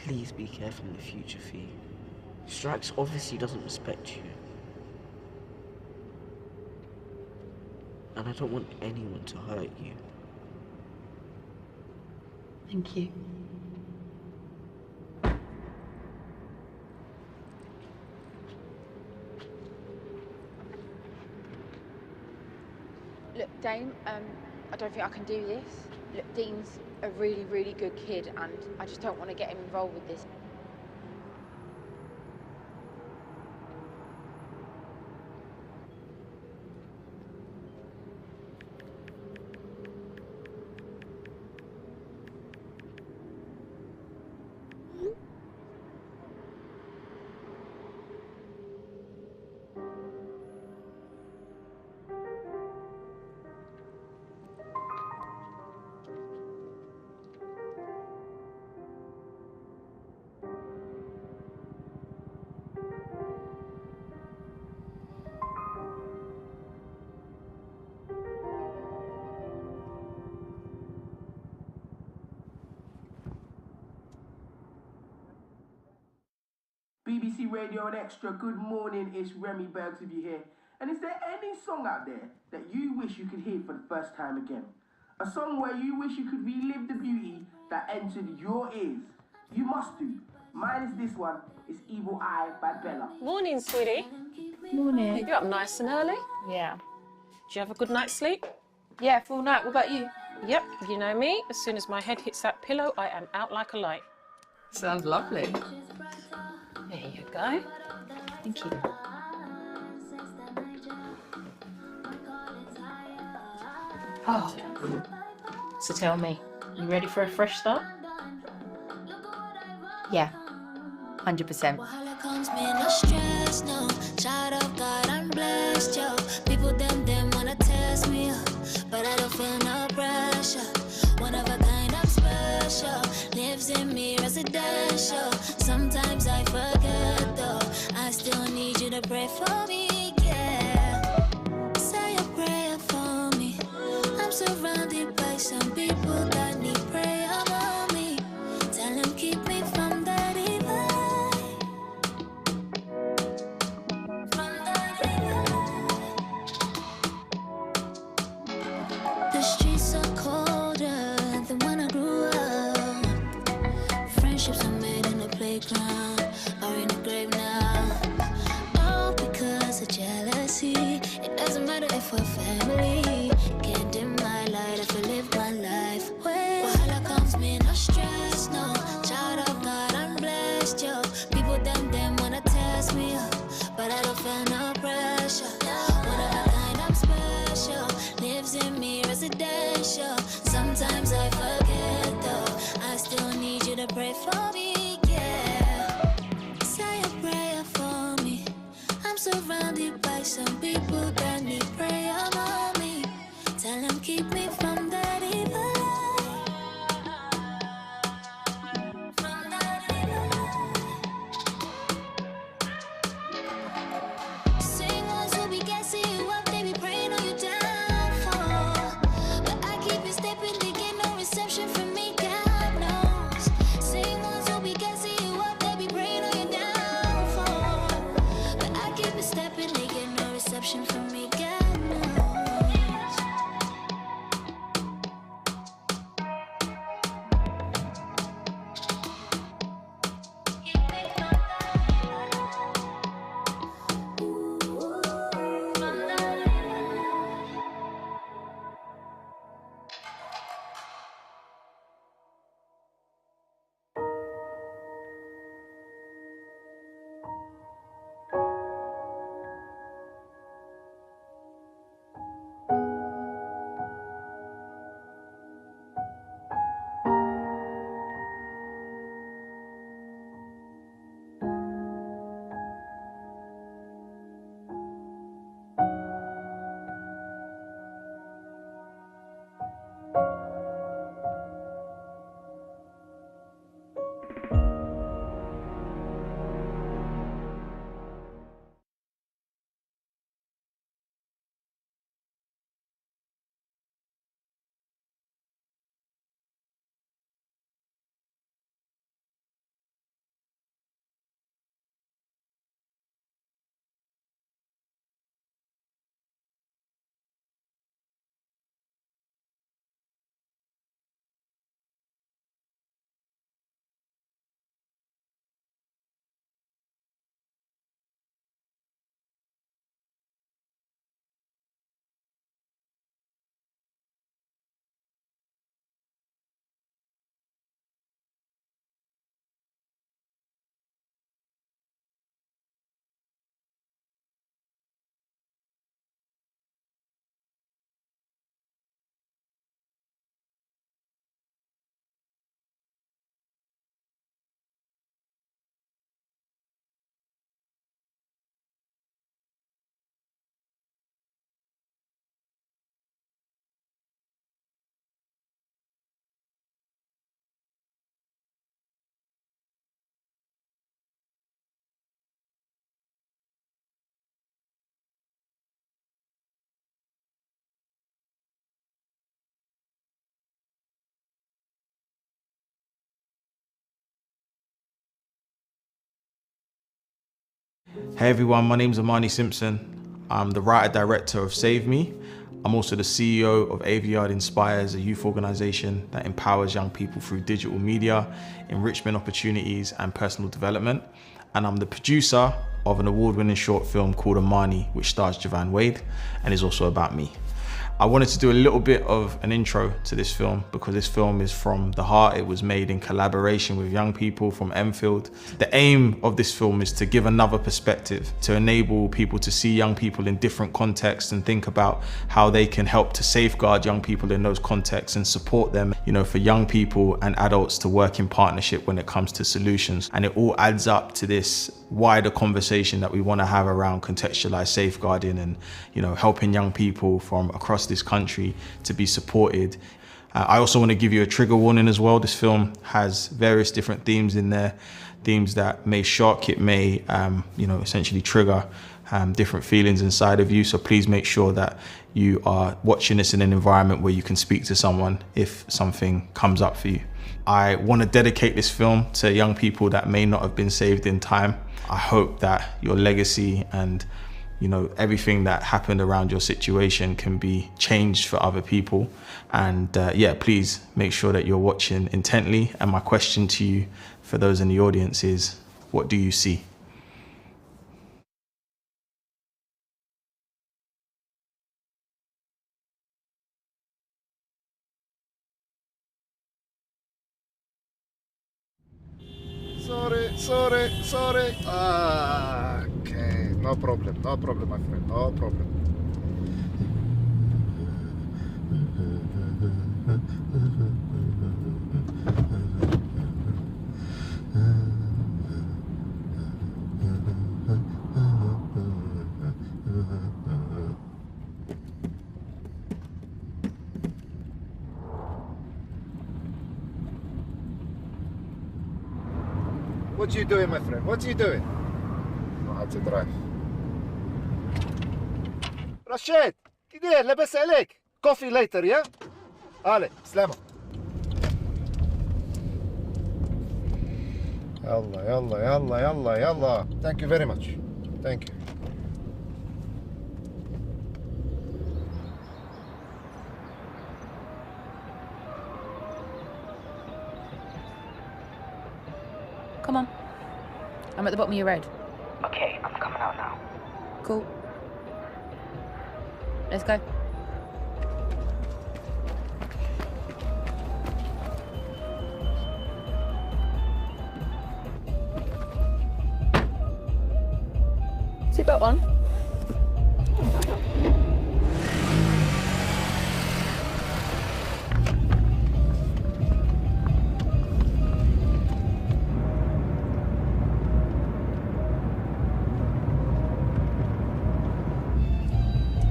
Please be careful in the future, Fee. Strikes obviously doesn't respect you. And I don't want anyone to hurt you. Thank you. Look, Dame, I don't think I can do this. Look, Dean's a really, really good kid, and I just don't want to get him involved with this. BBC Radio and Extra, good morning, it's Remy Bergs with you here. And is there any song out there that you wish you could hear for the first time again? A song where you wish you could relive the beauty that entered your ears? You must do. Mine is this one, it's Evil Eye by Bella. Morning, sweetie. Morning. You're up nice and early? Yeah. Did you have a good night's sleep? Yeah, full night. What about you? Yep, you know me. As soon as my head hits that pillow, I am out like a light. Sounds lovely. There you go. Thank you. Oh, so tell me, you ready for a fresh start? Yeah, 100%. Comes me no stress, no. Child of God, I'm blessed, yo. People them wanna test me up, but I don't feel no pressure. One of a kind, I'm special. Lives in me, residential. Sometimes I forget though. I still need you to pray for me, yeah. Say a prayer for better if we're family. Can't dim my light if I live my life. Wahala comes me no stress, no. Child of God, I'm blessed, yo. People them wanna test me, but I don't feel no pressure. One of a kind, I'm special. Lives in me residential. Sometimes I forget though. I still need you to pray for me, yeah. Say a prayer for me. I'm surrounded by some people that need prayer, mommy. Tell them keep me from that evil eye. From that evil eye. Sing ones who be gassing you up, they be praying on your downfall. But I keep it stepping, they get no reception from me, God knows. Sing ones who be gassing you up, they be praying on your downfall. But I keep it stepping, they get no reception from me, God knows. Hey everyone, my name's Amani Simpson. I'm the writer-director of Save Me. I'm also the CEO of AVYard Inspires, a youth organization that empowers young people through digital media, enrichment opportunities, and personal development. And I'm the producer of an award-winning short film called Amani, which stars Javan Wade and is also about me. I wanted to do a little bit of an intro to this film because this film is from the heart. It was made in collaboration with young people from Enfield. The aim of this film is to give another perspective, to enable people to see young people in different contexts and think about how they can help to safeguard young people in those contexts and support them, you know, for young people and adults to work in partnership when it comes to solutions. And it all adds up to this wider conversation that we want to have around contextualized safeguarding and, you know, helping young people from across this country to be supported. I also want to give you a trigger warning as well. This film has various different themes in there, themes that may shock, it may, you know, essentially trigger different feelings inside of you. So please make sure that you are watching this in an environment where you can speak to someone if something comes up for you. I want to dedicate this film to young people that may not have been saved in time. I hope that your legacy and, you know, everything that happened around your situation can be changed for other people. And yeah, please make sure that you're watching intently. And my question to you, for those in the audience, is what do you see? sorry. Okay, no problem, my friend, no problem. What are you doing, my friend? What are you doing? Know how to drive. رشيد كده لبس عليك. Coffee later, yeah? علي سلامة. يلا. Thank you very much. Thank you. Come on. I'm at the bottom of your road. Okay, I'm coming out now. Cool. Let's go. Seatbelt on.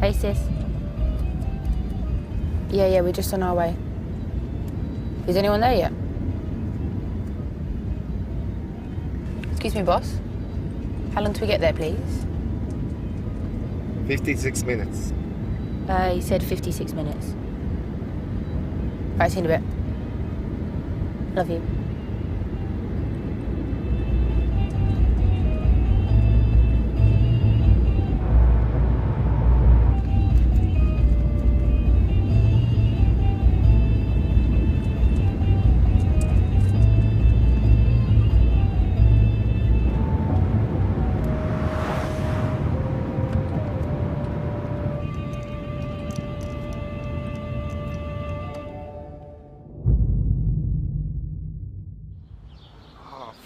Hey sis. Yeah, we're just on our way. Is anyone there yet? Excuse me, boss. How long till we get there, please? 56 minutes. He said 56 minutes. Right, see you in a bit. Love you.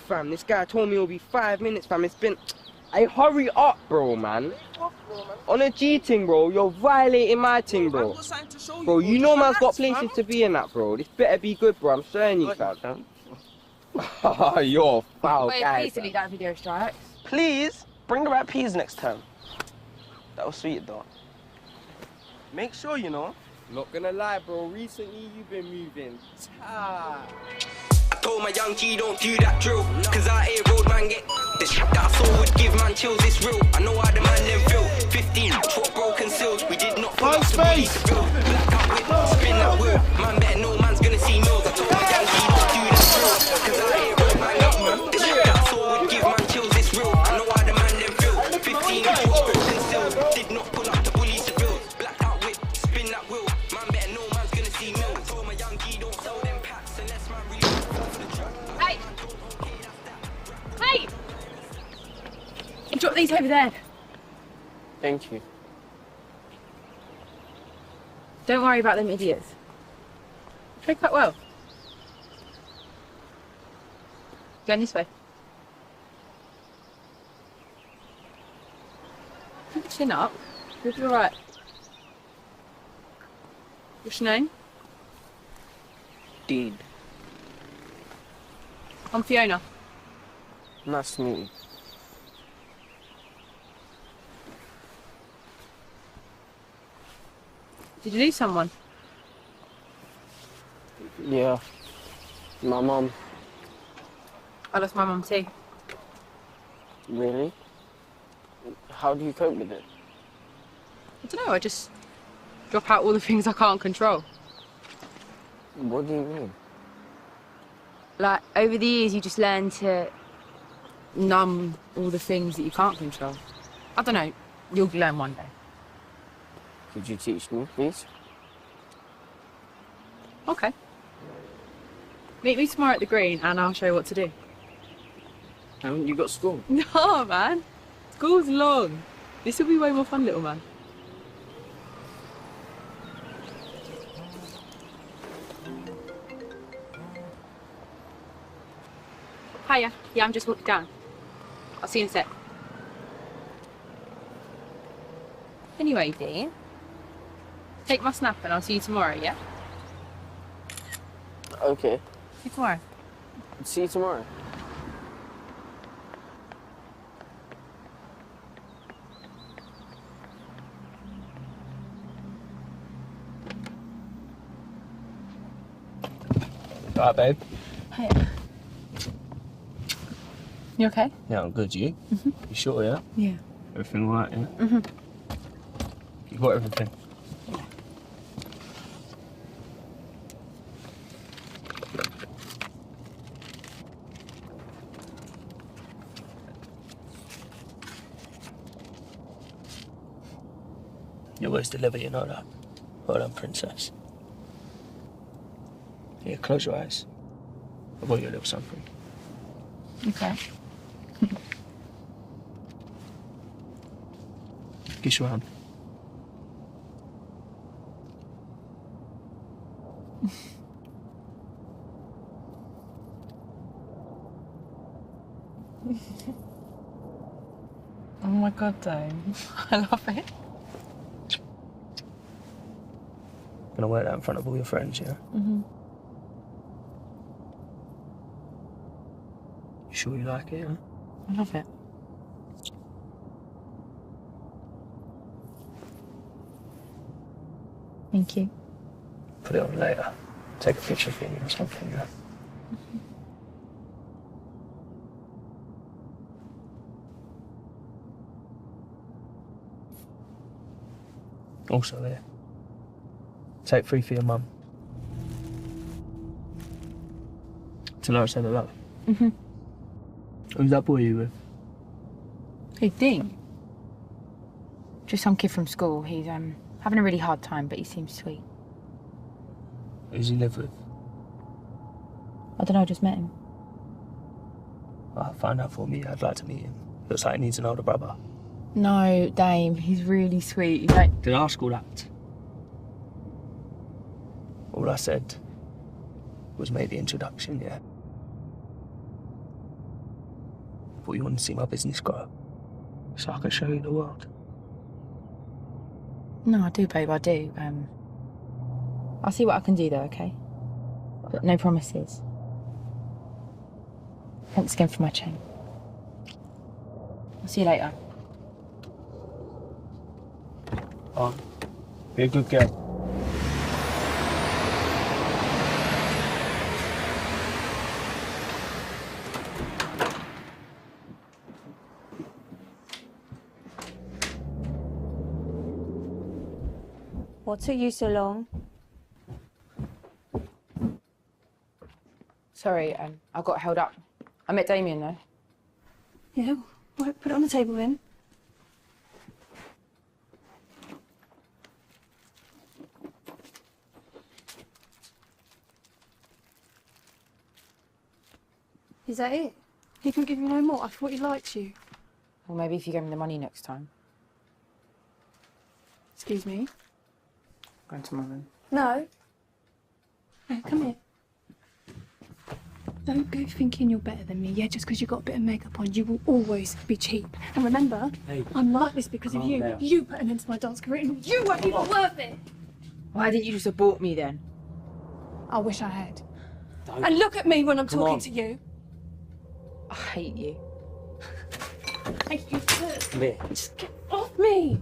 Fam, this guy told me it'll be 5 minutes, fam. It's been... Hey, hurry up, bro, man. On a G ting, bro, you're violating my ting, bro. Bro, you know man's got places to be in that, bro. This better be good, bro. I'm showing you, fam. You're a foul Wait, guy, please delete that video, Strikes. Please, bring the right peas next time. That was sweet, though. Make sure, you know. Not gonna lie, bro. Recently, you've been moving tight. I told my young G don't do that drill, cause out here road man get the shit that I saw would give man chills, it's real. I know how the man them feel. 15, 12 broken seals, we did not pull up to police the bill. Black out whip, spin that wheel. Man better know man's gonna see mills. I told my young G don't do that drill, cause out here road man get the shit that I saw would give man chills, it's real. I know how the man them feel. 15, 12 broken seals, did not pull up to police the bill. Black out whip, spin that wheel. Man better know man's gonna see mills. I told my young G don't sell them packs unless man really. Hey! Drop these over there. Thank you. Don't worry about them idiots. Play quite well. Going this way. Keep your chin up. You'll be alright. What's your name? Dean. I'm Fiona. Nice to meet you. Did you lose someone? Yeah. My mum. I lost my mum too. Really? How do you cope with it? I don't know, I just drop out all the things I can't control. What do you mean? Like, over the years, you just learn to numb all the things that you can't control. I don't know, you'll learn one day. Could you teach me, please? Okay. Meet me tomorrow at the Green and I'll show you what to do. Haven't you got school? No, man. School's long. This will be way more fun, little man. Hiya. Yeah, I'm just walking down. I'll see you in a sec. Anyway, Dean, take my snap and I'll see you tomorrow, yeah? Okay. See you tomorrow. See you tomorrow. Alright, babe. Hey. You okay? Yeah, I'm good. You? Mhm. You sure, yeah? Yeah. Everything alright, yeah? Mhm. You got everything? You always deliver, you know that. Well done, princess. Yeah, close your eyes. I've got you a little something. Okay. Kiss your hand. Oh my god, Dame. I love it. Gonna wear that in front of all your friends, yeah? Mhm. You sure you like it, yeah? I love it. Thank you. Put it on later. Take a picture for you or something, yeah? Also here. Take 3 for your mum. Tell her I said hello. Mhm. Who's that boy you with? Hey, Dean. Just some kid from school. He's having a really hard time, but he seems sweet. Who's he live with? I don't know, I just met him. Oh, find out for me. I'd like to meet him. Looks like he needs an older brother. No, Dame, he's really sweet. He's like... Did I ask all that? All I said was make the introduction, yeah? Thought you wanted to see my business grow, so I can show you the world. No, I do, babe, I do. I'll see what I can do, though, okay? But no promises. Thanks again for my chain. I'll see you later. Be a good girl. What took you so long? Sorry, I got held up. I met Damien, though. Yeah, well, put it on the table then. Is that it? He couldn't give you no more? I thought he liked you. Well, maybe if you gave me the money next time. Excuse me? Going to my room. No. Hey, come here. Don't go thinking you're better than me, yeah? Just because you've got a bit of makeup on, you will always be cheap. And remember, hey, I'm like this because of you. down. You put an end to my dance career and you weren't even worth it. Why didn't you just abort me, then? I wish I had. Don't. And look at me when I'm Come talking on. to you. I hate you. I hate you too. Come here. Just get off me.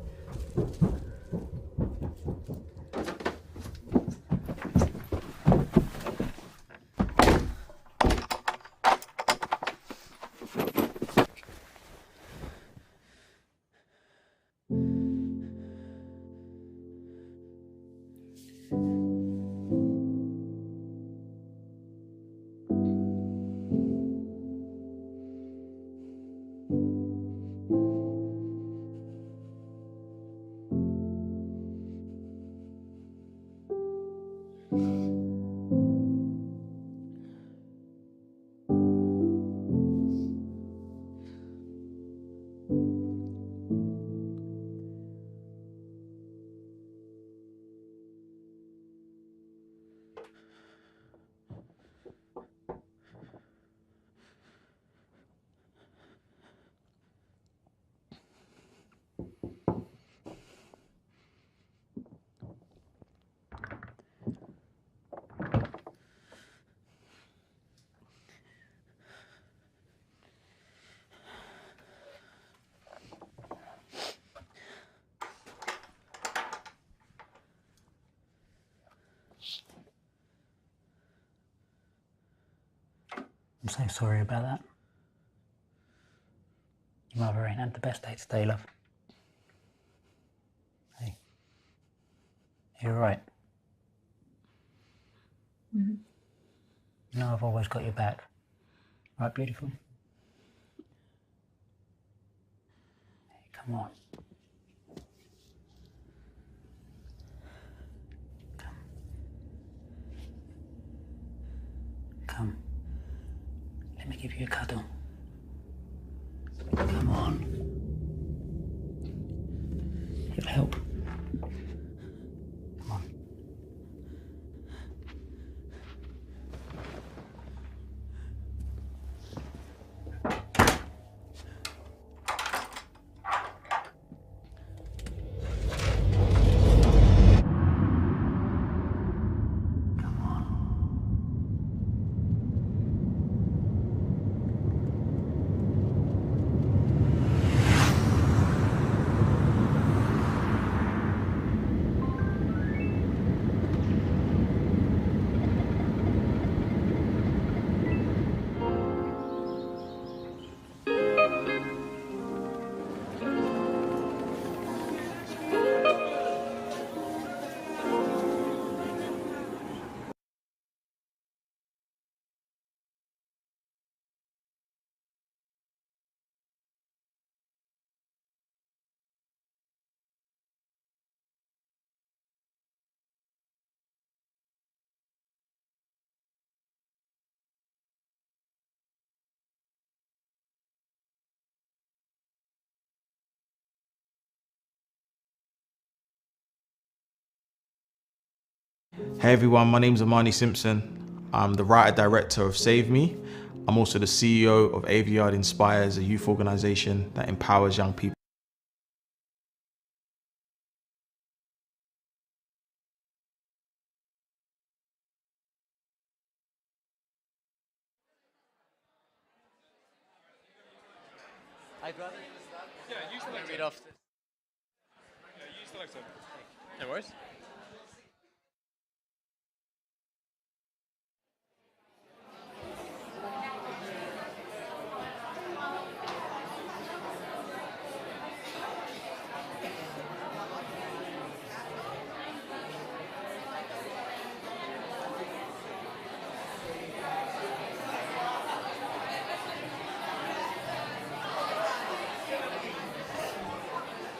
I'm so sorry about that. Your mother ain't had the best day today, love. Hey. You're right. Mm-hmm. You know I've always got your back. Right, beautiful? Hey, come on. Come. Let me give you a cuddle. Come on. It'll help. Come on. Hey everyone, my name's Amani Simpson. I'm the writer-director of Save Me. I'm also the CEO of Aviard Inspires, a youth organisation that empowers young people. I'd rather use that. Yeah, use the read off this. Yeah, use the Alexa. No worries.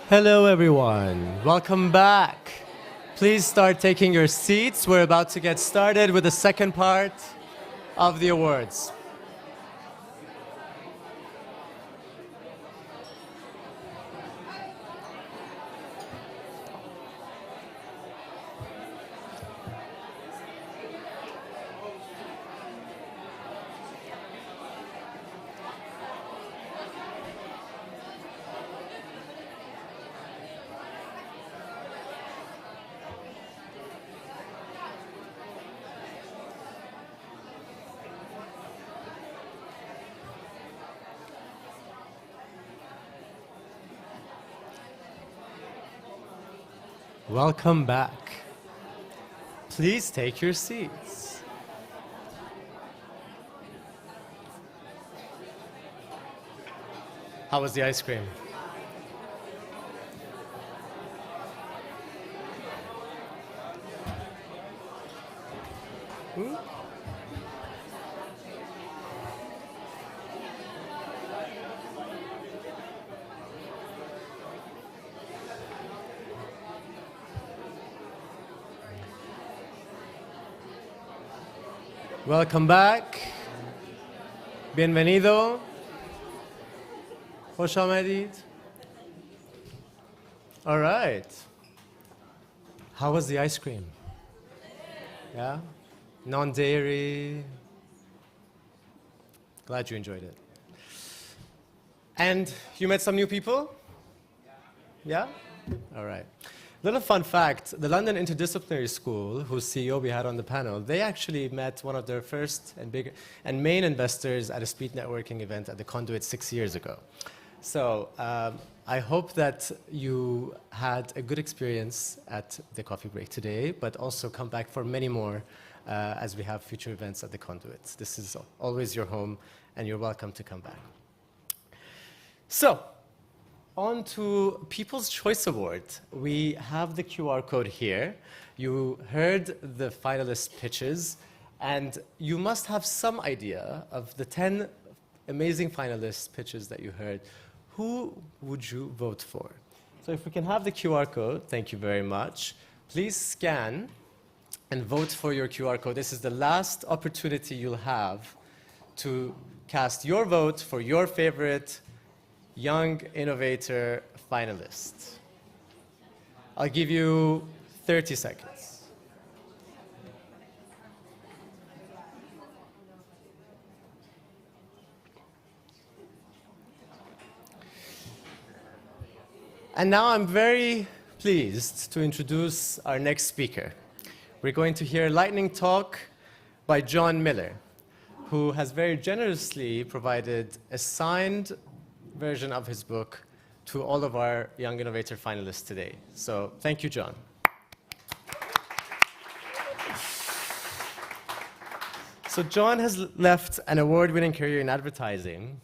Hello everyone, welcome back. Please start taking your seats. We're about to get started with the second part of the awards. Welcome back. Please take your seats. How was the ice cream? Welcome back. Bienvenido. خوش آمدید. All right. How was the ice cream? Yeah? Non-dairy. Glad you enjoyed it. And you met some new people? Yeah? All right. Little fun fact, the London Interdisciplinary School, whose CEO we had on the panel, they actually met one of their first and main investors at a speed networking event at the Conduit 6 years ago. So I hope that you had a good experience at the coffee break today, but also come back for many more as we have future events at the Conduit. This is always your home, and you're welcome to come back. So, on to People's Choice Award. We have the QR code here. You heard the finalist pitches, and you must have some idea of the 10 amazing finalist pitches that you heard. Who would you vote for? So if we can have the QR code, thank you very much. Please scan and vote for your QR code. This is the last opportunity you'll have to cast your vote for your favorite Young Innovator finalist. I'll give you 30 seconds. And now I'm very pleased to introduce our next speaker. We're going to hear a lightning talk by John Miller, who has very generously provided a signed version of his book to all of our Young Innovator finalists today. So thank you, John. So John has left an award-winning career in advertising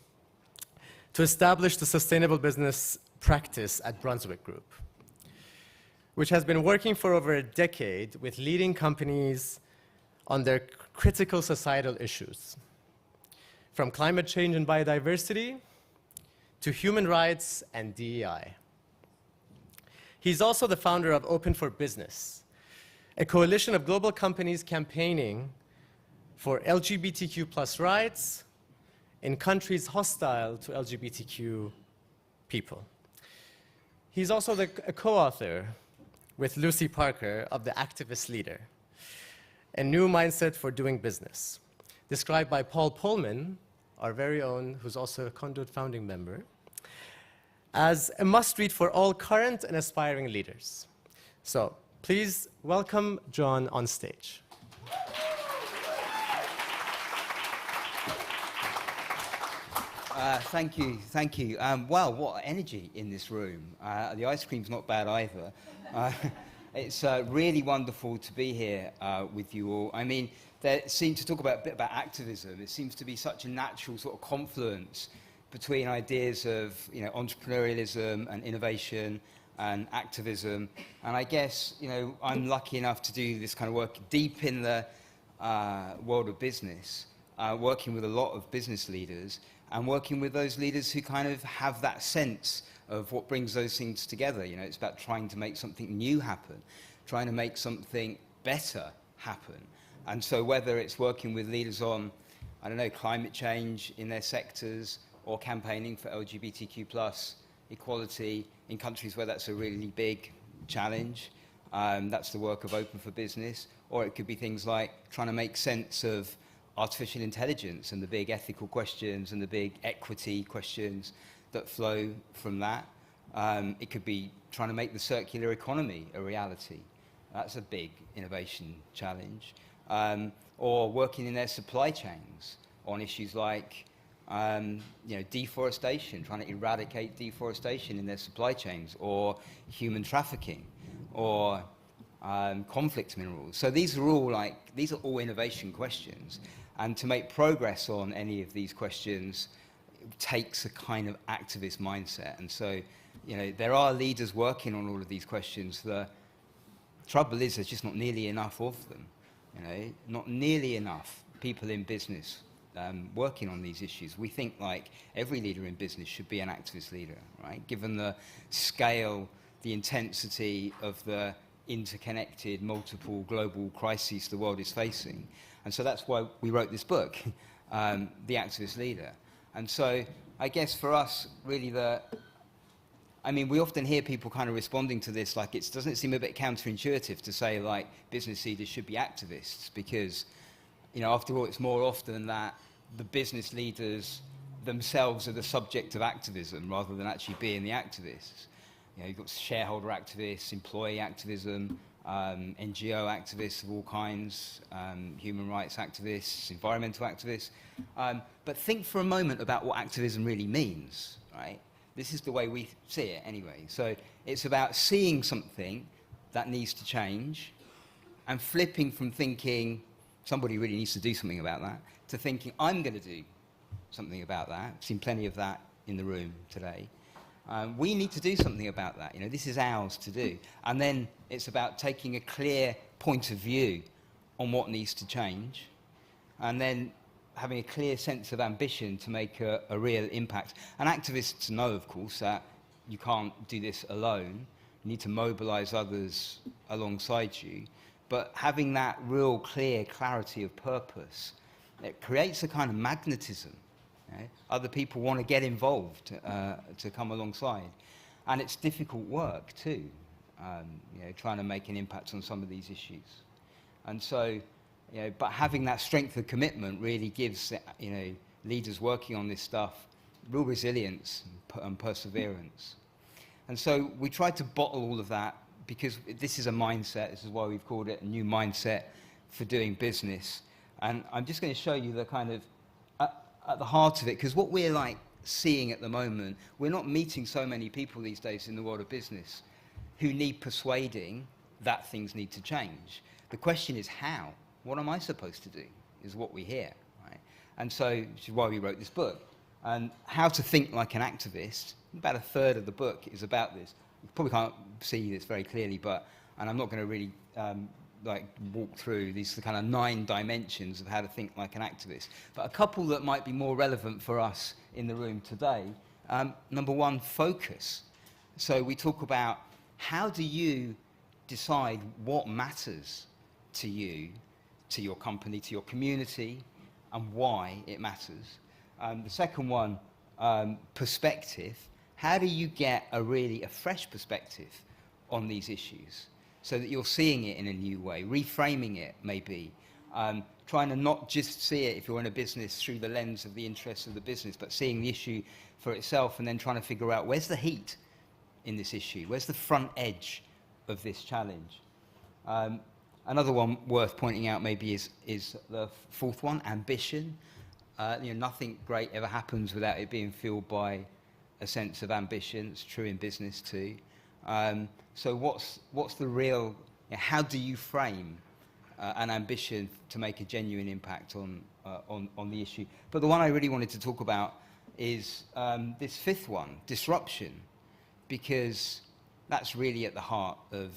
to establish the sustainable business practice at Brunswick Group, which has been working for over a decade with leading companies on their critical societal issues, from climate change and biodiversity to human rights and DEI. He's also the founder of Open for Business, a coalition of global companies campaigning for LGBTQ+ rights in countries hostile to LGBTQ people. He's also a co-author with Lucy Parker of The Activist Leader, a new mindset for doing business, described by Paul Pullman, our very own, who's also a Conduit founding member, as a must-read for all current and aspiring leaders. So please welcome John on stage. Thank you, thank you. Wow, what energy in this room. The ice cream's not bad either. It's really wonderful to be here with you all. I mean, there seems to talk a bit about activism. It seems to be such a natural sort of confluence between ideas of entrepreneurialism and innovation and activism. And I guess I'm lucky enough to do this kind of work deep in the world of business, working with a lot of business leaders and working with those leaders who kind of have that sense of what brings those things together. It's about trying to make something new happen, trying to make something better happen. And so whether it's working with leaders on, I don't know, climate change in their sectors or campaigning for LGBTQ+ equality in countries where that's a really big challenge, that's the work of Open for Business. Or it could be things like trying to make sense of artificial intelligence and the big ethical questions and the big equity questions that flow from that. It could be trying to make the circular economy a reality. That's a big innovation challenge. Or working in their supply chains on issues like deforestation, trying to eradicate deforestation in their supply chains, or human trafficking, or conflict minerals. So these are all innovation questions. And to make progress on any of these questions takes a kind of activist mindset. And so, there are leaders working on all of these questions. The trouble is there's just not nearly enough of them. Not nearly enough people in business working on these issues. We think like every leader in business should be an activist leader, right? Given the scale, the intensity of the interconnected, multiple global crises the world is facing. And so that's why we wrote this book, The Activist Leader. And so I guess for us, really we often hear people kind of responding to this like doesn't it seem a bit counterintuitive to say like business leaders should be activists, because after all, it's more often that the business leaders themselves are the subject of activism rather than actually being the activists. You've got shareholder activists, employee activism, NGO activists of all kinds, human rights activists, environmental activists. But think for a moment about what activism really means, right? This is the way we see it anyway. So it's about seeing something that needs to change and flipping from thinking somebody really needs to do something about that to thinking I'm going to do something about that. I've seen plenty of that in the room today. We need to do something about that. You know, this is ours to do. And then it's about taking a clear point of view on what needs to change, and then having a clear sense of ambition to make a real impact. And activists know, of course, that you can't do this alone. You need to mobilize others alongside you. But having that real clear clarity of purpose, it creates a kind of magnetism. Okay? Other people want to get involved to come alongside. And it's difficult work too, you know, trying to make an impact on some of these issues. And so, you know, but having that strength of commitment really gives, you know, leaders working on this stuff real resilience and perseverance. And so we tried to bottle all of that because this is a mindset. This is why we've called it a new mindset for doing business. And I'm just going to show you the kind of at the heart of it, because what we're like seeing at the moment, we're not meeting so many people these days in the world of business who need persuading that things need to change. The question is how? What am I supposed to do is what we hear, right? And so, which is why we wrote this book. And how to think like an activist, about a third of the book is about this. You probably can't see this very clearly, but, and I'm not going to really like walk through these kind of 9 dimensions of how to think like an activist. But a couple that might be more relevant for us in the room today. Number 1, focus. So we talk about how do you decide what matters to you, to your company, to your community, and why it matters. The second one, perspective. How do you get a fresh perspective on these issues so that you're seeing it in a new way, reframing it maybe, trying to not just see it, if you're in a business, through the lens of the interests of the business, but seeing the issue for itself and then trying to figure out where's the heat in this issue, where's the front edge of this challenge. Another one worth pointing out maybe is the fourth one, ambition. You know, nothing great ever happens without it being fueled by a sense of ambition. It's true in business too. So what's the real, you know, how do you frame an ambition to make a genuine impact on the issue? But the one I really wanted to talk about is this fifth one, disruption, because that's really at the heart of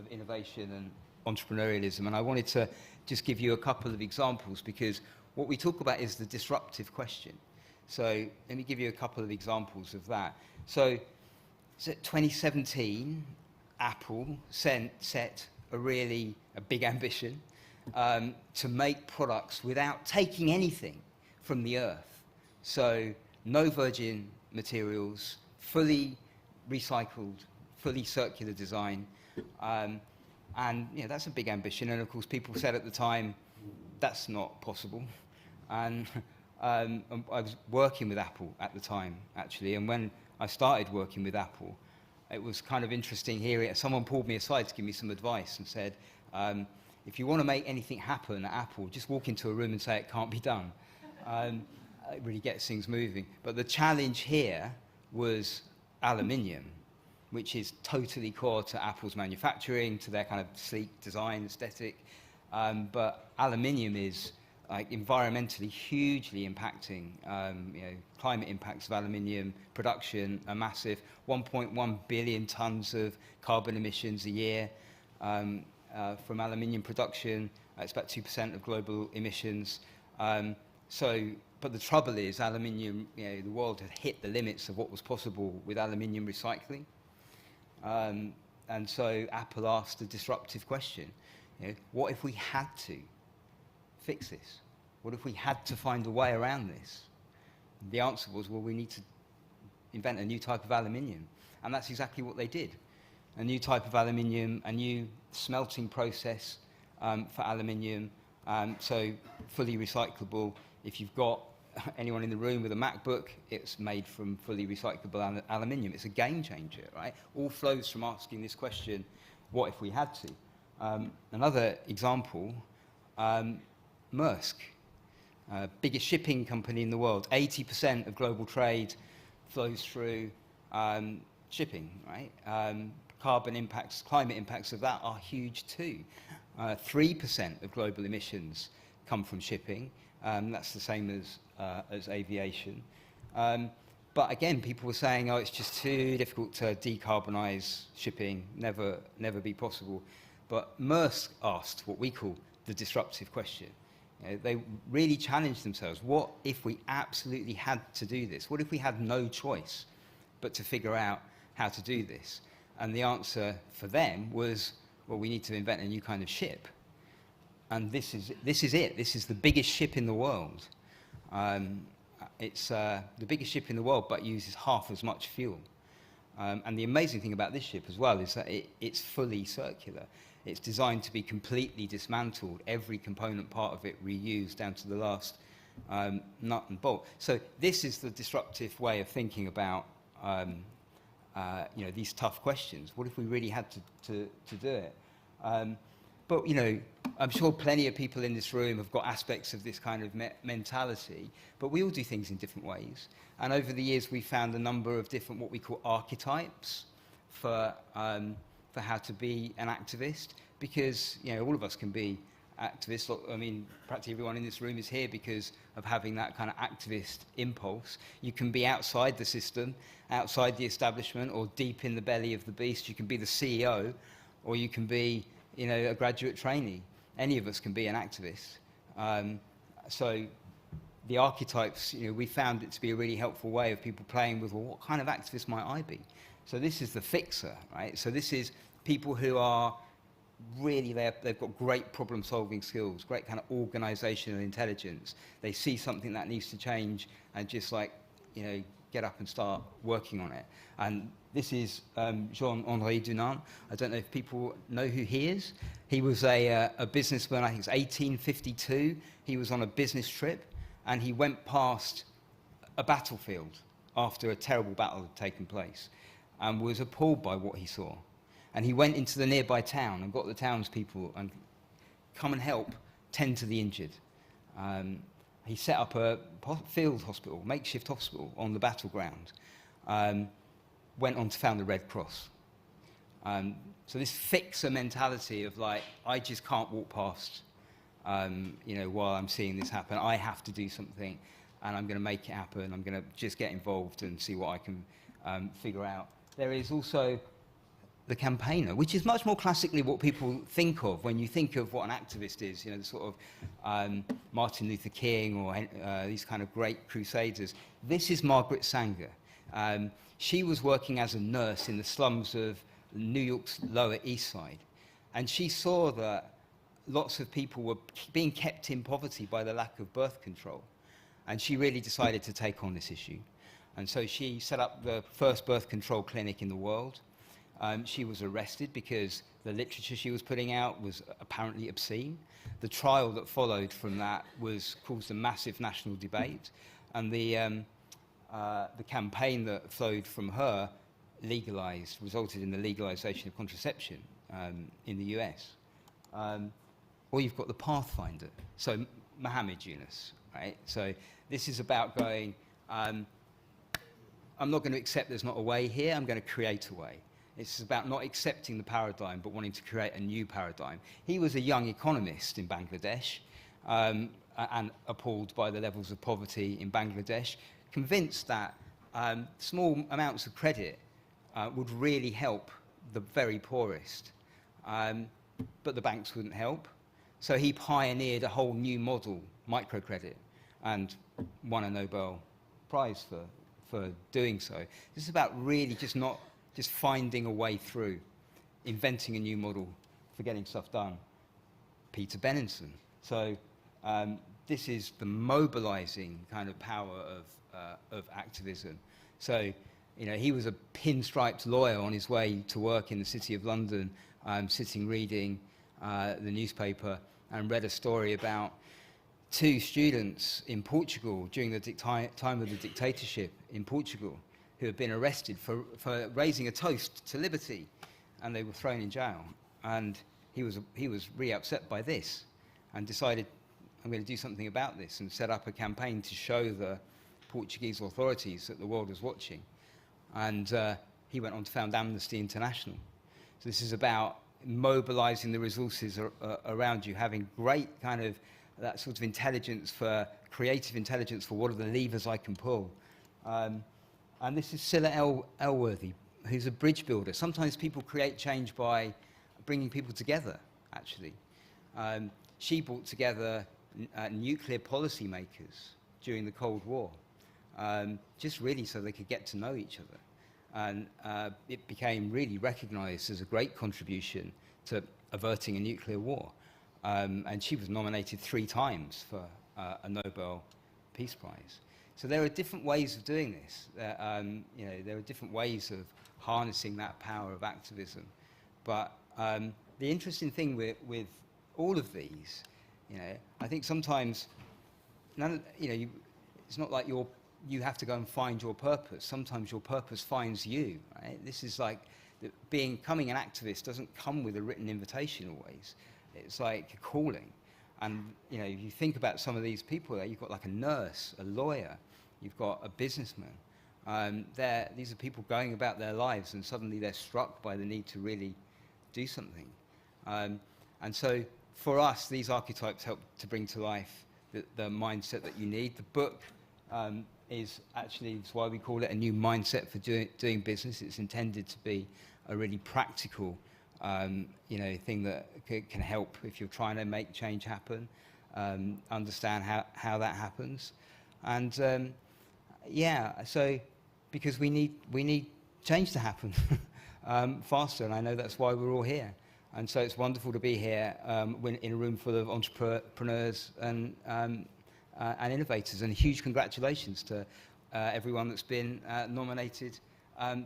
innovation and entrepreneurialism. And I wanted to just give you a couple of examples, because what we talk about is the disruptive question. So let me give you a couple of examples of that. So 2017, Apple set a big ambition to make products without taking anything from the earth. So no virgin materials, fully recycled, fully circular design. And you know, that's a big ambition. And of course, people said at the time, that's not possible. And I was working with Apple at the time, actually. And when I started working with Apple, it was kind of interesting hearing. Someone pulled me aside to give me some advice and said, if you want to make anything happen at Apple, just walk into a room and say it can't be done. It really gets things moving. But the challenge here was aluminium, which is totally core to Apple's manufacturing, to their kind of sleek design aesthetic. But aluminium is like environmentally hugely impacting. You know, climate impacts of aluminium production are massive. 1.1 billion tons of carbon emissions a year from aluminium production. It's about 2% of global emissions. But the trouble is, aluminium, you know, the world had hit the limits of what was possible with aluminium recycling. And so Apple asked a disruptive question. You know, what if we had to fix this? What if we had to find a way around this? The answer was, well, we need to invent a new type of aluminium. And that's exactly what they did. A new type of aluminium, a new smelting process for aluminium, so fully recyclable. If you've got anyone in the room with a MacBook, it's made from fully recyclable aluminium. It's a game changer, right? All flows from asking this question, what if we had to? Another example, Maersk, biggest shipping company in the world, 80% of global trade flows through shipping, right? Carbon impacts, climate impacts of that are huge too. 3% of global emissions come from shipping. That's the same as aviation. But again, people were saying, oh, it's just too difficult to decarbonise shipping, never be possible. But Maersk asked what we call the disruptive question. You know, they really challenged themselves. What if we absolutely had to do this? What if we had no choice but to figure out how to do this? And the answer for them was, well, we need to invent a new kind of ship. And this is it. This is the biggest ship in the world. It's the biggest ship in the world, but uses half as much fuel. And the amazing thing about this ship as well is that it's fully circular. It's designed to be completely dismantled, every component part of it reused down to the last nut and bolt. So this is the disruptive way of thinking about these tough questions. What if we really had to do it? But, you know, I'm sure plenty of people in this room have got aspects of this kind of mentality, but we all do things in different ways. And over the years, we found a number of different, what we call archetypes for how to be an activist, because, you know, all of us can be activists. I mean, practically everyone in this room is here because of having that kind of activist impulse. You can be outside the system, outside the establishment, or deep in the belly of the beast. You can be the CEO, or you can be, you know, a graduate trainee. Any of us can be an activist. So the archetypes, you know, we found it to be a really helpful way of people playing with, well, what kind of activist might I be? So this is the fixer, right? So this is people who are really, they've got great problem-solving skills, great kind of organizational intelligence. They see something that needs to change and just, like, you know, get up and start working on it. And this is Jean-Henri Dunant. I don't know if people know who he is. He was a businessman, I think it's 1852. He was on a business trip, and he went past a battlefield after a terrible battle had taken place, and was appalled by what he saw. And he went into the nearby town and got the townspeople and come and help tend to the injured. He set up a field hospital, makeshift hospital on the battleground. Went on to found the Red Cross. So this fixer mentality of, like, I just can't walk past, you know, while I'm seeing this happen. I have to do something, and I'm going to make it happen. I'm going to just get involved and see what I can figure out. There is also the campaigner, which is much more classically what people think of when you think of what an activist is, you know, the sort of Martin Luther King or these kind of great crusaders. This is Margaret Sanger. She was working as a nurse in the slums of New York's Lower East Side, and she saw that lots of people were being kept in poverty by the lack of birth control, and she really decided to take on this issue. And so she set up the first birth control clinic in the world. She was arrested because the literature she was putting out was apparently obscene. The trial that followed from that caused a massive national debate, and the campaign that flowed from her resulted in the legalization of contraception in the US. Or you've got the Pathfinder, so Muhammad Yunus, right? So this is about going, I'm not going to accept there's not a way here, I'm going to create a way. It's about not accepting the paradigm, but wanting to create a new paradigm. He was a young economist in Bangladesh, and appalled by the levels of poverty in Bangladesh, convinced that small amounts of credit would really help the very poorest, but the banks wouldn't help. So he pioneered a whole new model, microcredit, and won a Nobel Prize for doing so. This is about really just finding a way through, inventing a new model for getting stuff done. Peter Benenson. So this is the mobilizing kind of power of activism. So, you know, he was a pinstriped lawyer on his way to work in the City of London, sitting reading the newspaper, and read a story about two students in Portugal during the time of the dictatorship in Portugal who had been arrested for raising a toast to liberty, and they were thrown in jail. And he was really upset by this and decided, I'm going to do something about this, and set up a campaign to show the Portuguese authorities that the world was watching. And he went on to found Amnesty International. So this is about mobilizing the resources around you, having great kind of that sort of intelligence for, creative intelligence for what are the levers I can pull. And this is Scylla Elworthy, who's a bridge builder. Sometimes people create change by bringing people together, actually. She brought together nuclear policymakers during the Cold War, just really so they could get to know each other. And it became really recognized as a great contribution to averting a nuclear war. And she was nominated 3 times for a Nobel Peace Prize. So there are different ways of doing this. You know, there are different ways of harnessing that power of activism. But the interesting thing with all of these, you know, I think sometimes, it's not like you have to go and find your purpose. Sometimes your purpose finds you, right? This is like, becoming an activist doesn't come with a written invitation always. It's like a calling. And, you know, you think about some of these people there, you've got like a nurse, a lawyer, you've got a businessman. These are people going about their lives and suddenly they're struck by the need to really do something. And so for us, these archetypes help to bring to life the mindset that you need. The book is why we call it a new mindset for doing business. It's intended to be a really practical thing that can help if you're trying to make change happen, understand how that happens. And so because we need change to happen faster, and I know that's why we're all here. And so it's wonderful to be here in a room full of entrepreneurs and innovators. And huge congratulations to everyone that's been nominated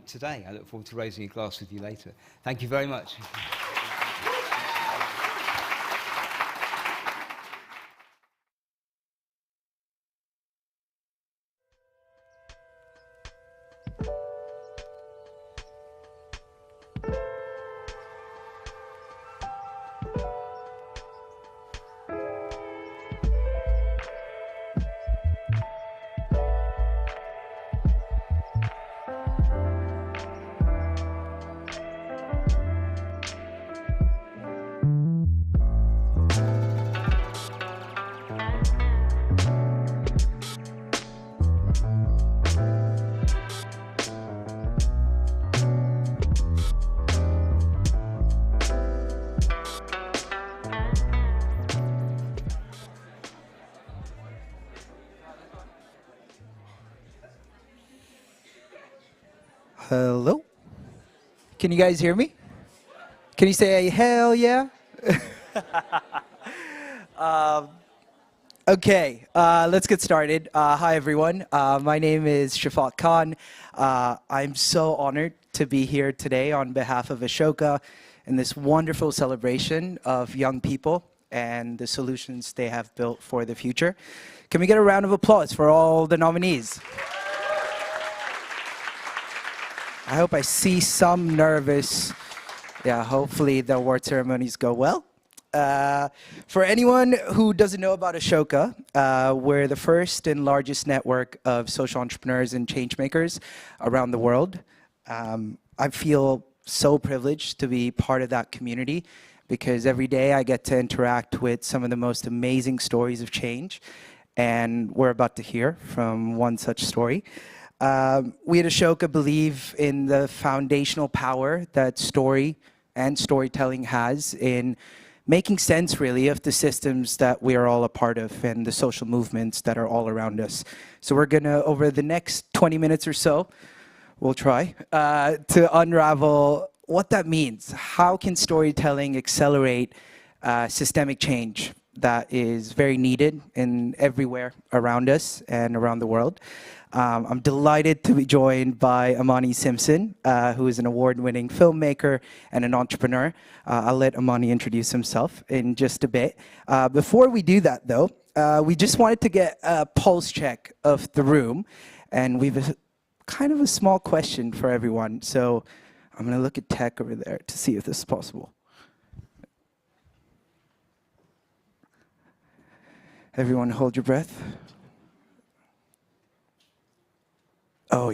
today. I look forward to raising a glass with you later. Thank you very much. Hello? Can you guys hear me? Can you say hell yeah? Okay, let's get started. Hi everyone, my name is Shafaq Khan. I'm so honored to be here today on behalf of Ashoka in this wonderful celebration of young people and the solutions they have built for the future. Can we get a round of applause for all the nominees? I hope I see some nervous. Yeah, hopefully the award ceremonies go well. For anyone who doesn't know about Ashoka, we're the first and largest network of social entrepreneurs and change makers around the world. I feel so privileged to be part of that community because every day I get to interact with some of the most amazing stories of change, and we're about to hear from one such story. We at Ashoka believe in the foundational power that story and storytelling has in making sense, really, of the systems that we are all a part of and the social movements that are all around us. So we're going to, over the next 20 minutes or so, we'll try to unravel what that means. How can storytelling accelerate systemic change that is very needed in everywhere around us and around the world? I'm delighted to be joined by Amani Simpson, who is an award-winning filmmaker and an entrepreneur. I'll let Amani introduce himself in just a bit. Before we do that, though, we just wanted to get a pulse check of the room, and we've kind of a small question for everyone. So I'm going to look at tech over there to see if this is possible. Everyone hold your breath.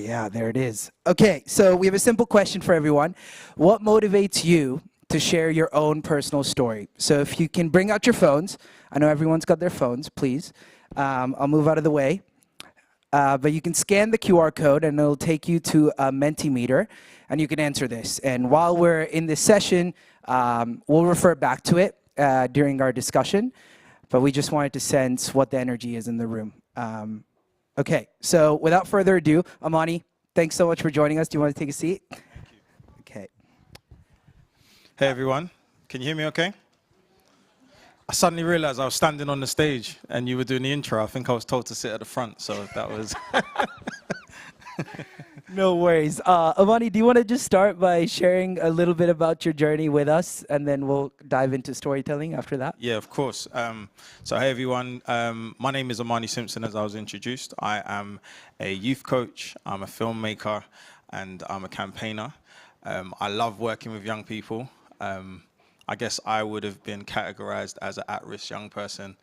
yeah, there it is. Okay, so we have a simple question for everyone. What motivates you to share your own personal story? So if you can bring out your phones. I know everyone's got their phones, please. I'll move out of the way. But you can scan the QR code and it'll take you to a Mentimeter and you can answer this. And while we're in this session, we'll refer back to it during our discussion. But we just wanted to sense what the energy is in the room. Okay, so without further ado, Amani, thanks so much for joining us. Do you want to take a seat? Thank you. Okay. Hey everyone, can you hear me okay? I suddenly realized I was standing on the stage and you were doing the intro. I think I was told to sit at the front, so that was... No worries. Amani, do you want to just start by sharing a little bit about your journey with us, and then we'll dive into storytelling after that? Yeah, of course. So hey everyone, my name is Amani Simpson, as I was introduced. I am a youth coach, I'm a filmmaker, and I'm a campaigner. I love working with young people. I guess I would have been categorized as an at-risk young person,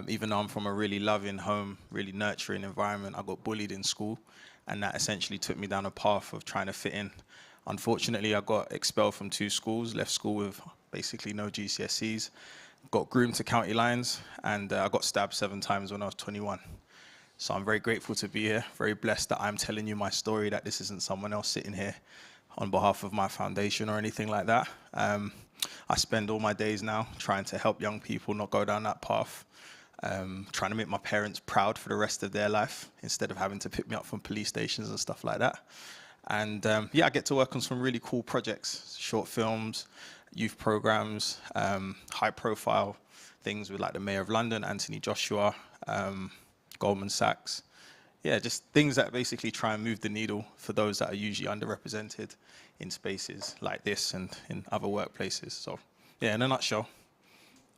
even though I'm from a really loving home, really nurturing environment. I got bullied in school, and that essentially took me down a path of trying to fit in. Unfortunately, I got expelled from 2 schools, left school with basically no GCSEs, got groomed to county lines, and I got stabbed 7 times when I was 21. So I'm very grateful to be here, very blessed that I'm telling you my story, that this isn't someone else sitting here on behalf of my foundation or anything like that. I spend all my days now trying to help young people not go down that path, trying to make my parents proud for the rest of their life instead of having to pick me up from police stations and stuff like that. And yeah, I get to work on some really cool projects, short films, youth programs, high profile things with like the Mayor of London, Anthony Joshua, Goldman Sachs. Yeah, just things that basically try and move the needle for those that are usually underrepresented in spaces like this and in other workplaces. So yeah, in a nutshell,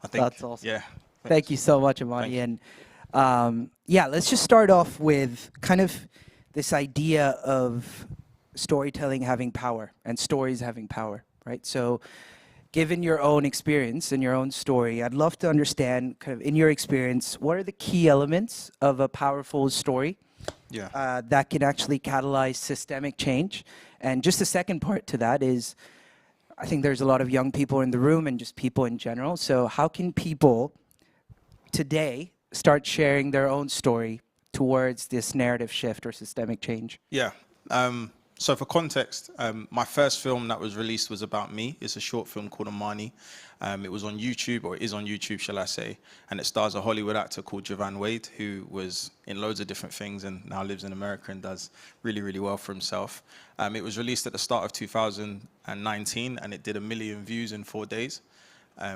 I think. That's awesome. Yeah. Thank you so much, Amani. And yeah, let's just start off with kind of this idea of storytelling having power and stories having power, right? So given your own experience and your own story, I'd love to understand kind of in your experience, what are the key elements of a powerful story that can actually catalyze systemic change? And just the second part to that is, I think there's a lot of young people in the room and just people in general. So how can people today start sharing their own story towards this narrative shift or systemic change? Yeah. So for context, my first film that was released was about me. It's a short film called Amani. It was on YouTube, or it is on YouTube, shall I say, and it stars a Hollywood actor called Javan Wade, who was in loads of different things and now lives in America and does really, really well for himself. It was released at the start of 2019, and it did 1 million views in 4 days.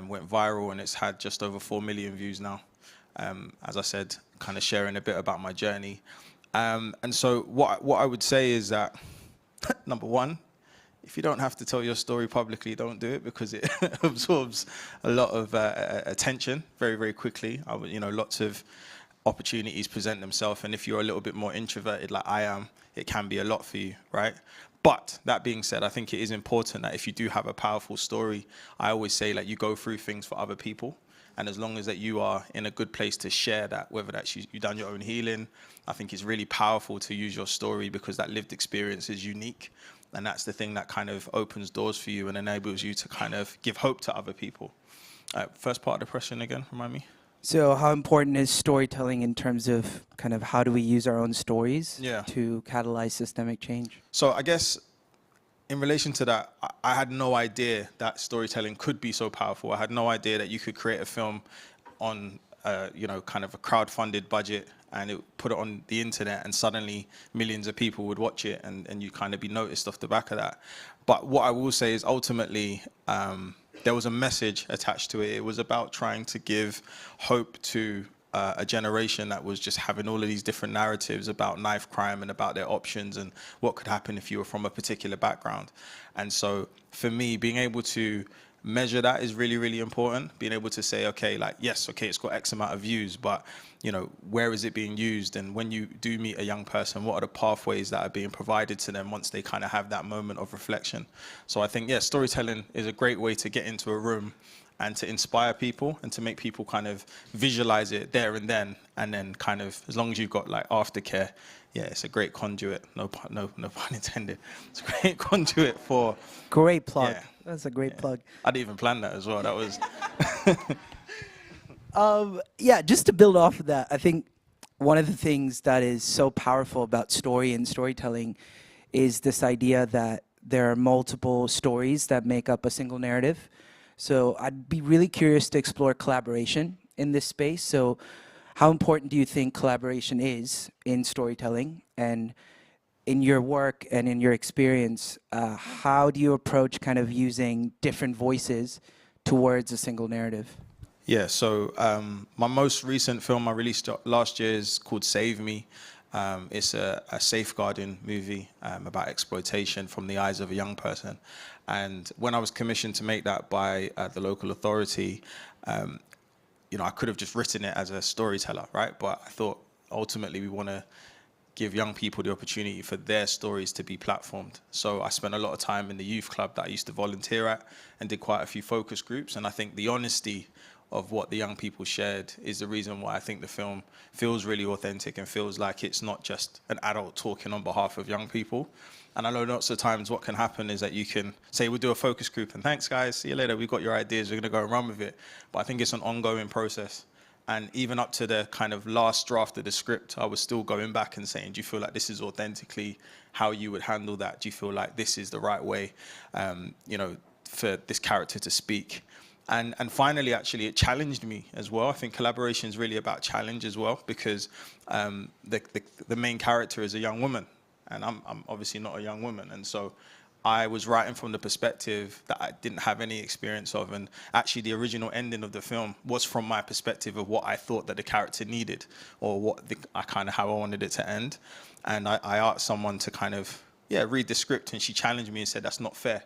Went viral, and it's had just over 4 million views now. As I said, kind of sharing a bit about my journey. And so what I would say is that, number one, if you don't have to tell your story publicly, don't do it, because it absorbs a lot of attention very, very quickly. Lots of opportunities present themselves, and if you're a little bit more introverted like I am, it can be a lot for you, right? But that being said, I think it is important that if you do have a powerful story, I always say like you go through things for other people. And as long as that you are in a good place to share that, whether that's you've done your own healing, I think it's really powerful to use your story, because that lived experience is unique. And that's the thing that kind of opens doors for you and enables you to kind of give hope to other people. First part of the question again, remind me. So how important is storytelling in terms of kind of how do we use our own stories to catalyze systemic change? So I guess in relation to that, I had no idea that storytelling could be so powerful. I had no idea that you could create a film on, kind of a crowd-funded budget, and put it on the internet, and suddenly millions of people would watch it, and you kind of be noticed off the back of that. But what I will say is ultimately, there was a message attached to it. It was about trying to give hope to a generation that was just having all of these different narratives about knife crime and about their options and what could happen if you were from a particular background. And so for me, being able to measure that is really, really important. Being able to say, okay, like, yes, okay, it's got X amount of views, but where is it being used? And when you do meet a young person, what are the pathways that are being provided to them once they kind of have that moment of reflection? So I think, storytelling is a great way to get into a room and to inspire people and to make people kind of visualize it there and then kind of, as long as you've got like aftercare, yeah, it's a great conduit. No pun intended. It's a great conduit for. Great plug. Yeah. That's a great plug. I didn't even plan that as well. That was. Yeah, just to build off of that, I think one of the things that is so powerful about story and storytelling is this idea that there are multiple stories that make up a single narrative. So I'd be really curious to explore collaboration in this space. So how important do you think collaboration is in storytelling? And in your work and in your experience, how do you approach kind of using different voices towards a single narrative? Yeah, so my most recent film I released last year is called Save Me. It's a safeguarding movie about exploitation from the eyes of a young person. And when I was commissioned to make that by the local authority, you know, I could have just written it as a storyteller, right? But I thought ultimately we want to give young people the opportunity for their stories to be platformed. So I spent a lot of time in the youth club that I used to volunteer at and did quite a few focus groups. And I think the honesty of what the young people shared is the reason why I think the film feels really authentic and feels like it's not just an adult talking on behalf of young people. And I know lots of times what can happen is that you can say, we'll do a focus group and thanks guys, see you later, we've got your ideas, we're gonna go and run with it. But I think it's an ongoing process. And even up to the kind of last draft of the script, I was still going back and saying, do you feel like this is authentically how you would handle that? Do you feel like this is the right way, you know, for this character to speak? And finally, actually, it challenged me as well. I think collaboration is really about challenge as well, because the main character is a young woman, and I'm obviously not a young woman. And so I was writing from the perspective that I didn't have any experience of. And actually, the original ending of the film was from my perspective of what I thought that the character needed, or what how I wanted it to end. And I asked someone to kind of, read the script, and she challenged me and said, that's not fair.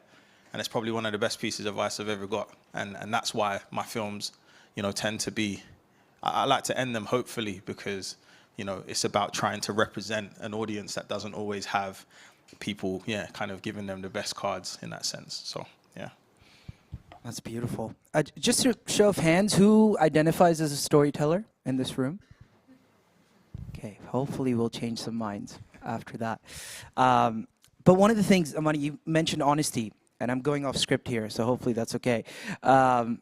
And it's probably one of the best pieces of advice I've ever got. And that's why my films, you know, tend to be, I like to end them hopefully, because, you know, it's about trying to represent an audience that doesn't always have people, kind of giving them the best cards in that sense. So, yeah. That's beautiful. Just a show of hands, who identifies as a storyteller in this room? Okay, hopefully we'll change some minds after that. But one of the things, Amani, you mentioned honesty, and I'm going off script here, so hopefully that's okay. How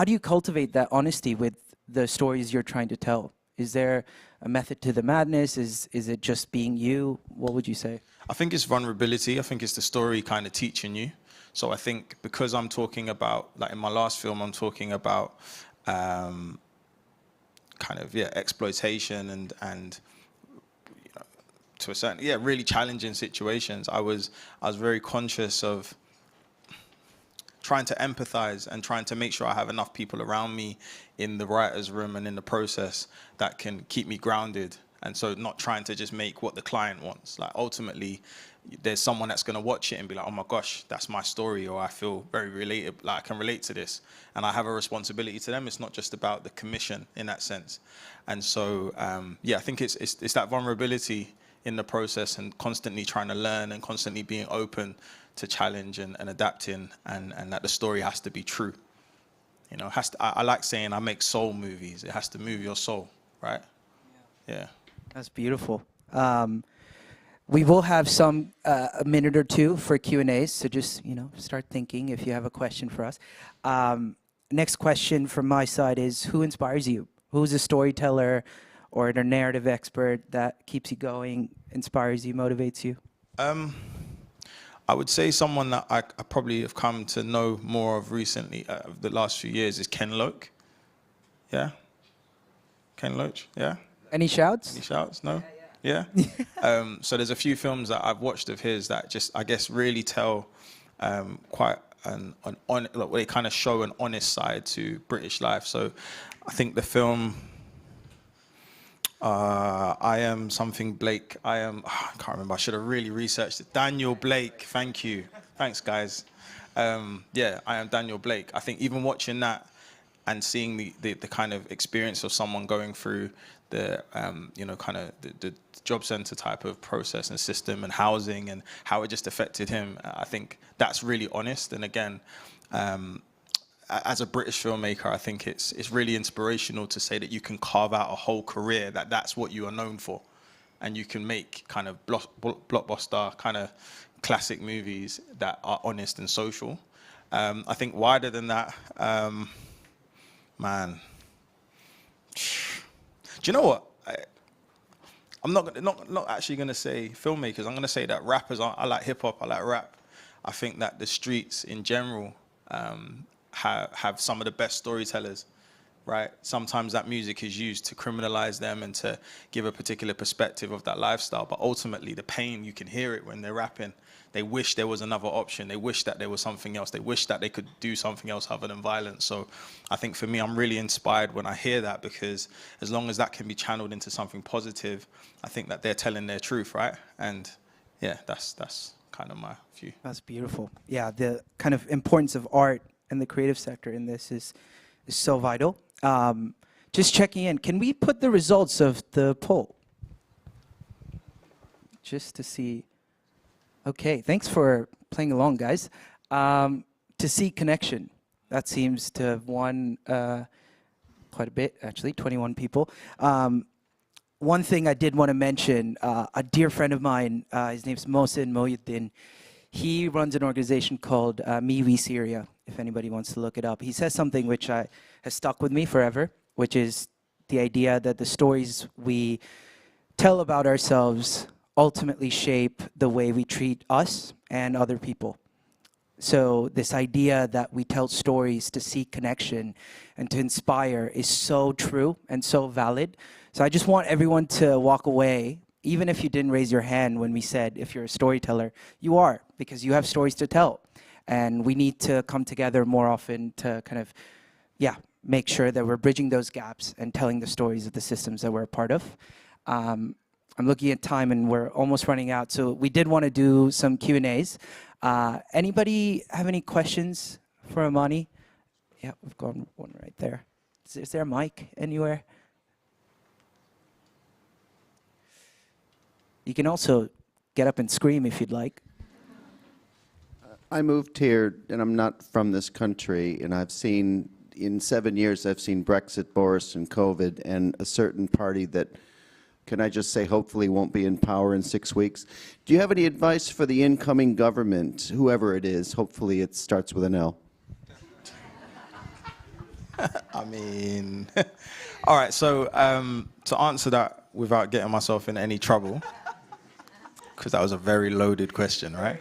do you cultivate that honesty with the stories you're trying to tell? Is there a method to the madness? Is it just being you? What would you say? I think it's vulnerability. I think it's the story kind of teaching you. So I think because I'm talking about, like in my last film, I'm talking about exploitation and you know, to a certain, really challenging situations. I was very conscious of trying to empathize and trying to make sure I have enough people around me in the writer's room and in the process that can keep me grounded. And so not trying to just make what the client wants. Like ultimately, there's someone that's going to watch it and be like, oh my gosh, that's my story, or I feel very related, like I can relate to this. And I have a responsibility to them. It's not just about the commission in that sense. And so, I think it's that vulnerability in the process and constantly trying to learn and constantly being open to challenge and adapting, and that the story has to be true. You know, I like saying I make soul movies. It has to move your soul, right? Yeah. That's beautiful. We will have a minute or two for Q&As, so just, start thinking if you have a question for us. Next question from my side is, who inspires you? Who's a storyteller or a narrative expert that keeps you going, inspires you, motivates you? I would say someone that I probably have come to know more of recently, the last few years, is Ken Loach. Yeah? Ken Loach, yeah? Any shouts? Any shouts? No? Yeah? So there's a few films that I've watched of his that just, I guess, really tell quite they kind of show an honest side to British life. So I think the film, I Am Something Blake. I can't remember. I should have really researched it. Daniel Blake. Thank you. Thanks, guys. I Am Daniel Blake. I think even watching that and seeing the kind of experience of someone going through the the job center type of process and system and housing and how it just affected him, I think that's really honest. And again, as a British filmmaker, I think it's really inspirational to say that you can carve out a whole career, that's what you are known for. and you can make kind of blockbuster kind of classic movies that are honest and social. I think wider than that, man. Do you know what? I'm not actually going to say filmmakers. I'm going to say that rappers. I like hip hop. I like rap. I think that the streets in general have some of the best storytellers, right? Sometimes that music is used to criminalize them and to give a particular perspective of that lifestyle. But ultimately, the pain, you can hear it when they're rapping. They wish there was another option. They wish that there was something else. They wish that they could do something else other than violence. So I think for me, I'm really inspired when I hear that, because as long as that can be channeled into something positive, I think that they're telling their truth, right? And yeah, that's kind of my view. That's beautiful. Yeah, the kind of importance of art and the creative sector in this is so vital. Just checking in, can we put the results of the poll? Just to see. Okay, thanks for playing along, guys. To see connection, that seems to have won quite a bit, actually, 21 people. One thing I did want to mention, a dear friend of mine, his name's Mohsin Mohyuddin. He runs an organization called MeWe Syria, if anybody wants to look it up. He says something which has stuck with me forever, which is the idea that the stories we tell about ourselves ultimately shape the way we treat us and other people. So this idea that we tell stories to seek connection and to inspire is so true and so valid. So I just want everyone to walk away, even if you didn't raise your hand when we said if you're a storyteller, you are, because you have stories to tell. And we need to come together more often to kind of, make sure that we're bridging those gaps and telling the stories of the systems that we're a part of. I'm looking at time and we're almost running out. So we did want to do some Q&As. Anybody have any questions for Amani? Yeah, we've got one right there. Is there a mic anywhere? You can also get up and scream if you'd like. I moved here, and I'm not from this country, and I've seen, in 7 years, I've seen Brexit, Boris, and COVID, and a certain party that, can I just say, hopefully won't be in power in 6 weeks. Do you have any advice for the incoming government, whoever it is? Hopefully it starts with an L. I mean, all right, so to answer that without getting myself in any trouble, because that was a very loaded question, right?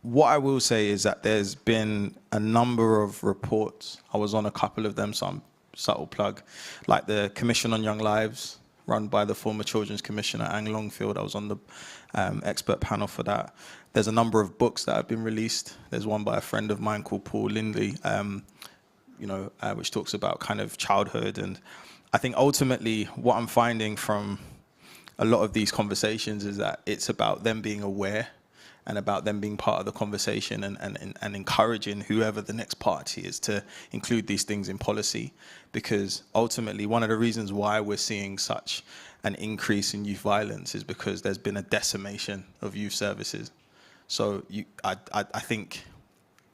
What I will say is that there's been a number of reports. I was on a couple of them, so I'm subtle plug, like the Commission on Young Lives, run by the former Children's Commissioner, Ang Longfield. I was on the expert panel for that. There's a number of books that have been released. There's one by a friend of mine called Paul Lindley, which talks about kind of childhood. And I think ultimately what I'm finding from a lot of these conversations is that it's about them being aware and about them being part of the conversation and encouraging whoever the next party is to include these things in policy. Because ultimately, one of the reasons why we're seeing such an increase in youth violence is because there's been a decimation of youth services. So I think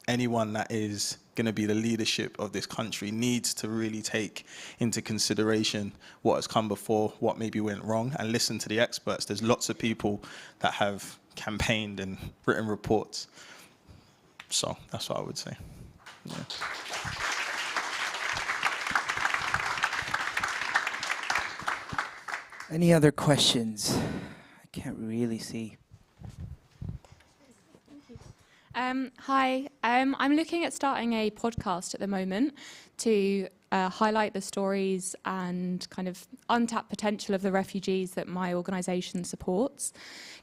anyone that is going to be the leadership of this country needs to really take into consideration what has come before, what maybe went wrong, and listen to the experts. There's lots of people that have campaigned and written reports. So that's what I would say. Yeah. Any other questions? I can't really see. Hi, I'm looking at starting a podcast at the moment to highlight the stories and kind of untapped potential of the refugees that my organisation supports.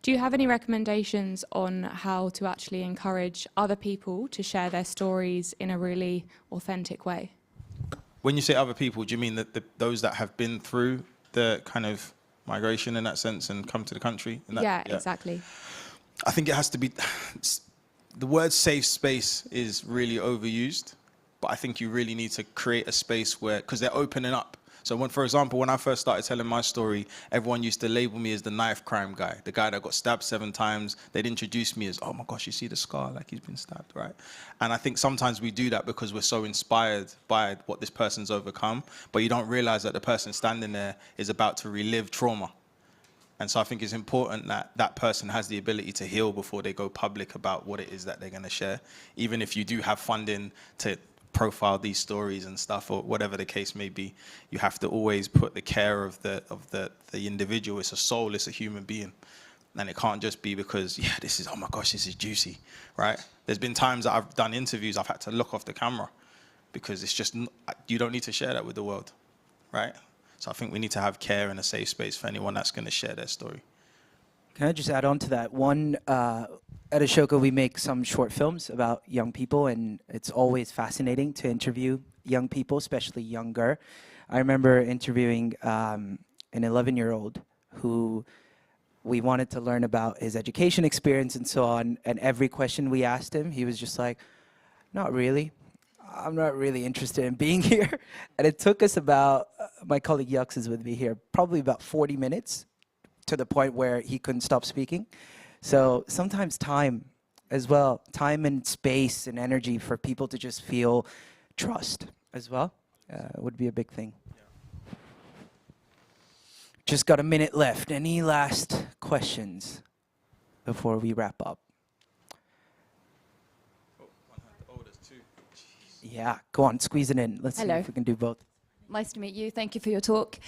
Do you have any recommendations on how to actually encourage other people to share their stories in a really authentic way? When you say other people, do you mean that those that have been through the kind of migration in that sense and come to the country? Yeah, exactly. I think it has to be... The word safe space is really overused, but I think you really need to create a space where, because they're opening up. So when, for example, when I first started telling my story, everyone used to label me as the knife crime guy, the guy that got stabbed 7 times. They'd introduce me as, oh my gosh, you see the scar, like he's been stabbed, right? And I think sometimes we do that because we're so inspired by what this person's overcome, but you don't realize that the person standing there is about to relive trauma. And so I think it's important that that person has the ability to heal before they go public about what it is that they're going to share. Even if you do have funding to profile these stories and stuff, or whatever the case may be, you have to always put the care of the individual. It's a soul, it's a human being. And it can't just be because, yeah, this is, oh my gosh, this is juicy, right? There's been times that I've done interviews, I've had to look off the camera because it's just, you don't need to share that with the world, right? So I think we need to have care and a safe space for anyone that's going to share their story. Can I just add on to that? At Ashoka, we make some short films about young people, and it's always fascinating to interview young people, especially younger. I remember interviewing an 11-year-old who we wanted to learn about his education experience and so on, and every question we asked him, he was just like, not really. I'm not really interested in being here. And it took us about, my colleague Yux is with me here, probably about 40 minutes to the point where he couldn't stop speaking. So sometimes time as well, time and space and energy for people to just feel trust as well would be a big thing. Just got a minute left. Any last questions before we wrap up? Yeah, go on, squeeze it in. Let's see if we can do both. Nice to meet you. Thank you for your talk.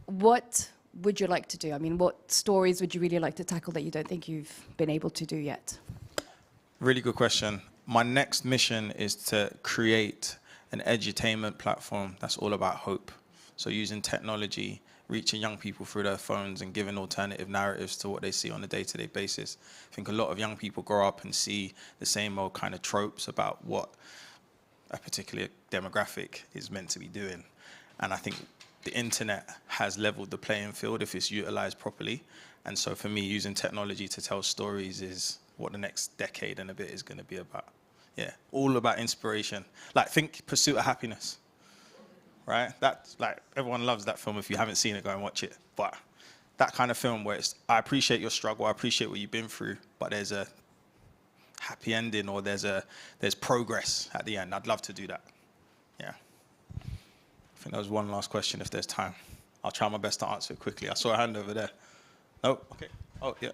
What would you like to do? I mean, what stories would you really like to tackle that you don't think you've been able to do yet? Really good question. My next mission is to create an edutainment platform that's all about hope. So using technology, reaching young people through their phones and giving alternative narratives to what they see on a day-to-day basis. I think a lot of young people grow up and see the same old kind of tropes about what a particular demographic is meant to be doing. And I think the internet has leveled the playing field if it's utilized properly. And so for me, using technology to tell stories is what the next decade and a bit is going to be about. Yeah, all about inspiration. Like, think Pursuit of Happiness, right? That's like, everyone loves that film. If you haven't seen it, go and watch it. But that kind of film where it's, I appreciate your struggle, I appreciate what you've been through, but there's a happy ending, or there's progress at the end. I'd love to do that. Yeah. I think that was one last question if there's time. I'll try my best to answer it quickly. I saw a hand over there. Oh, okay. Oh, yeah.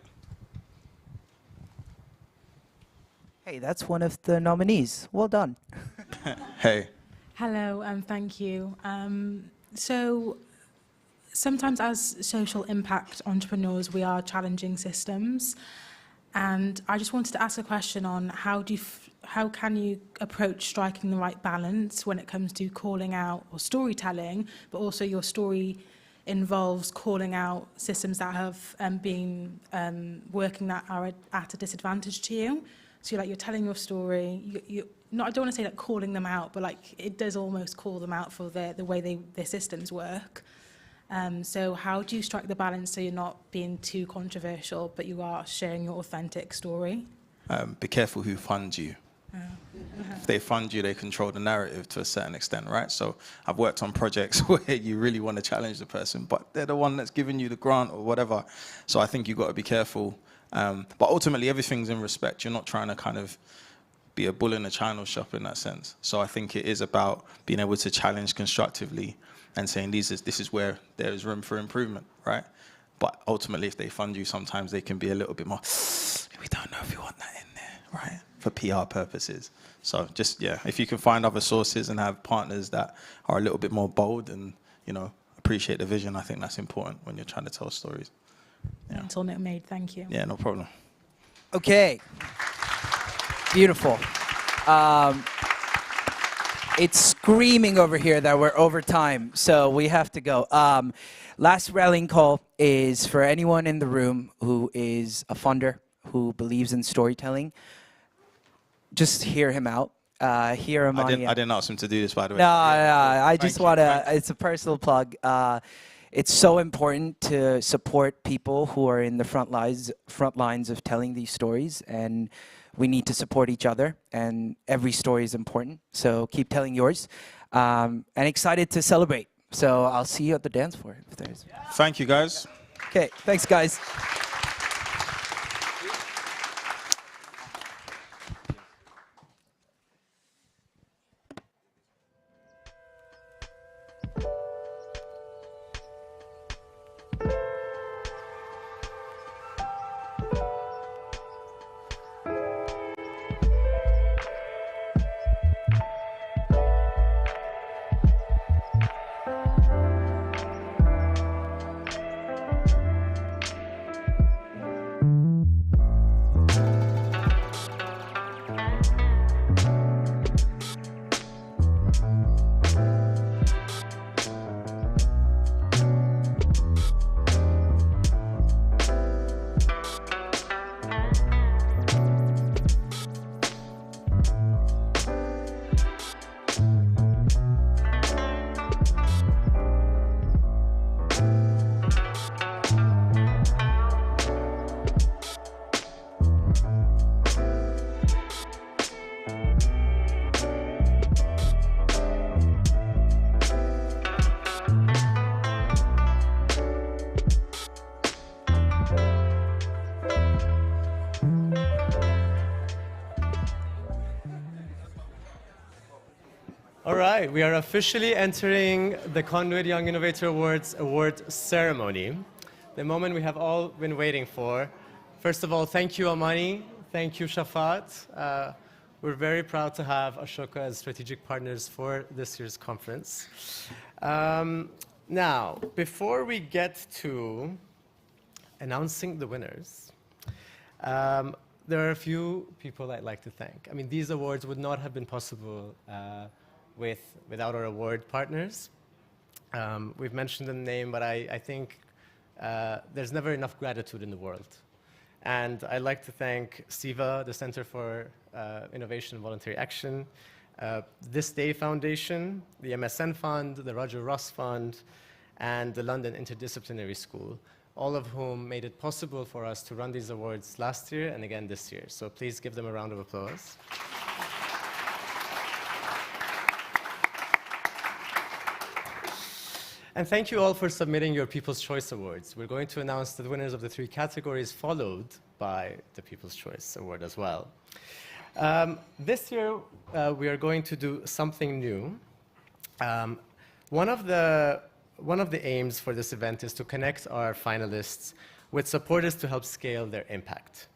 Hey, that's one of the nominees. Well done. Hey. Hello, and thank you. So sometimes as social impact entrepreneurs, we are challenging systems. And I just wanted to ask a question on how can you approach striking the right balance when it comes to calling out or storytelling, but also your story involves calling out systems that have been working that are at a disadvantage to you. So you're telling your story. I don't want to say like calling them out, but like it does almost call them out for the way their systems work. So how do you strike the balance so you're not being too controversial, but you are sharing your authentic story? Be careful who funds you. If they fund you, they control the narrative to a certain extent, right? So I've worked on projects where you really want to challenge the person, but they're the one that's giving you the grant or whatever. So I think you've got to be careful. But ultimately, everything's in respect. You're not trying to kind of be a bull in a china shop in that sense. So I think it is about being able to challenge constructively and saying this is where there is room for improvement, right? But ultimately, if they fund you, sometimes they can be a little bit more, we don't know if we want that in there, right? For PR purposes. So just, yeah, if you can find other sources and have partners that are a little bit more bold and, appreciate the vision, I think that's important when you're trying to tell stories. Yeah. Until note made, thank you. Yeah, no problem. Okay. Beautiful. It's screaming over here that we're over time, so we have to go. Last rallying call is for anyone in the room who is a funder, who believes in storytelling. Just hear him out. Hear him on. I didn't ask him to do this, by the way. No, I just want to, it's a personal plug. It's so important to support people who are in the front lines of telling these stories, and we need to support each other, and every story is important. So keep telling yours, and excited to celebrate. So I'll see you at the dance floor if there's. Thank you, guys. Okay, thanks, guys. All right, we are officially entering the Conduit Young Innovator Awards award ceremony, the moment we have all been waiting for. First of all, thank you, Amani. Thank you, Shafat. We're very proud to have Ashoka as strategic partners for this year's conference. Now, before we get to announcing the winners, there are a few people I'd like to thank. I mean, these awards would not have been possible without our award partners. We've mentioned the name, but I think there's never enough gratitude in the world. And I'd like to thank SIVA, the Center for Innovation and Voluntary Action, This Day Foundation, the MSN Fund, the Roger Ross Fund, and the London Interdisciplinary School, all of whom made it possible for us to run these awards last year and again this year. So please give them a round of applause. And thank you all for submitting your People's Choice Awards. We're going to announce the winners of the 3 categories, followed by the People's Choice Award as well. This year, we are going to do something new. One of the aims for this event is to connect our finalists with supporters to help scale their impact.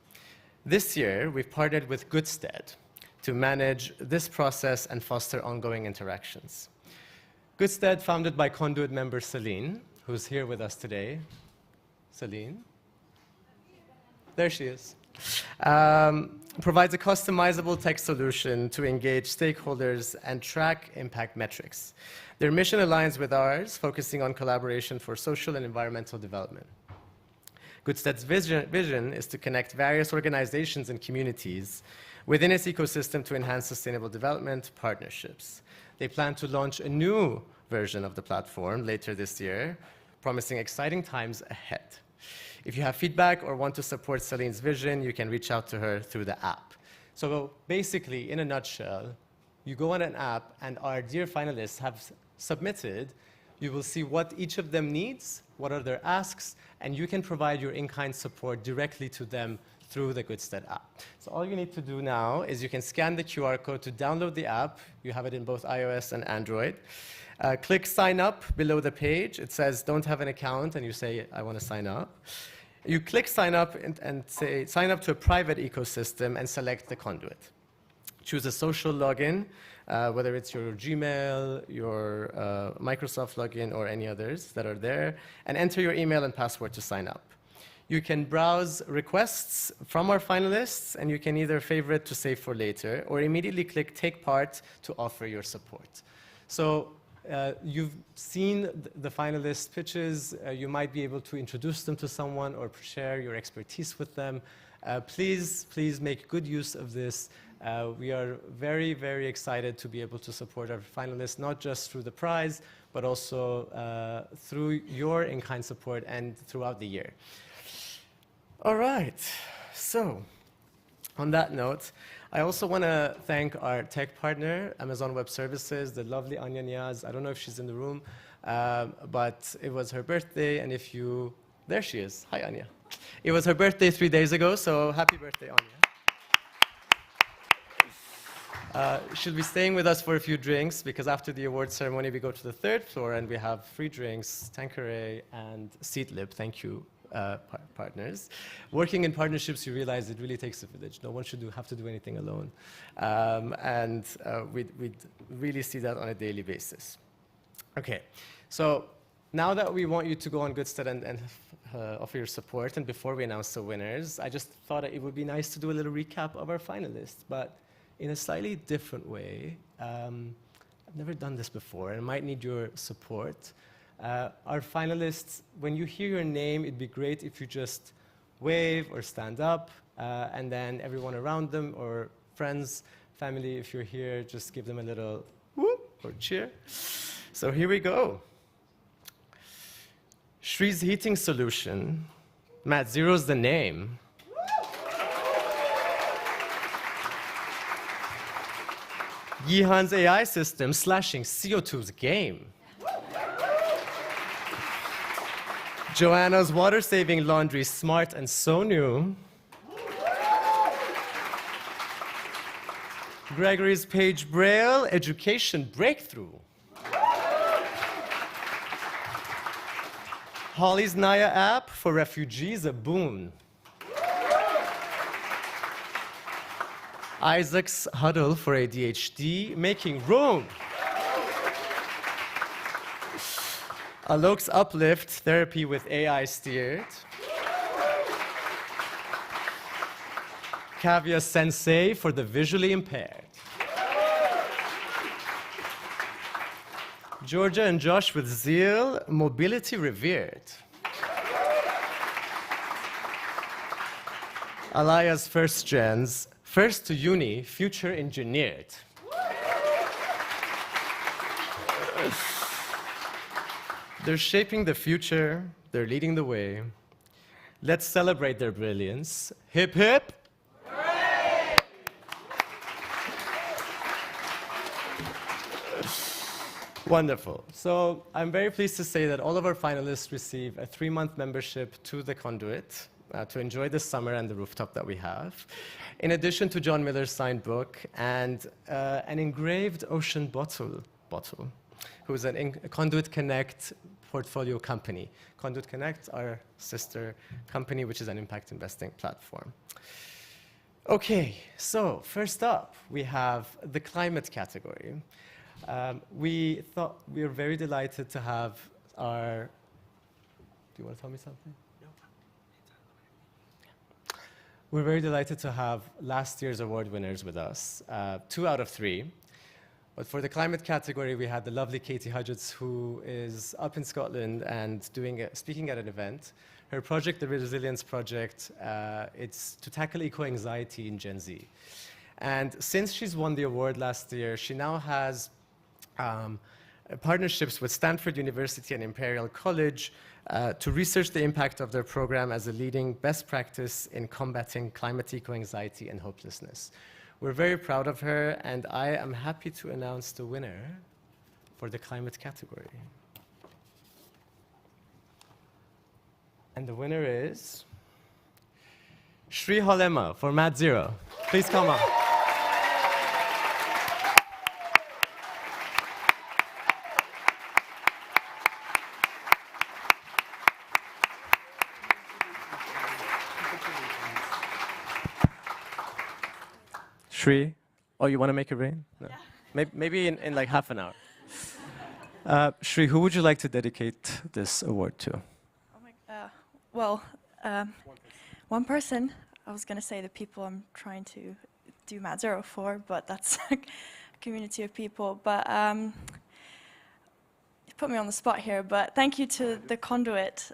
This year, we've partnered with Goodstead to manage this process and foster ongoing interactions. Goodstead, founded by Conduit member Celine, who's here with us today. Celine? There she is. Provides a customizable tech solution to engage stakeholders and track impact metrics. Their mission aligns with ours, focusing on collaboration for social and environmental development. Goodstead's vision is to connect various organizations and communities within its ecosystem to enhance sustainable development partnerships. They plan to launch a new version of the platform later this year, promising exciting times ahead. If you have feedback or want to support Celine's vision, you can reach out to her through the app. So basically, in a nutshell, you go on an app and our dear finalists have submitted. You will see what each of them needs, what are their asks, and you can provide your in-kind support directly to them through the Goodstead app. So all you need to do now is you can scan the QR code to download the app. You have it in both iOS and Android. Click sign up below the page. It says don't have an account, and you say I want to sign up. You click sign up and say sign up to a private ecosystem and select the Conduit. Choose a social login, whether it's your Gmail, your Microsoft login, or any others that are there, and enter your email and password to sign up. You can browse requests from our finalists, and you can either favorite to save for later, or immediately click Take Part to offer your support. So you've seen the finalist pitches. You might be able to introduce them to someone or share your expertise with them. Please make good use of this. We are very, very excited to be able to support our finalists, not just through the prize, but also through your in-kind support and throughout the year. All right, so on that note, I also want to thank our tech partner, Amazon Web Services, the lovely Anya Niaz. I don't know if she's in the room, but it was her birthday, and there she is. Hi, Anya. It was her birthday 3 days ago, so happy birthday, Anya. She'll be staying with us for a few drinks, because after the award ceremony, we go to the 3rd floor, and we have free drinks, Tanqueray, and Seedlip. Thank you. Partners. Working in partnerships, you realize it really takes a village. No one should have to do anything alone. And we'd really see that on a daily basis. Okay, so now that we want you to go on Goodstead and offer your support, and before we announce the winners, I just thought it would be nice to do a little recap of our finalists, but in a slightly different way. I've never done this before, and I might need your support. Our finalists, when you hear your name, it'd be great if you just wave or stand up, and then everyone around them, or friends, family, if you're here, just give them a little whoop or cheer. So here we go. Shree's Heating Solution. Matt Zero's the name. Yihan's AI system slashing CO2's game. Joanna's water-saving laundry, smart and so new. Gregory's Page Braille Education Breakthrough. Holly's Naya app for refugees, a boon. Isaac's Huddle for ADHD, making room. Alok's Uplift, therapy with AI steered. Kavya Sensei for the visually impaired. Georgia and Josh with zeal, mobility revered. Alaya's first gens, first to uni, future engineered. They're shaping the future, they're leading the way. Let's celebrate their brilliance. Hip hip. Hooray! Wonderful. So I'm very pleased to say that all of our finalists receive a 3-month membership to the Conduit to enjoy the summer and the rooftop that we have. In addition to John Miller's signed book and an engraved ocean bottle, who's a Conduit Connect portfolio company. Conduit Connect, our sister company, which is an impact investing platform. Okay, so first up, we have the climate category. We were very delighted to have our, do you want to tell me something? No. We're very delighted to have last year's award winners with us, 2 out of 3. But for the climate category, we had the lovely Katie Hudgetts, who is up in Scotland and speaking at an event. Her project, the Resilience Project, it's to tackle eco-anxiety in Gen Z. And since she's won the award last year, she now has partnerships with Stanford University and Imperial College to research the impact of their program as a leading best practice in combating climate eco-anxiety and hopelessness. We're very proud of her, and I am happy to announce the winner for the climate category. And the winner is Shri Holema for Mat Zero. Please come on. Shri, oh, you want to make it rain? No. Yeah. Maybe in like half an hour. Shri, who would you like to dedicate this award to? One person. I was going to say the people I'm trying to do Mat Zero for, but that's a community of people. But you put me on the spot here, but thank you to the Conduit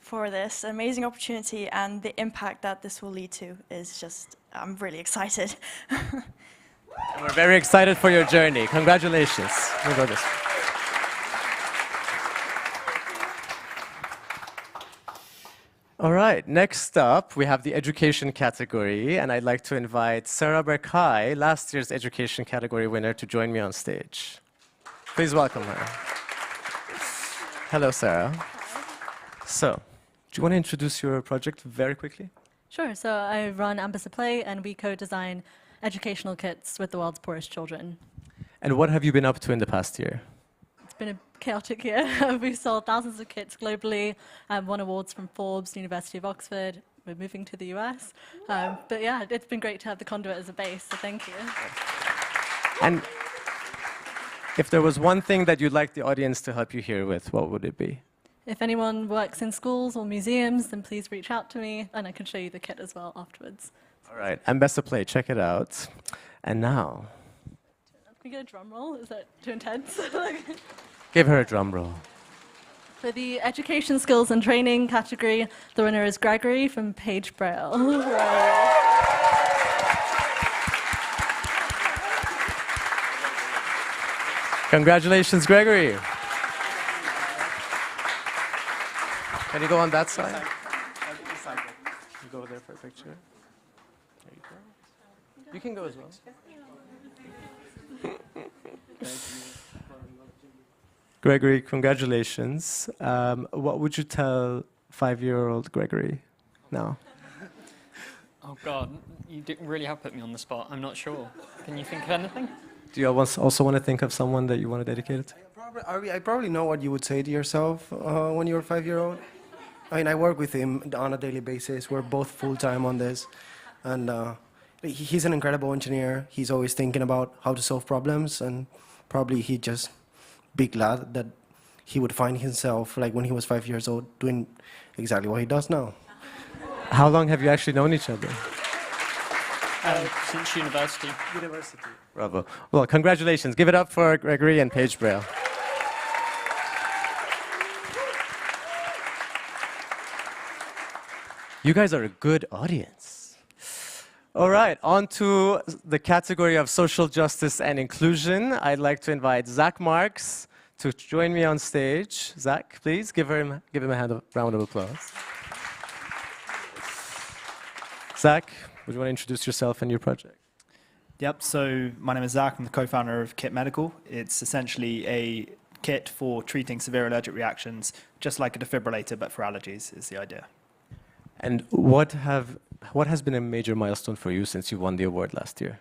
for this amazing opportunity, and the impact that this will lead to is just, I'm really excited. And we're very excited for your journey. Congratulations. We'll go this way. All right, next up, we have the education category, and I'd like to invite Sarah Berkai, last year's education category winner, to join me on stage. Please welcome her. Hello, Sarah. So, do you want to introduce your project very quickly? Sure. So I run Ambassador Play, and we co-design educational kits with the world's poorest children. And what have you been up to in the past year? It's been a chaotic year. We've sold thousands of kits globally, won awards from Forbes, University of Oxford. We're moving to the US. But yeah, it's been great to have the Conduit as a base, so thank you. And if there was one thing that you'd like the audience to help you here with, what would it be? If anyone works in schools or museums, then please reach out to me, and I can show you the kit as well afterwards. All right, Ambassador Play, check it out. And now, can we get a drum roll? Is that too intense? give her a drum roll. For the education skills and training category, the winner is Gregory from Page Braille. Congratulations, Gregory. Can you go on that side? You go there for a picture. There you go. You can go as well. Gregory, congratulations. What would you tell 5-year-old Gregory now? Oh God, you really have put me on the spot. I'm not sure. Can you think of anything? Do you also want to think of someone that you want to dedicate it to? I probably know what you would say to yourself when you were 5-year-old. I mean, I work with him on a daily basis. We're both full-time on this. And he's an incredible engineer. He's always thinking about how to solve problems. And probably he'd just be glad that he would find himself, like when he was 5 years old, doing exactly what he does now. How long have you actually known each other? Since university. Bravo. Well, congratulations. Give it up for Gregory and Paige Braille. You guys are a good audience. All right, on to the category of social justice and inclusion. I'd like to invite Zach Marks to join me on stage. Zach, please give him a round of applause. Zach, would you want to introduce yourself and your project? Yep, so my name is Zach. I'm the co-founder of Kit Medical. It's essentially a kit for treating severe allergic reactions, just like a defibrillator, but for allergies is the idea. And what has been a major milestone for you since you won the award last year?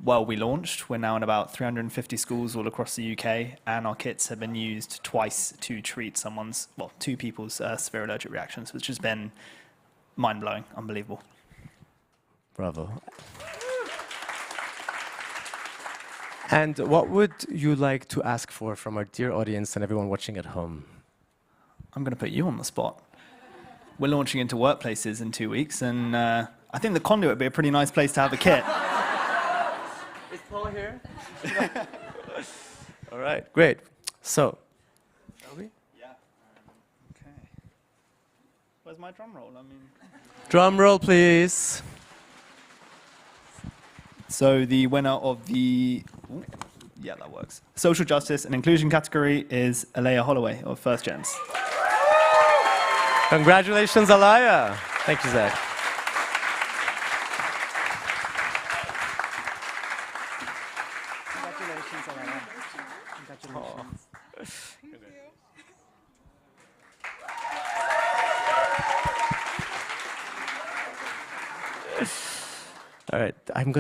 Well, we launched. We're now in about 350 schools all across the UK, and our kits have been used twice to treat two people's severe allergic reactions, which has been mind-blowing, unbelievable. Bravo. And what would you like to ask for from our dear audience and everyone watching at home? I'm going to put you on the spot. We're launching into workplaces in 2 weeks, and I think the Conduit would be a pretty nice place to have a kit. Is Paul here? All right, great. So, shall we? Yeah. Okay. Where's my drum roll? Drum roll, please. So the winner of the that works. Social justice and inclusion category is Alea Holloway of First Gens. Congratulations, Alaya. Thank you, Zach. Congratulations, Alaya. Congratulations. All right,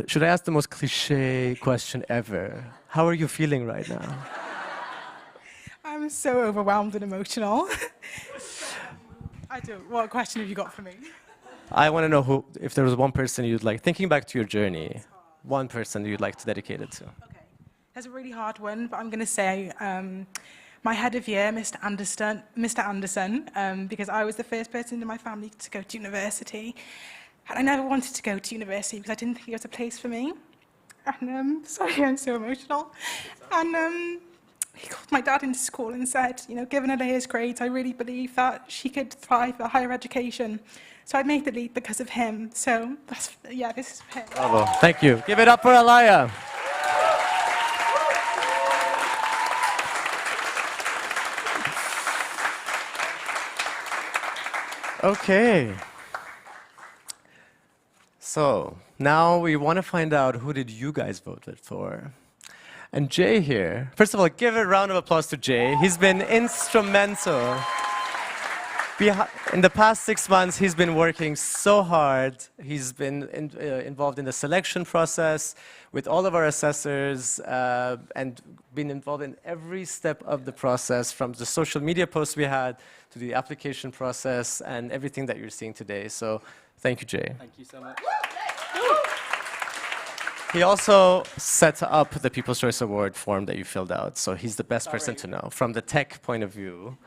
should I ask the most cliche question ever? How are you feeling right now? I'm so overwhelmed and emotional. I do. What question have you got for me? I want to know if there was one person you'd like, thinking back to your journey, one person you'd like to dedicate it to. Okay. That's a really hard one, but I'm going to say my head of year, Mr. Anderson, because I was the first person in my family to go to university. And I never wanted to go to university because I didn't think it was a place for me. And sorry, I'm so emotional. And he called my dad into school and said, you know, given Alea's grades, I really believe that she could thrive at higher education. So I made the leap because of him. So this is for him. Bravo. Thank you. Give it up for Alaya. Okay. So now we want to find out who did you guys vote for. And Jay here, first of all, give a round of applause to Jay. He's been instrumental. In the past 6 months, he's been working so hard. He's been involved in the selection process with all of our assessors and been involved in every step of the process, from the social media posts we had to the application process and everything that you're seeing today. So thank you, Jay. Thank you so much. He also set up the People's Choice Award form that you filled out, so he's the best person to know. From the tech point of view,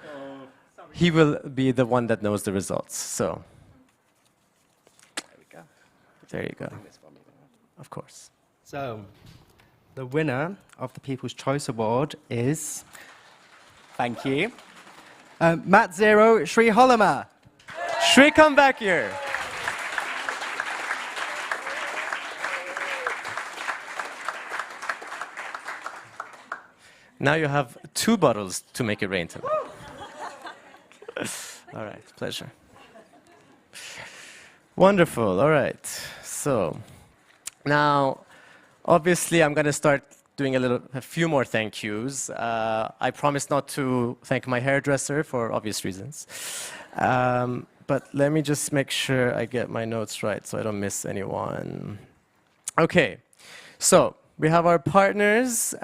he will be the one that knows the results. So, there we go. There you go. Of course. So, the winner of the People's Choice Award is, thank you, Matt Zero Sri Holama. Sri, come back here. Now you have 2 bottles to make it rain tonight. All right, pleasure. Wonderful, all right. So now, obviously, I'm going to start doing a few more thank yous. I promise not to thank my hairdresser for obvious reasons. but let me just make sure I get my notes right so I don't miss anyone. Okay, so we have our partners.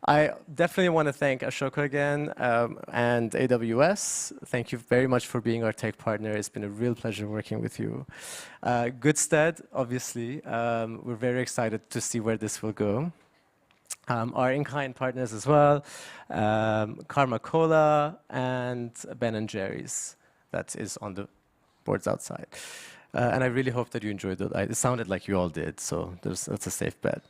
I definitely want to thank Ashoka again and AWS. Thank you very much for being our tech partner. It's been a real pleasure working with you. Goodstead, obviously. We're very excited to see where this will go. Our in-kind partners as well, Karma Cola and Ben & Jerry's. That is on the boards outside. And I really hope that you enjoyed it. It sounded like you all did, so that's a safe bet.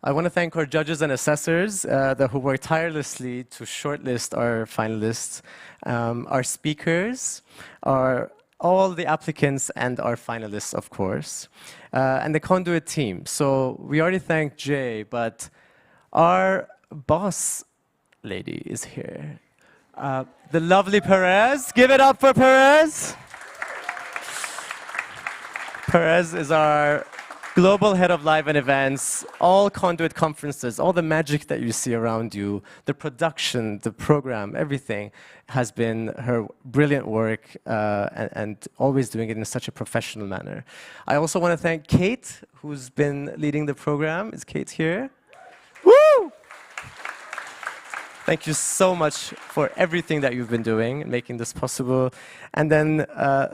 I want to thank our judges and assessors who worked tirelessly to shortlist our finalists, our speakers, all the applicants and our finalists, of course, and the Conduit team. So we already thanked Jay, but our boss lady is here. The lovely Perez. Give it up for Perez. Perez is our global head of live and events, all Conduit conferences, all the magic that you see around you, the production, the program, everything has been her brilliant work and always doing it in such a professional manner. I also want to thank Kate, who's been leading the program. Is Kate here? Woo! Thank you so much for everything that you've been doing, making this possible. And then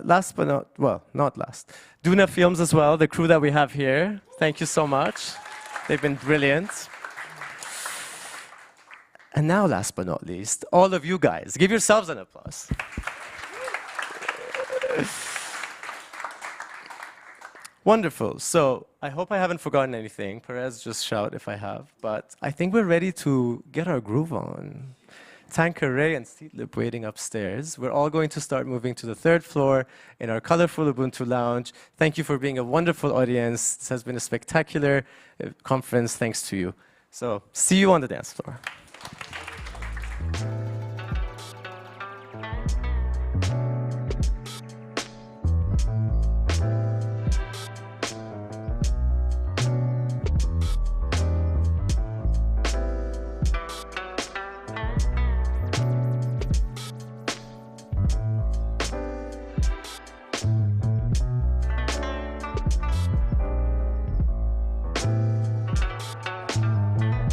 last but not last, Duna Films as well, the crew that we have here. Thank you so much. They've been brilliant. And now, last but not least, all of you guys. Give yourselves an applause. Wonderful. So I hope I haven't forgotten anything. Perez, just shout if I have. But I think we're ready to get our groove on. Tanqueray and Seatlip waiting upstairs. We're all going to start moving to the 3rd floor in our colorful Ubuntu lounge. Thank you for being a wonderful audience. This has been a spectacular conference thanks to you. So see you on the dance floor.